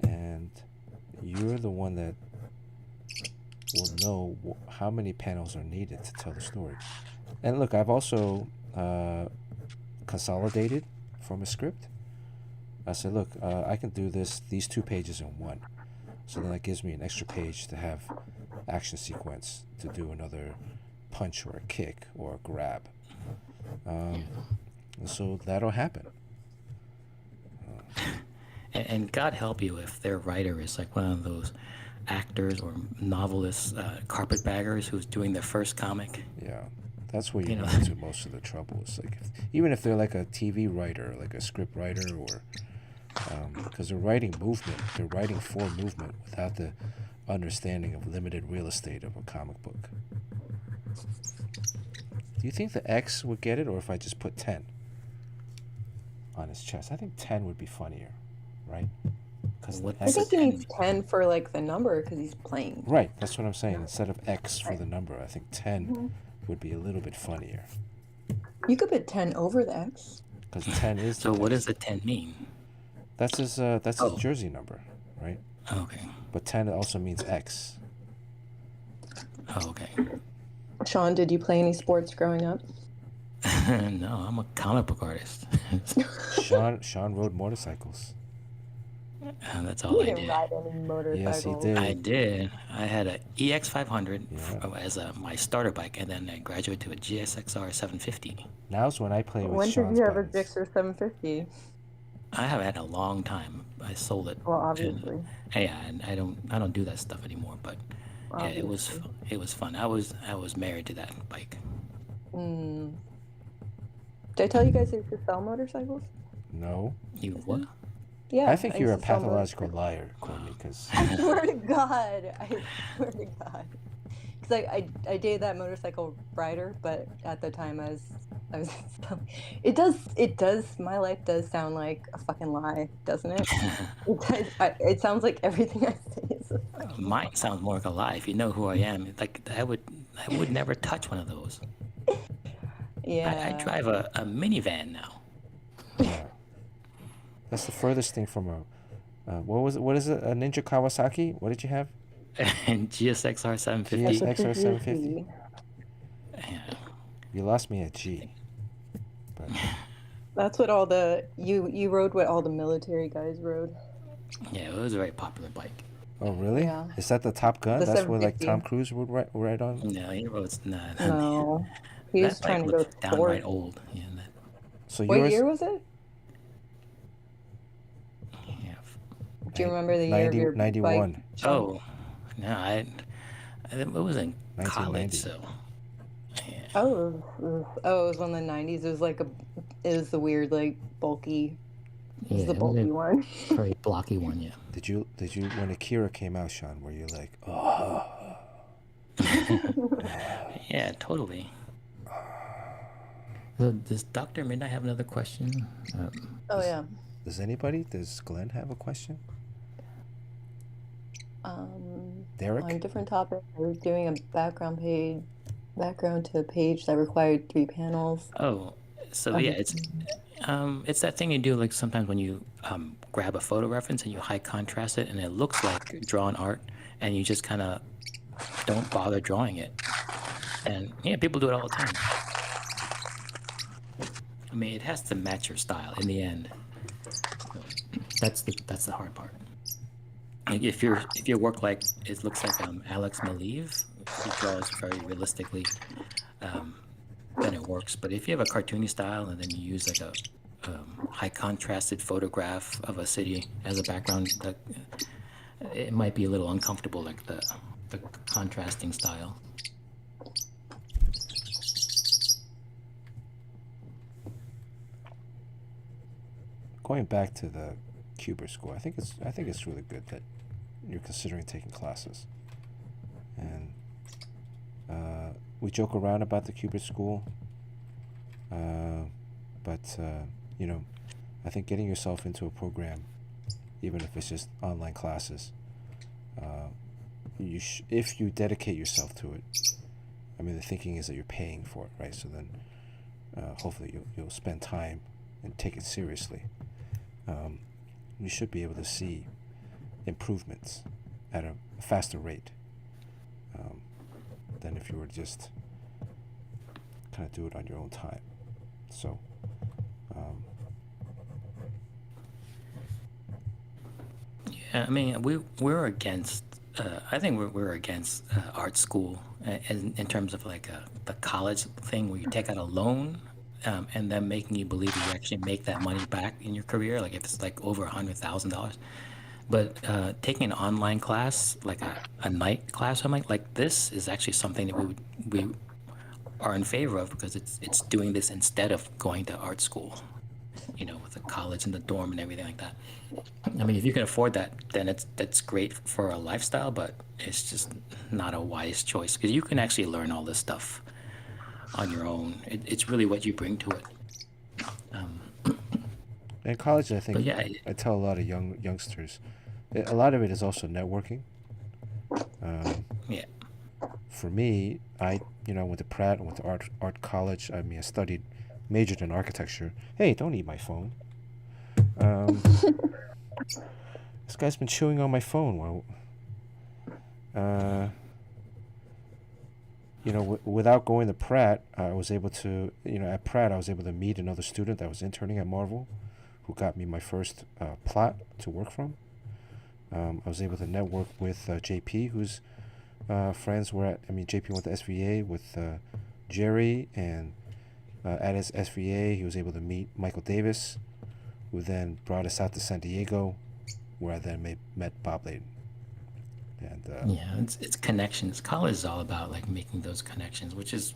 and you're the one that will know how many panels are needed to tell the story. And look, I've also consolidated from a script. I said, look, I can do these 2 pages in one. So then that gives me an extra page to have action sequence, to do another punch or a kick or a grab. So that'll happen. And God help you if their writer is like one of those actors or novelists, carpetbaggers who's doing their first comic. Yeah, that's where you run into most of the trouble. It's like, even if they're like a TV writer, like a script writer, or because they're writing movement, they're writing for movement without the understanding of limited real estate of a comic book. Do you think the X would get it, or if I just put 10 on his chest? I think 10 would be funnier, right? Because I think he needs 10 for like the number because he's playing. Right, that's what I'm saying. Instead of X for the number, I think 10 would be a little bit funnier. You could put 10 over the X. Because 10 is. So what does the 10 mean? That's his jersey number, right? Oh, okay. But 10 also means X. Oh, okay. Sean, did you play any sports growing up? No, I'm a comic book artist. Sean rode motorcycles. That's You all I didn't did. ride any Yes, he motorcycles. I did. did. I had a EX500 Yeah. as my starter bike, and then I graduated to a GSXR 750. Now's when I play with When did Sean's you have a buttons. Gixxer 750? I have had a long time. I sold it, Well, and obviously. yeah, and I don't do that stuff anymore. But yeah, Obviously. it was fun. I was married to that bike. Mm. Did I tell you guys I used to sell motorcycles? No. You what? Yeah, I think I you're used a to sell pathological motorcycles. liar, Courtney, because I swear to God. I swear to God. Because I dated that motorcycle rider, but at the time I was it does my life does sound like a fucking lie, doesn't it? It sounds like everything I say is a fucking Mine sounds more like a lie. If you know who I am, like I would never touch one of those. lie. I Yeah. drive a minivan now. yeah, that's the furthest thing from a. What was it? What is it? A Ninja Kawasaki? What did you have? And GSXR That's 750. a GSXR 750. Suzuki. Yeah. You lost me at G. But That's what all the you rode what all the military guys rode. Yeah, it was a very popular bike. oh, really? Yeah. Is that the Top Gun? The That's where like 750. Tom Cruise would ride on. No, he was not. No. He was That trying bike to go looks downright sport. old. Yeah, So What yours, year was it? yeah. Do you remember the year of your 91, bike? Sean? Oh, no, it was in college, 1990. so yeah. It was one of the 90s. It was the weird, like, bulky. It was Yeah, the it was bulky a one. very blocky one. Yeah. Did you when Akira came out, Sean? Were you like, oh? Yeah, totally. So does Dr. Midnight have another question? Oh, yeah. Does Glenn have a question? Derek? On a different topic, I was doing a background to a page that required 3 panels. Oh, so yeah, it's that thing you do like sometimes when you grab a photo reference and you high contrast it and it looks like drawn art and you just kind of don't bother drawing it. And yeah, people do it all the time. I mean, it has to match your style in the end. That's the hard part. Like if your work like it looks like Alex Maleev, he draws very realistically, then it works. But if you have a cartoony style and then you use like a high contrasted photograph of a city as a background, it might be a little uncomfortable, like the contrasting style. Going back to the Cuber school, I think it's really good that you're considering taking classes. And we joke around about the Cuber school, but I think getting yourself into a program, even if it's just online classes, if you dedicate yourself to it, I mean, the thinking is that you're paying for it, right? So then, hopefully, you'll spend time and take it seriously. You should be able to see improvements at a faster rate than if you were to just kind of do it on your own time. So, Yeah, I mean, we're against. I think we're against art school in terms of like the college thing where you take out a loan and then making you believe you actually make that money back in your career, like if it's like over $100,000. But taking an online class, like a night class, something like this, is actually something that we are in favor of because it's doing this instead of going to art school, with the college and the dorm and everything like that. I mean, if you can afford that, then that's great for a lifestyle, but it's just not a wise choice because you can actually learn all this stuff on your own. It's really what you bring to it. in college, I think But yeah, I tell a lot of youngsters, a lot of it is also networking. yeah. For me, I went to Pratt, went to art college. I mean, I majored in architecture. Hey, don't eat my phone. This guy's been chewing on my phone while. Without going to Pratt, I was able to, at Pratt, I was able to meet another student that was interning at Marvel, who got me my first plot to work from. I was able to network with JP, who's friends were at. I mean, JP went to SVA with Jerry, and at his SVA, he was able to meet Michael Davis, who then brought us out to San Diego, where I then met Bob Layden. And Yeah, it's connections. College is all about like making those connections, which is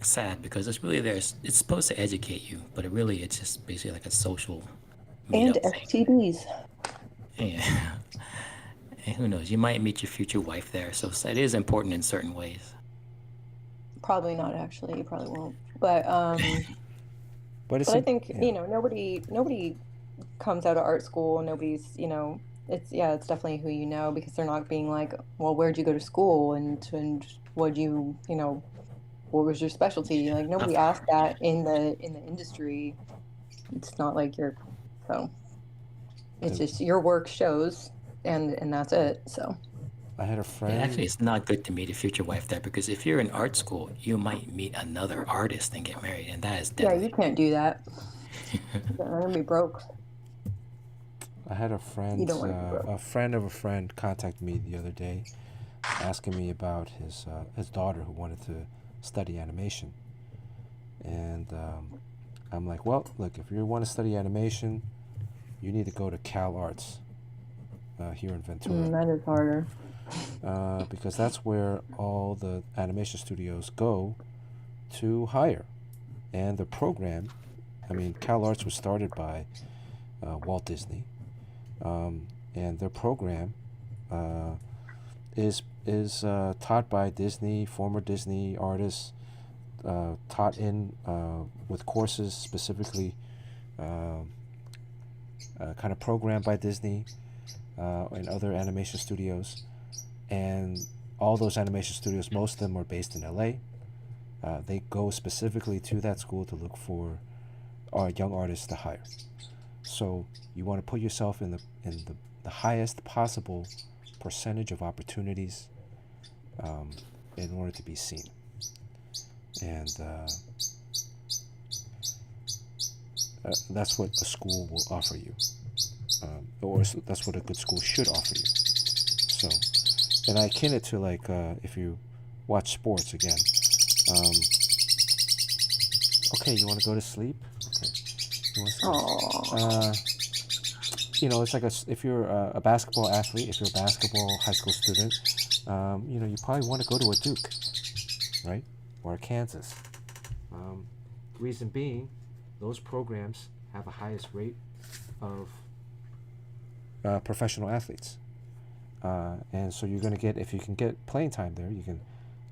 sad because it's really it's supposed to educate you, but it's just basically like a social And meetup thing. STDs. Yeah. And who knows? You might meet your future wife there, so it is important in certain ways. Probably not, actually. You probably won't. But but I think nobody comes out of art school. Nobody's it's definitely who you know, because they're not being like, well, where'd you go to school and what was your specialty? Like nobody asked that in the industry. It's not like it's just your work shows and that's it. So I had a friend. Actually, it's not good to meet a future wife there, because if you're in art school, you might meet another artist and get married, and that is deadly. Yeah, you can't do that. You're gonna be broke. I had a friend, a friend of a friend, contact me the other day, asking me about his daughter who wanted to study animation, and I'm like, well, look, if you want to study animation, you need to go to Cal Arts here in Ventura. That is harder. Because that's where all the animation studios go to hire, and the program. I mean, Cal Arts was started by Walt Disney. And their program is taught by Disney, former Disney artists, taught in with courses specifically kind of programmed by Disney and other animation studios. And all those animation studios, most of them are based in LA. They go specifically to that school to look for young artists to hire. So you want to put yourself in the highest possible percentage of opportunities in order to be seen. And that's what a school will offer you, or that's what a good school should offer you. So, and I akin it to like if you watch sports again. Okay, you want to go to sleep? Okay. It's like if you're a basketball athlete, if you're a basketball high school student, you probably want to go to a Duke, right? Or a Kansas. Reason being, those programs have the highest rate of professional athletes. And so you're going to get, if you can get playing time there, you can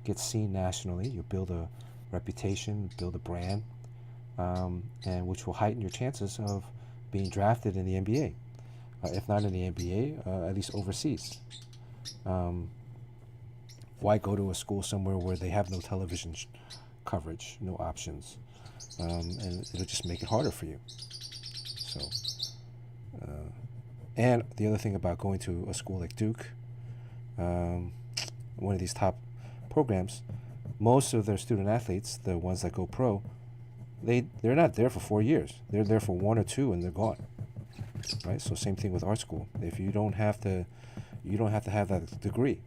get seen nationally, you'll build a reputation, build a brand, and which will heighten your chances of being drafted in the NBA. If not in the NBA, at least overseas. Why go to a school somewhere where they have no television coverage, no options, and it'll just make it harder for you. So, and the other thing about going to a school like Duke, one of these top programs, most of their student athletes, the ones that go pro, they're not there for 4 years. They're there for 1 or 2 and they're gone. Right? So same thing with art school. If you don't have to have that degree.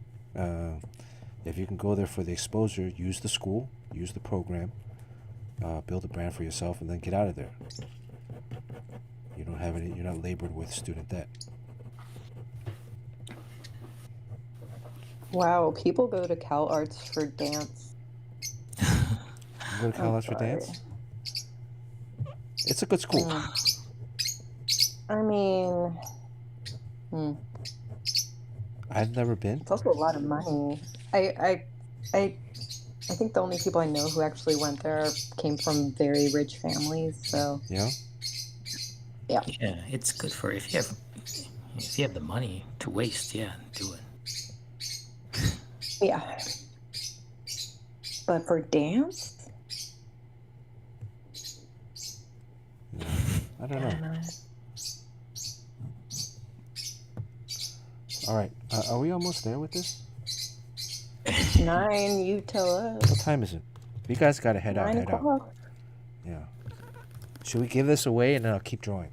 If you can go there for the exposure, use the school, use the program, build a brand for yourself, and then get out of there. You don't have you're not labored with student debt. Wow, people go to Cal Arts for dance. You go to Cal Arts for dance? It's a good school. I mean, I've never been. It's also a lot of money. I think the only people I know who actually went there came from very rich families. So yeah, it's good for if you have the money to waste. Yeah, do it. Yeah, but for dance, I don't know. All right, are we almost there with this? 9, you tell us. What time is it? You guys got to head out. 9 o'clock. Yeah. Should we give this away and then I'll keep drawing?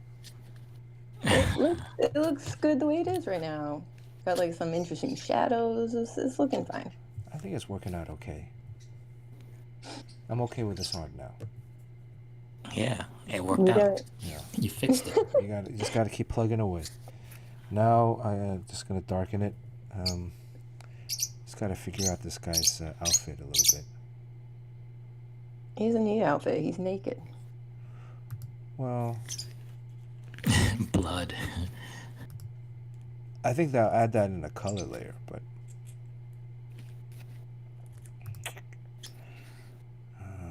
It looks good the way it is right now. Got like some interesting shadows. It's looking fine. I think it's working out okay. I'm okay with this art now. Yeah, it worked You out. got Yeah. You fixed it. You just got to keep plugging away. Now I'm just gonna darken it. Just got to figure out this guy's outfit a little bit. He's a neat outfit. He's naked. Well, Blood. I think they'll add that in the color layer, but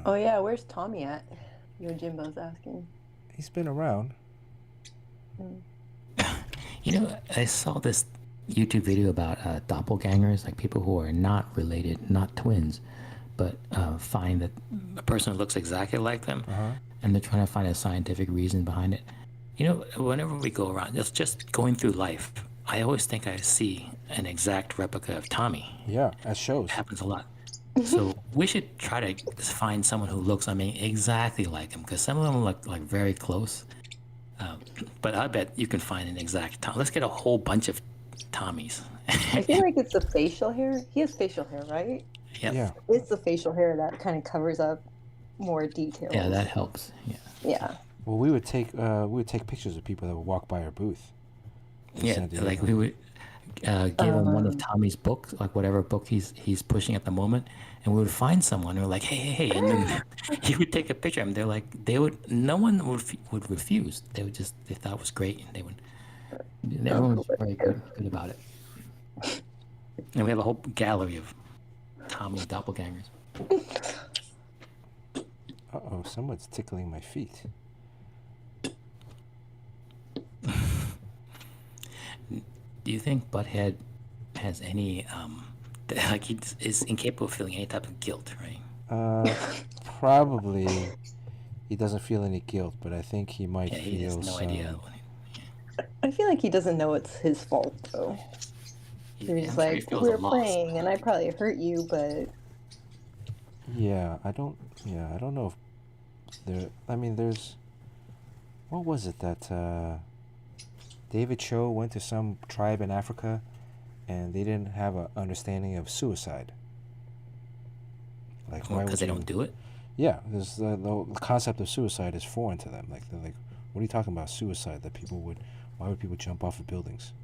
Oh yeah, where's Tommy at? Your Jimbo's asking. he's been around. You know, I saw this YouTube video about doppelgangers, like people who are not related, not twins, but find that a person who looks exactly like them, and they're trying to find a scientific reason behind it. You know, whenever we go around, just going through life, I always think I see an exact replica of Tommy. Yeah, at shows. It happens a lot. So we should try to find someone who looks, I mean, exactly like him, because some of them look like very close. But I bet you can find an exact Tom. Let's get a whole bunch of Tommies. I feel like it's the facial hair. He has facial hair, right? Yep. Yeah. It's the facial hair that kind of covers up more details. Yeah, that helps. Yeah. Yeah. Well, we would take pictures of people that would walk by our booth. in Yeah, San Diego. like we would give him one of Tommy's books, like whatever book he's pushing at the moment, and we would find someone who were like, hey, and then he would take a picture of him. They're like, no one would refuse. They thought it was great, and everyone was very good about it. And we have a whole gallery of Tommy doppelgangers. Uh-oh, someone's tickling my feet. Do you think Butthead has any, like he is incapable of feeling any type of guilt, right? Probably he doesn't feel any guilt, but I think he might Yeah, he has feel no some... idea. I feel like he doesn't know it's his fault though. He's I'm sure he like, feels we're lost. playing, and I probably hurt you, but Yeah, I don't know if there... I mean, there's... What was it that... David Cho went to some tribe in Africa, and they didn't have an understanding of suicide. Like, why Because would they don't do it? Yeah, there's the concept of suicide is foreign to them. Like, they're like, what are you talking about, suicide? Why would people jump off of buildings?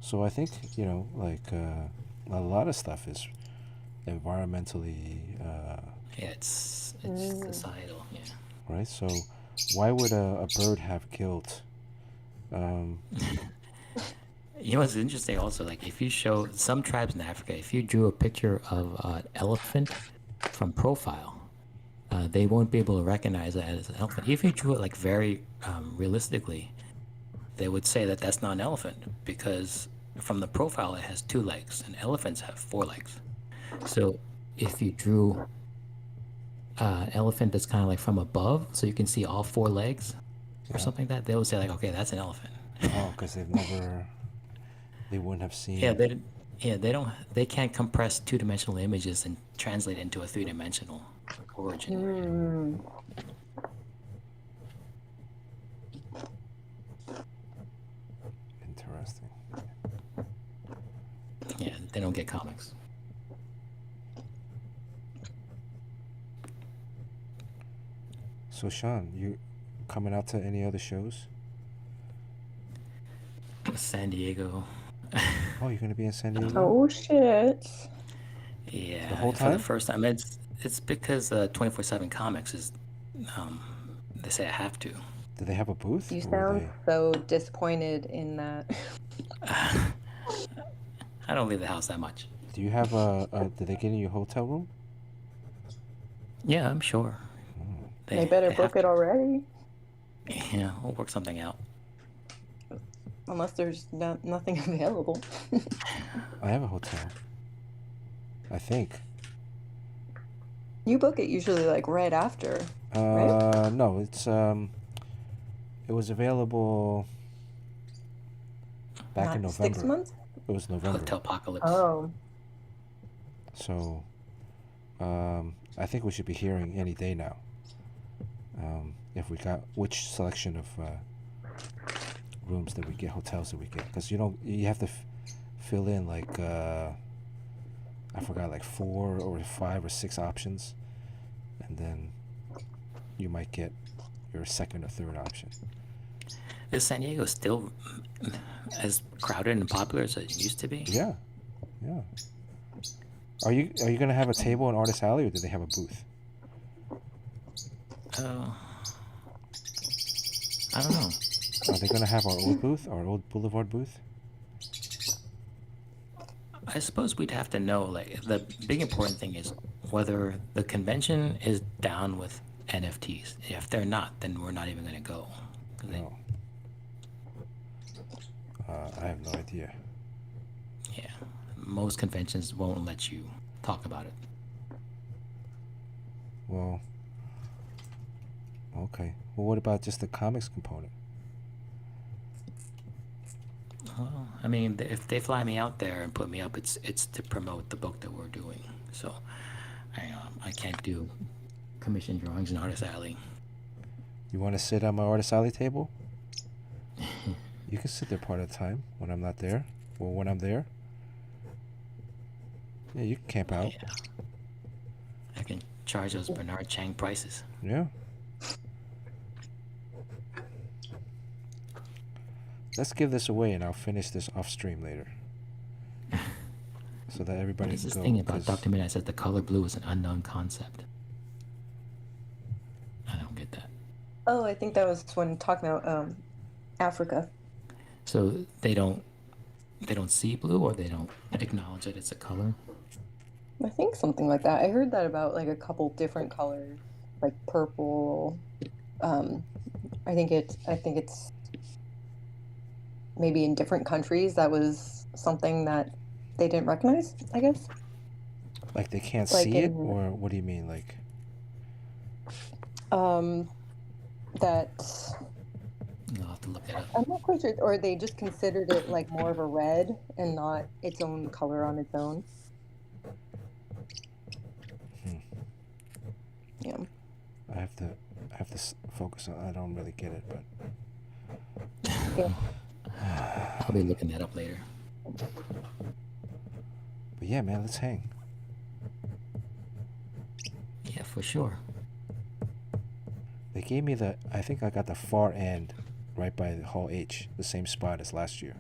So I think, like, a lot of stuff is environmentally... Yeah, it's societal, yeah. right? So why would a bird have guilt? You know what's interesting also, like if you show some tribes in Africa, if you drew a picture of an elephant from profile, they won't be able to recognize it as an elephant. If you drew it like very realistically, they would say that that's not an elephant because from the profile it has 2 legs and elephants have 4 legs. So if you drew elephant that's kind of like from above, so you can see all 4 legs or something like that, they would say like, okay, that's an elephant. Oh, because they wouldn't have seen... They can't compress 2-dimensional images and translate it into a 3-dimensional origin. Interesting. Yeah, they don't get comics. So Sean, you coming out to any other shows? San Diego. Oh, you're gonna be in San Diego? oh shit. Yeah, The whole for time? the first time. It's because 24/7 Comics is, they say I have to. Do they have a booth? You Or sound so disappointed in that. I don't leave the house that much. Do you have did they get you a hotel room? Yeah, I'm sure. They better have book it to. already, Yeah, we'll work something out. unless there's nothing available. I have a hotel. I think. You book it usually like right after. Right? No, it's it was available back Not in November. 6 months? It was November. Hotel Apocalypse. Oh. So I think we should be hearing any day now. If we got which selection of rooms that we get, hotels that we get, because you have to fill in like I forgot, like 4 or 5 or 6 options, and then you might get your second or third option. Is San Diego still as crowded and popular as it used to be? Yeah, yeah. Are you gonna have a table in Artist Alley, or do they have a booth? I don't know. Are they gonna have our old booth, our old Boulevard booth? I suppose we'd have to know. Like, the big important thing is whether the convention is down with NFTs. If they're not, then we're not even going to go. No. I have no idea. Yeah, most conventions won't let you talk about it. Well, okay. Well, what about just the comics component? Well, I mean, if they fly me out there and put me up, it's to promote the book that we're doing. So I can't do commission drawings in Artist Alley. You want to sit on my Artist Alley table? You can sit there part of the time when I'm not there. Well, when I'm there. Yeah, you can camp out. Yeah. I can charge those Bernard Chang prices. Yeah. Let's give this away, and I'll finish this off stream later, so that everybody What is can this go. thing about Dr. Midnight says the color blue is an unknown concept? I don't get that. Oh, I think that was when talking about Africa. So they don't see blue, or they don't acknowledge that it's a color? I think something like that. I heard that about like a couple different colors, like purple. I think it's maybe in different countries that was something that they didn't recognize, I guess. Like they can't Like see it, in- or what do you mean? Like, That I'll have to look it up. I'm not quite sure, or they just considered it like more of a red and not its own color on its own. Yeah. I have to focus on. I don't really get it, but Yeah. I'll be looking that up later. yeah, man, let's hang. Yeah, for sure. They gave me I think I got the far end, right by the Hall H, the same spot as last year,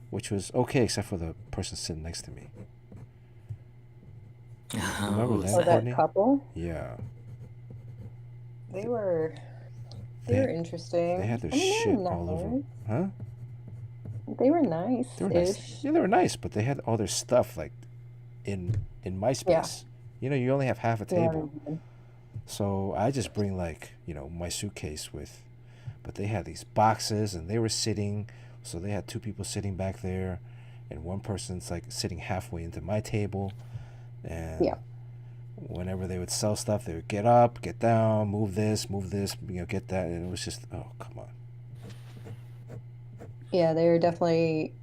which was okay except for the person sitting next to me. Remember Who is that? Oh, that Courtney? couple? Yeah, They were They- were interesting. they had their I mean, shit they were all over. nice. Huh? They were nice. They were nice. Yeah, they were nice, but they had all their stuff like in my space. You know, you only have half a table. So I just bring like, my suitcase but they had these boxes and they were sitting, so they had 2 people sitting back there and one person's like sitting halfway into my table, and whenever they would sell stuff, they would get up, get down, move this, get that, and it was just, oh, come on. Yeah, they were definitely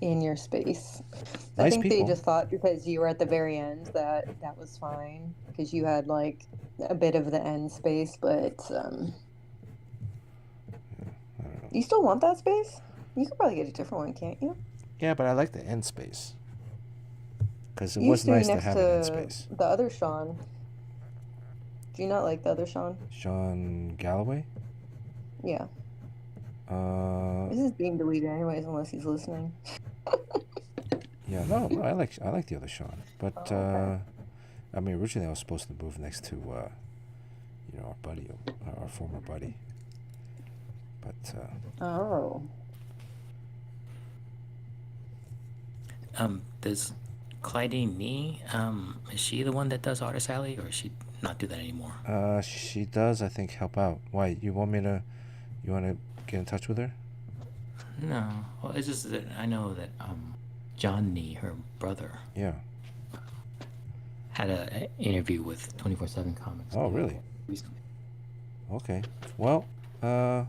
in your space. I Nice think people. they just thought because you were at the very end that was fine because you had like a bit of the end space, but I don't know. you still want that space? You could probably get a different one, can't you? Yeah, but I like the end space because it You was used to be nice to next have an end space. the other Sean. Do you not like the other Sean? Sean Galloway? Yeah. This is being deleted anyways, unless he's listening. Yeah, no, I like the other Sean, but okay. I mean, originally I was supposed to move next to our buddy, our former buddy, but Oh. Does Clydine Nee, is she the one that does Artist Alley, or does she not do that anymore? she does, I think, help out. Why, you want to get in touch with her? No, well, it's just that I know that John Nee, her brother, Yeah. had an interview with 24/7 Comics. Oh, really? Recently. Okay. Well, I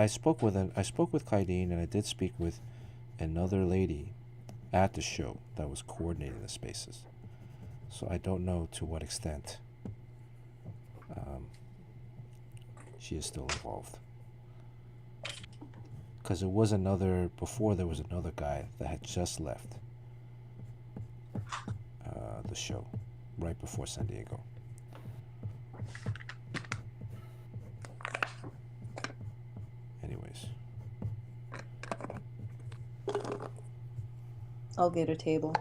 spoke with Clydine, and I did speak with another lady at the show that was coordinating the spaces. So I don't know to what extent she is still involved. because it was another, before there was another guy that had just left the show right before San Diego. Anyways. I'll get a table.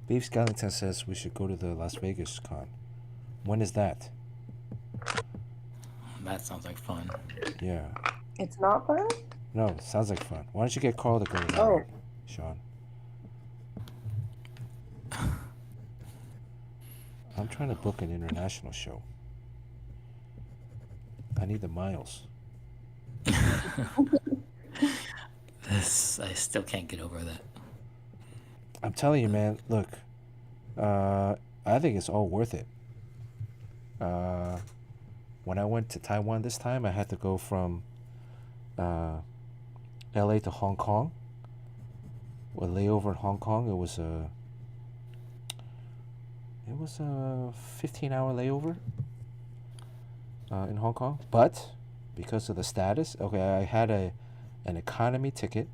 Beef Skellington says we should go to the Las Vegas con. When is that? That sounds like fun. Yeah. It's not fun? No, it sounds like fun. Why don't you get Carl to go to that, Oh. Sean? I'm trying to book an international show. I need the miles. This, I still can't get over that. I'm telling you, man, look, I think it's all worth it. When I went to Taiwan this time, I had to go from LA to Hong Kong. A layover in Hong Kong, it was a 15-hour layover in Hong Kong. But because of the status, okay, I had an economy ticket.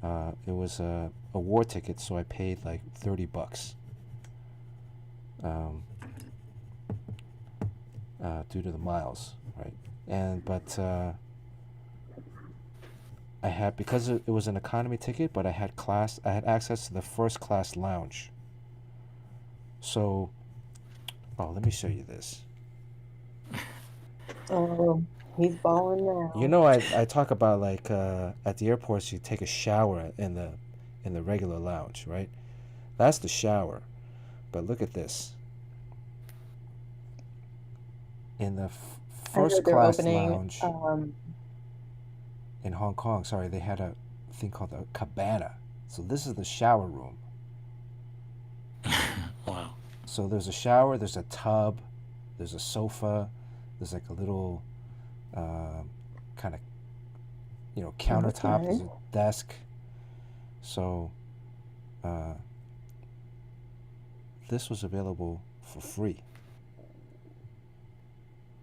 It was a war ticket, so I paid like $30 due to the miles, right? But I had, because it was an economy ticket, but I had access to the first class lounge. So, let me show you this. Oh, he's balling now. You know, I talk about like at the airports you take a shower in the regular lounge, right? That's the shower. But look at this. In the first class lounge in Hong Kong, sorry, they had a thing called a cabana. So this is the shower room. Wow. So there's a shower, there's a tub, there's a sofa, there's like a little kind of, countertop, Okay. there's a desk. So this was available for free.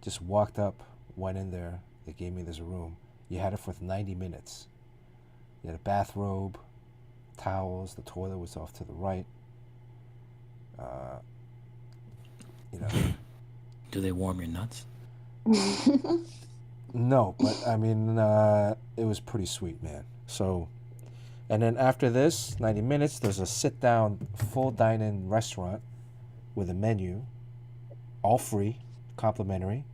Just walked up, went in there, they gave me this room. You had it for 90 minutes. You had a bathrobe, towels, the toilet was off to the right. Do they warm your nuts? No, but I mean, it was pretty sweet, man. So, and then after this, 90 minutes, there's a sit-down, full dine-in restaurant with a menu, all free, complimentary.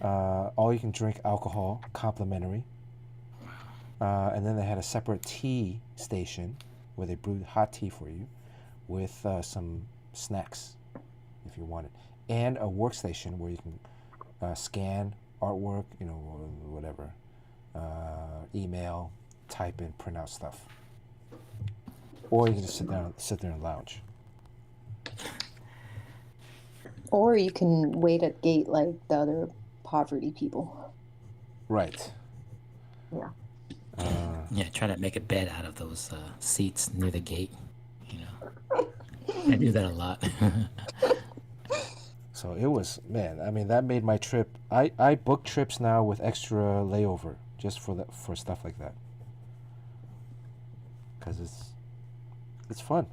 All you can drink alcohol, complimentary. And then they had a separate tea station where they brewed hot tea for you with some snacks if you want it. And a workstation where you can scan artwork, or whatever, email, type in, print out stuff. Or you can just sit there and lounge. Or you can wait at gate like the other poverty people. Right. Yeah. Yeah, try to make a bed out of those seats near the gate. I do that a lot. So it was, man, I mean, that made my trip. I book trips now with extra layover just for stuff like that. Because it's fun.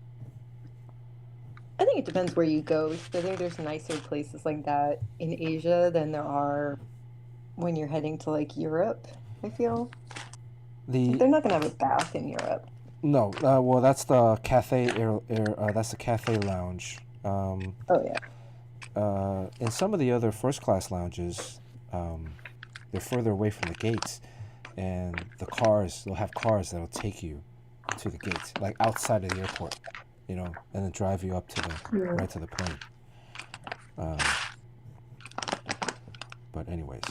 I think it depends where you go. I think there's nicer places like that in Asia than there are when you're heading to like Europe, I feel. They're not gonna have a bath in Europe. No, well, that's the cafe that's the cafe lounge. Oh yeah. In some of the other first class lounges, they're further away from the gates, and they'll have cars that'll take you to the gates, like outside of the airport, and then drive you up to right to the plane. But anyways.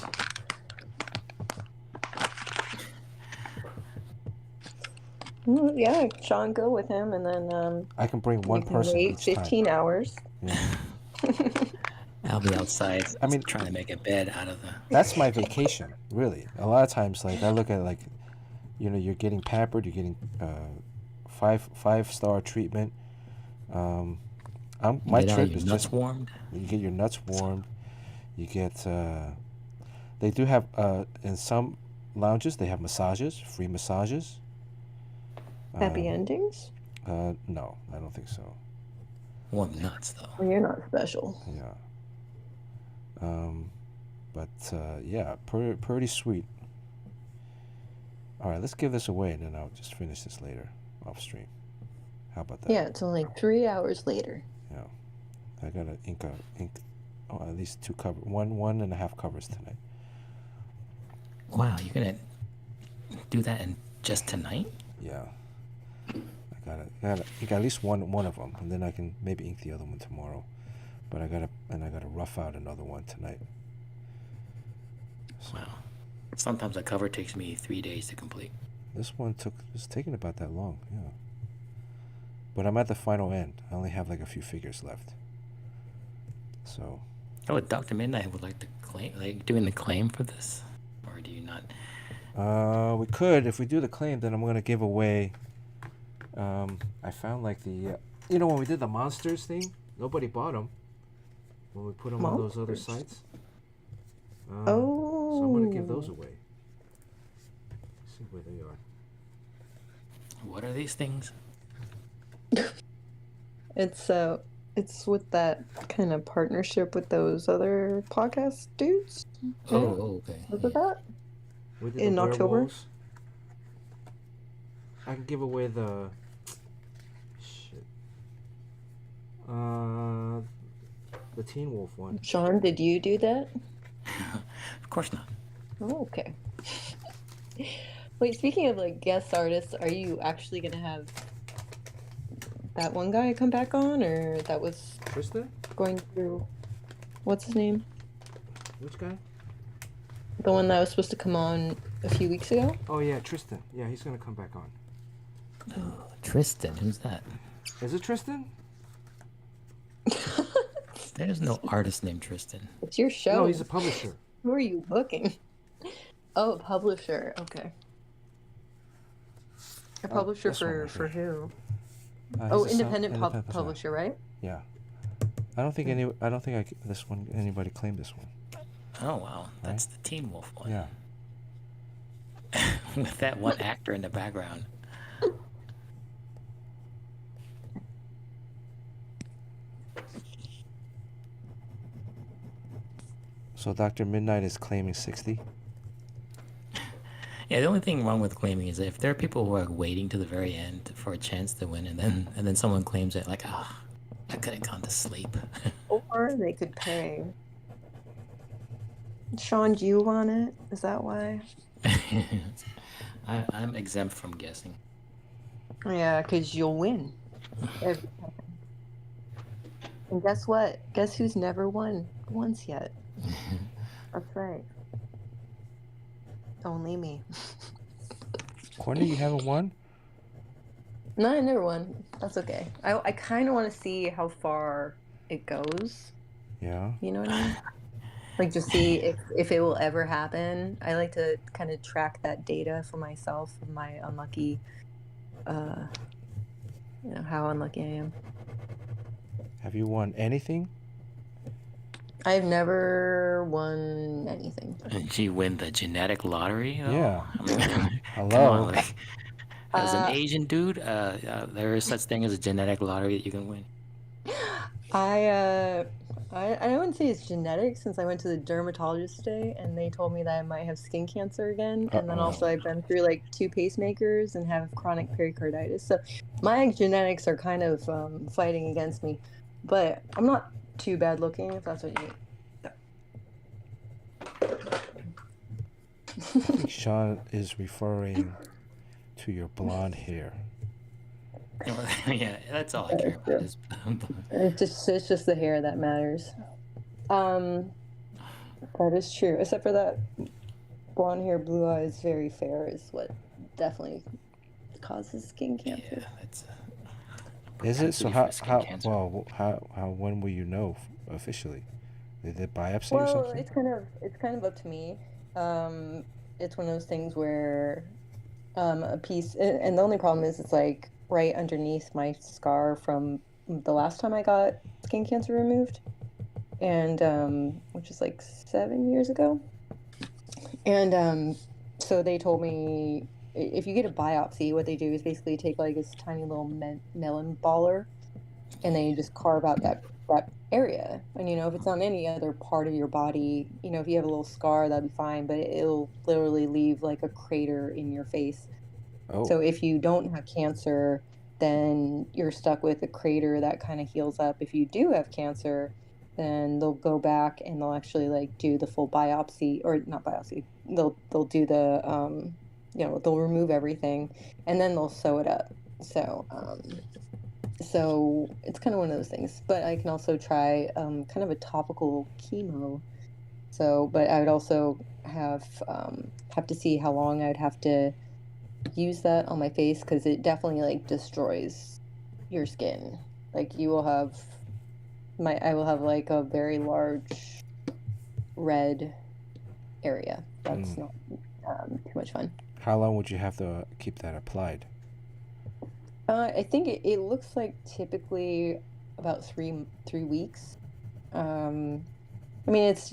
Yeah, Sean, go with him, and then I can bring one person wait each 15 time. hours. Yeah. I'll be outside. I mean, trying to make a bed out of the. That's my vacation, really. A lot of times, like I look at like, you're getting pampered, you're getting five-star treatment, My Get all trip your is nuts just warmed. you get your nuts warmed. You get they do have in some lounges they have massages, free massages. Happy endings? No, I don't think so. Warm nuts though. Well, you're not special. Yeah. But yeah, pretty sweet. All right, let's give this away, and then I'll just finish this later off stream. How about that? Yeah, it's only 3 hours later. Yeah. I gotta ink at least 2 covers, one and a half covers tonight. Wow, you're gonna do that in just tonight? Yeah. I gotta ink at least one of them, and then I can maybe ink the other one tomorrow. But I gotta rough out another one tonight. So Wow. Sometimes a cover takes me 3 days to complete. this one it's taking about that long, yeah. But I'm at the final end. I only have like a few figures left. So. Oh, Dr. Midnight would like to claim, like doing the claim for this, or do you not? We could if we do the claim. Then I'm gonna give away. I found like the, when we did the monsters thing, nobody bought them. When we put them on those other sites. So I'm gonna give those away. Let's see where they are. What are these things? It's with that kind of partnership with those other podcast dudes. Oh, okay. Was it that? We did In the October? werewolves. I can give away the the Teen Wolf one. Sean, did you do that? Of course not. Oh, okay. Wait, speaking of like guest artists, are you actually gonna have that one guy come back on, or that was Tristan? going through? What's his name? Which guy? The one that was supposed to come on a few weeks ago? Oh yeah, Tristan. Yeah, he's gonna come back on. Oh, Tristan, who's that? Is it Tristan? There's no artist named Tristan. It's your show. No, he's a publisher. Who are you booking? Oh, publisher. Okay. A publisher this one for right who? He's a Independent publisher. publisher, right? Yeah. I don't think anybody claimed this one. Oh wow, that's the Teen Wolf one. Yeah. With that one actor in the background. So Dr. Midnight is claiming 60. Yeah, the only thing wrong with claiming is that if there are people who are waiting to the very end for a chance to win, and then someone claims it, like, I could have gone to sleep. Or they could pay. Sean, do you want it? Is that why? I'm exempt from guessing. Yeah, because you'll win. Every time. And guess what? Guess who's never won once yet? That's right. Only me. Courtney, you haven't won? No, I never won. That's okay. I kind of want to see how far it goes. Yeah. You know what I mean? Like, just see if it will ever happen. I like to kind of track that data for myself, of my unlucky, how unlucky I am. Have you won anything? I've never won anything. Did you win the genetic lottery? Though? Yeah. I mean, Hello. come on, like, as an Asian dude, there is such thing as a genetic lottery that you can win. I wouldn't say it's genetic, since I went to the dermatologist today and they told me that I might have skin cancer again. And then also I've been through like 2 pacemakers and have chronic pericarditis. So my genetics are kind of fighting against me. But I'm not too bad looking, if that's what you mean. I think Sean is referring to your blonde hair. Yeah, that's all I care about. It's just the hair that matters. That is true. Except for that blonde hair, blue eyes, very fair is what definitely causes skin cancer. Yeah, that's. Is it? So when will you know officially? Did they biopsy or Well, something? it's kind of up to me. It's one of those things where a piece, and the only problem is it's like right underneath my scar from the last time I got skin cancer removed, and which is like 7 years ago. And so they told me if you get a biopsy, what they do is basically take like this tiny little melon baller, and then you just carve out that area. And if it's on any other part of your body, if you have a little scar, that'd be fine, but it'll literally leave like a crater in your face. Oh. So if you don't have cancer, then you're stuck with a crater that kind of heals up. If you do have cancer, then they'll go back and they'll actually like do the full biopsy, or not biopsy. They'll do the they'll remove everything and then they'll sew it up. So it's kind of one of those things. But I can also try kind of a topical chemo. But I would also have to see how long I'd have to use that on my face, because it definitely like destroys your skin. Like I will have like a very large red area. That's not too much fun. How long would you have to keep that applied? I think it looks like typically about three weeks. I mean, it's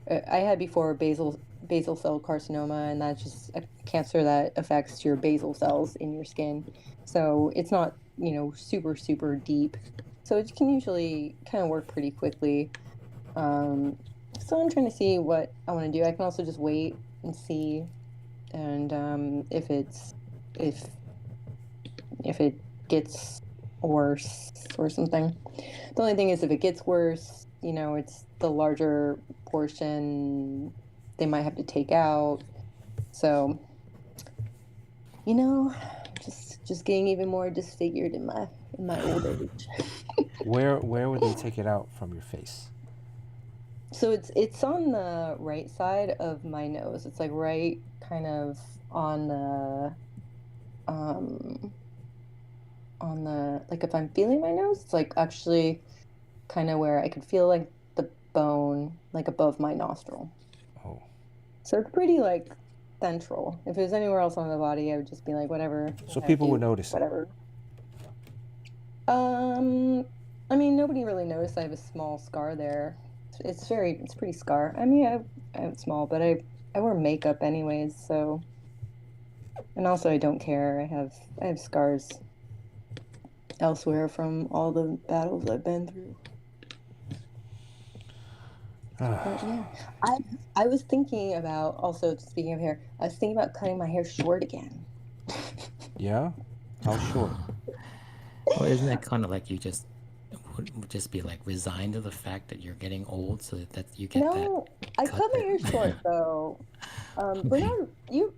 I had before basal cell carcinoma, and that's just a cancer that affects your basal cells in your skin. So it's not super deep. So it can usually kind of work pretty quickly. So I'm trying to see what I want to do. I can also just wait and see, and if it gets worse or something. The only thing is, if it gets worse, it's the larger portion they might have to take out. So, just getting even more disfigured in my old age. Where would they take it out from your face? So it's on the right side of my nose. It's like right kind of on the like, if I'm feeling my nose, it's like actually kind of where I could feel like the bone like above my nostril. Oh. So it's pretty like central. If it was anywhere else on the body, I would just be like, whatever. So people would notice whatever. I mean, nobody really noticed I have a small scar there. It's pretty scar. I mean, I'm small, but I wear makeup anyways, so. And also I don't care. I have scars elsewhere from all the battles I've been through. But yeah, I was thinking about, also speaking of hair, I was thinking about cutting my hair short again. Yeah? How short? Well, isn't that kind of like you would just be like resigned to the fact that you're getting old, so that you get that? No, I cut my hair short though. But now you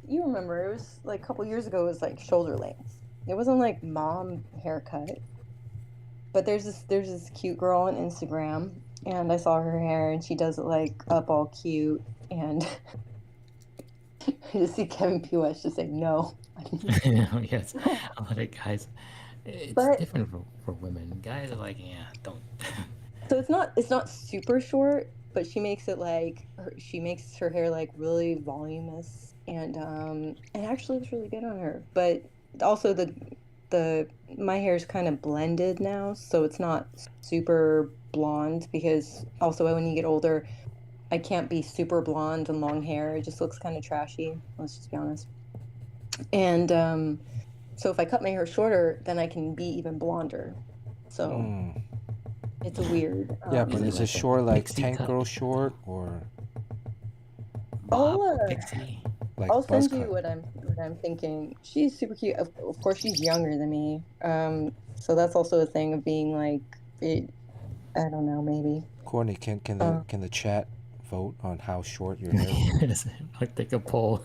remember, it was like a couple years ago. It was like shoulder length. It wasn't like mom haircut. But there's this cute girl on Instagram, and I saw her hair, and she does it like up all cute, and I just see Kevin P. West just say no. Yes, a lot of guys. It's different for women. Guys are like, yeah, don't. So it's not super short, but she makes it like she makes her hair like really voluminous, and it actually looks really good on her. But also my hair is kind of blended now, so it's not super blonde, because also when you get older, I can't be super blonde and long hair. It just looks kind of trashy. Let's just be honest. And so if I cut my hair shorter, then I can be even blonder. So it's a weird. Yeah, but is it short like tank girl short, or? I'll send you what I'm thinking. She's super cute. Of course, she's younger than me. So that's also a thing of being like, I don't know, maybe. Courtney, can the chat vote on how short your hair is? Like, take a poll.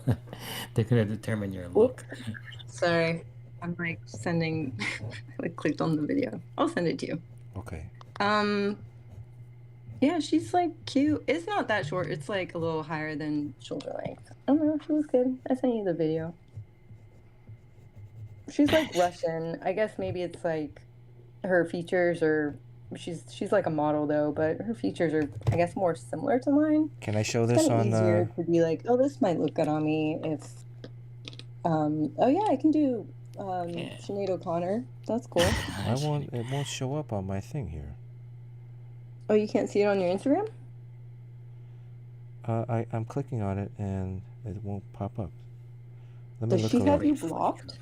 They're gonna determine your look. Sorry, I'm like sending. I clicked on the video. I'll send it to you. Okay. Yeah, she's like cute. It's not that short. It's like a little higher than shoulder length. I don't know. She was good. I sent you the video. She's like Russian. I guess maybe it's like her features are. She's like a model though, but her features are, I guess, more similar to mine. Can I show this on? Easier to be like, oh, this might look good on me if. Oh yeah, I can do Yeah. Sinead O'Connor. That's cool. It won't show up on my thing here. Oh, you can't see it on your Instagram? I'm clicking on it and it won't pop up. Let me Does look she have around. you blocked?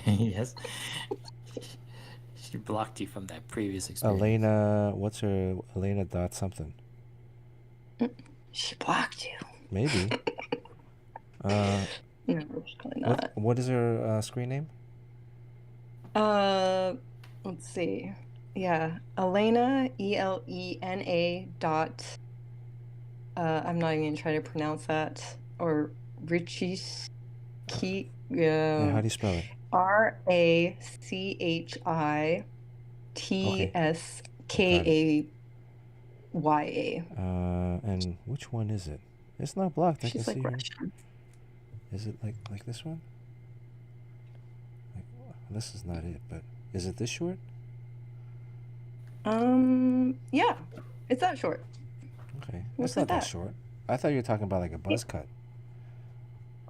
Yes. She blocked you from that previous experience. Elena, what's her Elena dot something? She blocked you. Maybe. No, she's probably not. What is her screen name? Let's see. Yeah, Elena, ELENA dot. I'm not even gonna try to pronounce that. Or Richie's Key. Yeah, how do you spell it? RACHITSKAYA. And which one is it? It's not blocked. I can She's like see her. Russian. Is it like this one? Like, this is not it, but is it this short? Yeah, it's that short. Okay, Looks it's not like that that. short. I thought you were talking about like a buzz cut.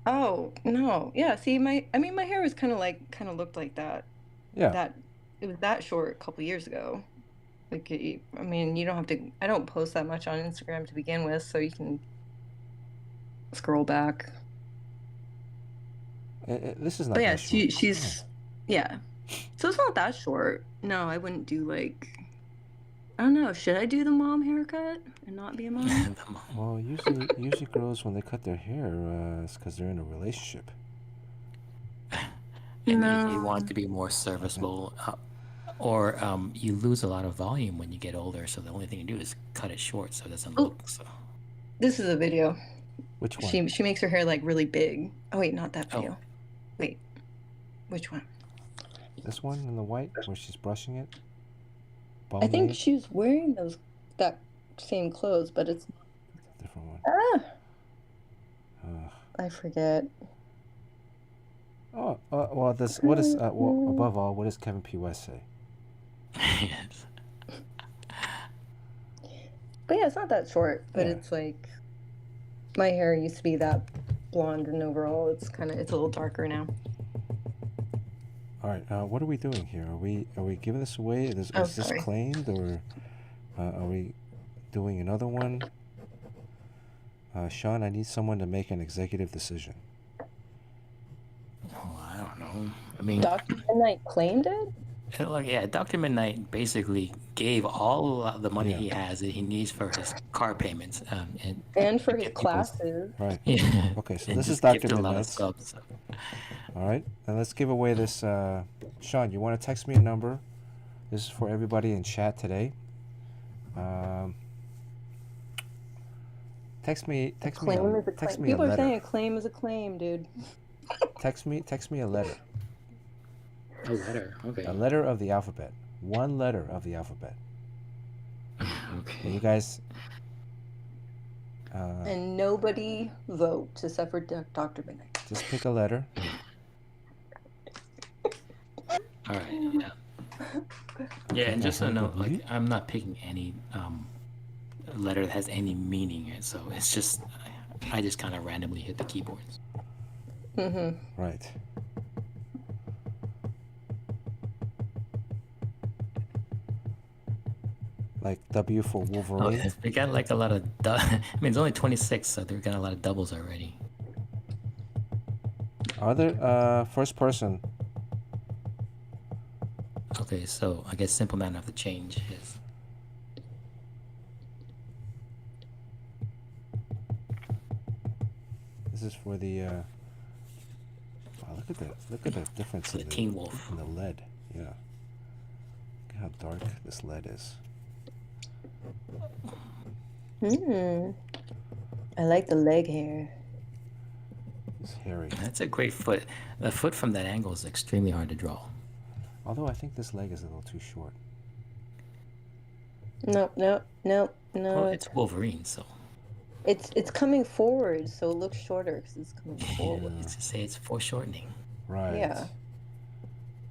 Oh no, yeah. See, my hair was kind of looked like that. Yeah. It was that short a couple years ago. Like, I mean, you don't have to. I don't post that much on Instagram to begin with, so you can scroll back. This is not But yeah, that short. she's yeah. So it's not that short. No, I wouldn't do like. I don't know. Should I do the mom haircut and not be a mom? Well, usually girls when they cut their hair, it's because they're in a relationship. And No. you want it to be more serviceable, or you lose a lot of volume when you get older. So the only thing you do is cut it short, so it doesn't look so. This is a video. Which one? She makes her hair like really big. Oh wait, not that video. Oh. Wait, which one? This one in the white where she's brushing it. I think she's wearing that same clothes, but it's different one. I forget. Oh, well, this what is above all, what does Kevin P. West say? Yes. But yeah, it's not that short, but Yeah. it's like my hair used to be that blonde, and overall it's a little darker now. All right, what are we doing here? Are we giving this away? Is this sorry. claimed, or are we doing another one? Sean, I need someone to make an executive decision. Oh, I don't know. I mean, Dr. Midnight claimed it? Dr. Midnight basically gave all the money he has that he needs for his car payments and for his get people's- classes. Right. Yeah. Okay, so And this is just Dr. gifted a lot of Midnight's. subs, so. All right, and let's give away this. Sean, you want to text me a number? This is for everybody in chat today. Text me. Claim is a claim. Text me a People are letter. saying a claim is a claim, dude. Text me a letter. A letter, okay. A letter of the alphabet. One letter of the alphabet. Okay. And you guys. And nobody vote except for Dr. Midnight. Just pick a letter. All right. Yeah. Yeah, and just so know, like, I'm not picking any letter that has any meaning in it, so it's just I just kind of randomly hit the keyboards. Right. Like W for Wolverine. Oh, we got like a lot of. I mean, it's only 26, so they've got a lot of doubles already. Are there first person? Okay, so I guess Simple Man have to change his. This is for the. Wow, look at the difference For the in Teen Wolf. in the lead. Yeah. Look at how dark this lead is. I like the leg hair. It's hairy. That's a great foot. The foot from that angle is extremely hard to draw. Although I think this leg is a little too short. No. Well, it's Wolverine, so It's coming forward, so it looks shorter because it's coming forward. it's to say it's foreshortening. Right. Yeah.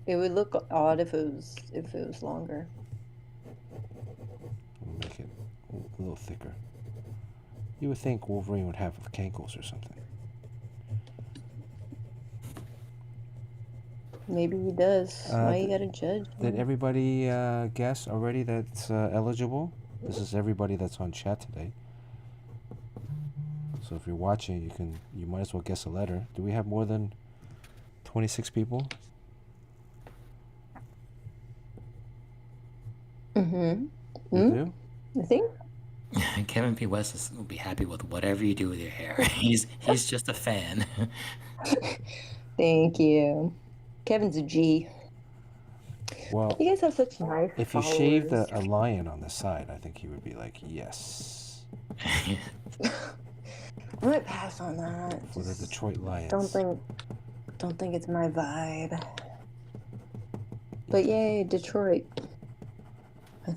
It would look odd if it was longer. We'll make it a little thicker. You would think Wolverine would have cankles or something. Maybe he does. Why you gotta judge? Did him? everybody guess already that's eligible? This is everybody that's on chat today. So if you're watching, you might as well guess a letter. Do we have more than 26 people? Mm-hmm. We do? I think. Kevin P. West will be happy with whatever you do with your hair. He's just a fan. Thank you. Kevin's a G. Well, You guys have such nice if you followers. shaved a lion on the side, I think he would be like, yes. I might pass on that. For the Detroit Lions. Don't think it's my vibe. But yay, Detroit. I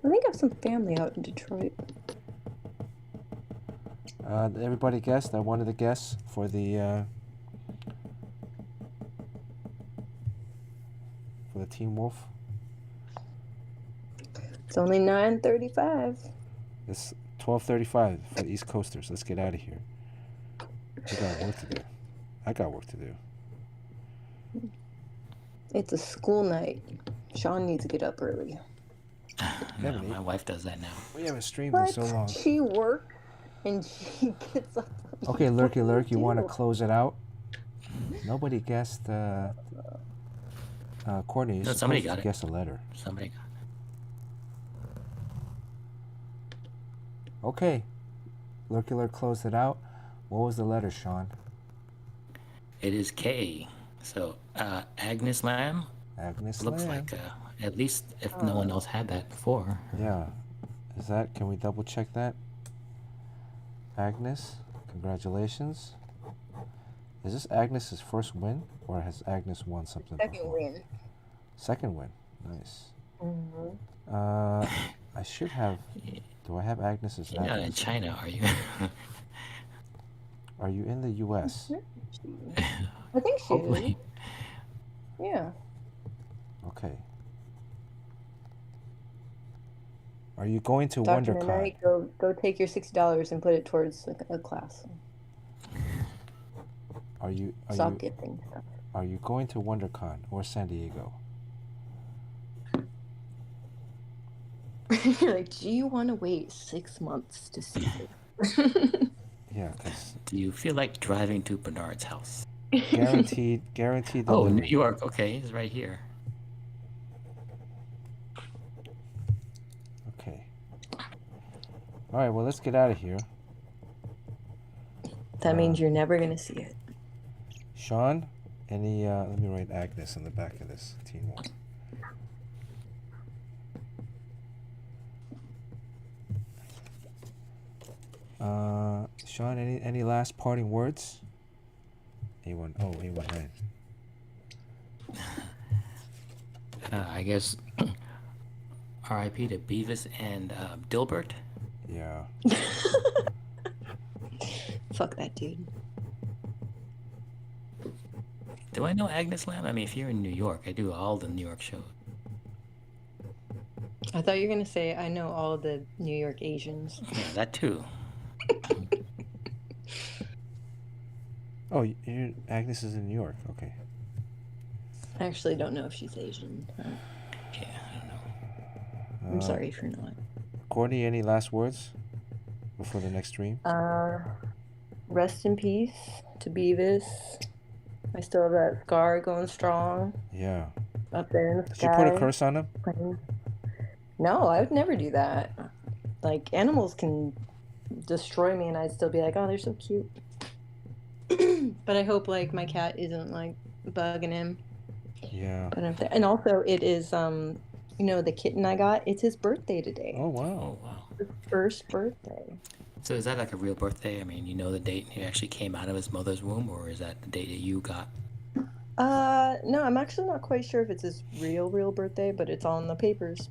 think I have some family out in Detroit. Everybody guessed? I wanted to guess for the Team Wolf. It's only 9:35. It's 12:35 for the East Coasters. Let's get out of here. We got work to do. I got work to do. It's a school night. Sean needs to get up early. No, my wife does that now. We haven't streamed in so long. She works and she gets up. Okay, Lurky Lurk, you want to close it out? Nobody guessed. Courtney, No, somebody got it. Guess a letter. Somebody got Okay, Lurky Lurk closed it out. What was the letter, Sean? it. It is K. So Agnes Lamb Agnes looks Lamb. like at least if no one else had that before. Yeah. Is that? Can we double check that? Agnes, congratulations. Is this Agnes's first win, or has Agnes won something Second before? win. Second win. Nice. Mm-hmm. I should have. Do I have Agnes's You're not in address? China, are you? Are you in the U.S.? I think she is. Hopefully. Yeah. Okay. Are you going to Dr. WonderCon? Midnight, go take your $60 and put it towards a class. Stop gifting stuff. Are you going to WonderCon or San Diego? You're like, do you want to wait 6 months to see it? Yeah, because Do you feel like driving to Bernard's house? guaranteed Oh, delivery. New York. Okay, it's right here. Okay. All right, well, let's get out of here. That means you're never going to see it. Sean, any, let me write Agnes on the back of this Team One. Sean, any last parting words? A1, oh, A1, right. I guess R.I.P. to Beavis and Dilbert. Yeah. Fuck that dude. Do I know Agnes Lamb? I mean, if you're in New York, I do all the New York shows. I thought you were going to say, I know all the New York Asians. Yeah, that too. Oh, Agnes is in New York. Okay. I actually don't know if she's Asian. Yeah, I don't know. I'm sorry if you're not. Courtney, any last words before the next stream? Rest in peace to Beavis. I still have that scar going strong Yeah. up there in the Did sky. you put a curse on him? No, I would never do that. Like, animals can destroy me and I'd still be like, oh, they're so cute. But I hope, like, my cat isn't, like, bugging him. Yeah. But and also, it is, the kitten I got, it's his birthday today. Oh, wow. Oh, wow. His first birthday. So is that like a real birthday? I mean, you know the date he actually came out of his mother's womb, or is that the date that you got? No, I'm actually not quite sure if it's his real birthday, but it's on the papers.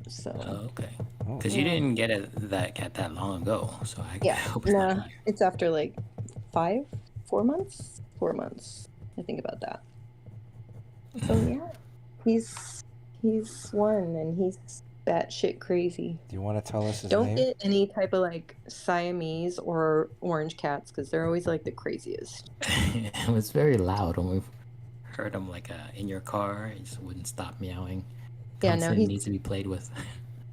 So. Oh, okay. Oh. Because you didn't get that cat that long ago, so I hope it's not here. It's after like 4 months. 4 months. I think about that. So yeah, he's one and he's batshit crazy. Do you want to tell us his Don't name? get any type of like Siamese or orange cats because they're always like the craziest. It was very loud when we heard him like in your car. He just wouldn't stop meowing. Yeah, no, Constantly needs to be played with.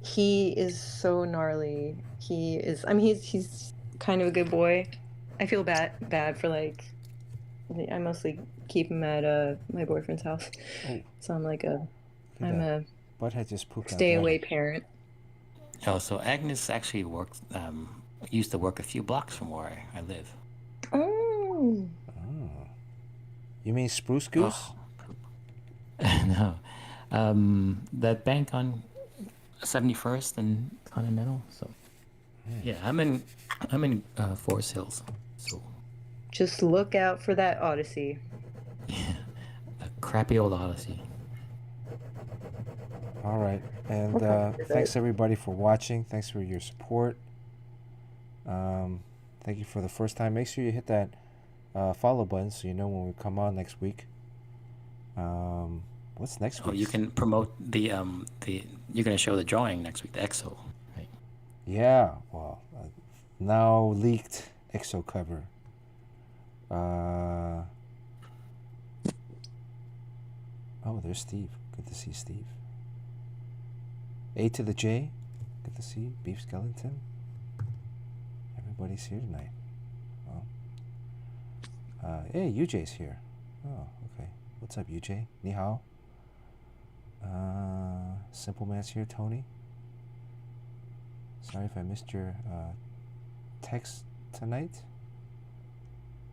he is so gnarly. He is. I mean, he's kind of a good boy. I feel bad for like. I mostly keep him at my boyfriend's house, Oh, so I'm like look at I'm that. a Butthead just pooped out stay away Dragon. parent. Oh, so Agnes actually used to work a few blocks from where I live. Oh, Oh. You mean Spruce Goose? No, that bank on 71st and Continental. So yeah, I'm in Forest Hills. So just look out for that Odyssey. a crappy old Odyssey. All right. And What time is thanks it? everybody for watching. Thanks for your support. Thank you for the first time. Make sure you hit that follow button so you know when we come on next week. What's next Oh, week? you can promote the you're gonna show the drawing next week, the EXO, right? Yeah. Well, now leaked EXO cover. Oh, there's Steve. Good to see Steve. A to the J. Good to see Beef Skeleton. Everybody's here tonight. Well, hey, UJ's here. Oh, okay. What's up, UJ? Ni hao. Simple Man's here, Tony. Sorry if I missed your text tonight.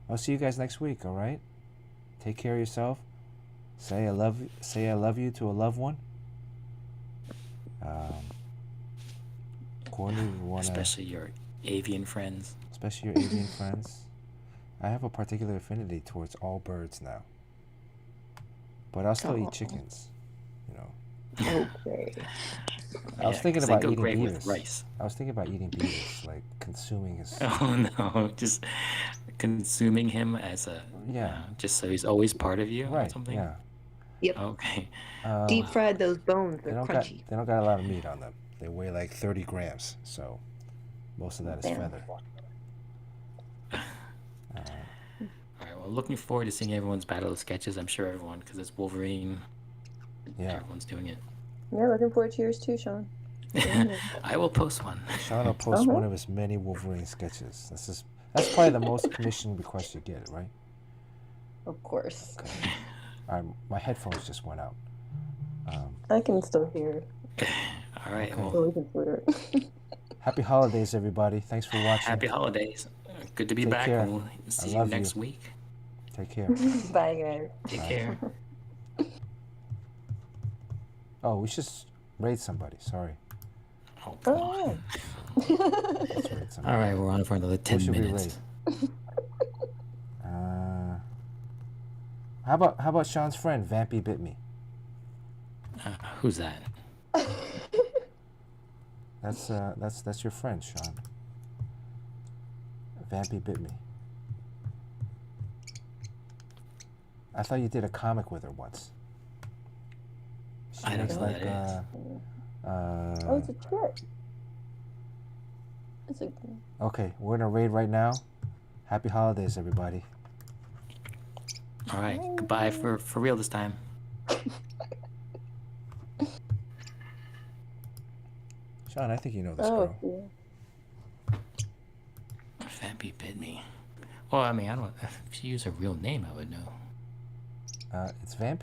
I'll see you guys next week, all right? Take care of yourself. Say I love you to a loved one. Courtney, you wanna... Especially your avian friends. Especially your avian friends. I have a particular affinity towards all birds now. But I'll still eat chickens, you know. Okay. I was thinking 'cause they about go eating great Beavis. with rice. I was thinking about eating Beavis, like consuming his... Oh no, just consuming him as a Yeah. just so he's always part of you or Right, something. yeah. Yep. Okay. Deep fried those bones. They They're don't crunchy. got a lot of meat on them. They weigh like 30 grams, so most of that is Damn. feather. All right. Well, looking forward to seeing everyone's battle of sketches. I'm sure everyone, because it's Wolverine. Yeah. Everyone's doing it. Yeah, looking forward to yours too, Sean. I will post one. Sean will post one of his many Wolverine sketches. That's probably the most commission request you get, right? Of course. Okay. All right, my headphones just went out. I can still hear. All right. Okay. Well, So we can hear it. Happy holidays, everybody. Thanks for watching. happy holidays. Good to be Take back. care. And we'll see you love next you. week. Take care. Bye, guys. Take Bye. care. Oh, we should raid somebody. Sorry. Oh, come on. Oh, Let's raid somebody. All right, we're on for another Who 10 should we minutes. raid? How about Sean's friend, Vampy Bit Me? Who's that? That's your friend, Sean. Vampy Bit Me. I thought you did a comic with her once. She I don't makes know who like that oh, it's a trick. It's a. okay, we're gonna raid right now. Happy holidays, everybody. All right. Goodbye for real this time. Sean, I think you know this Oh, girl. yeah. Vampy bit me. Well, I mean, I don't. If she used her real name, I would know. It's Vampy.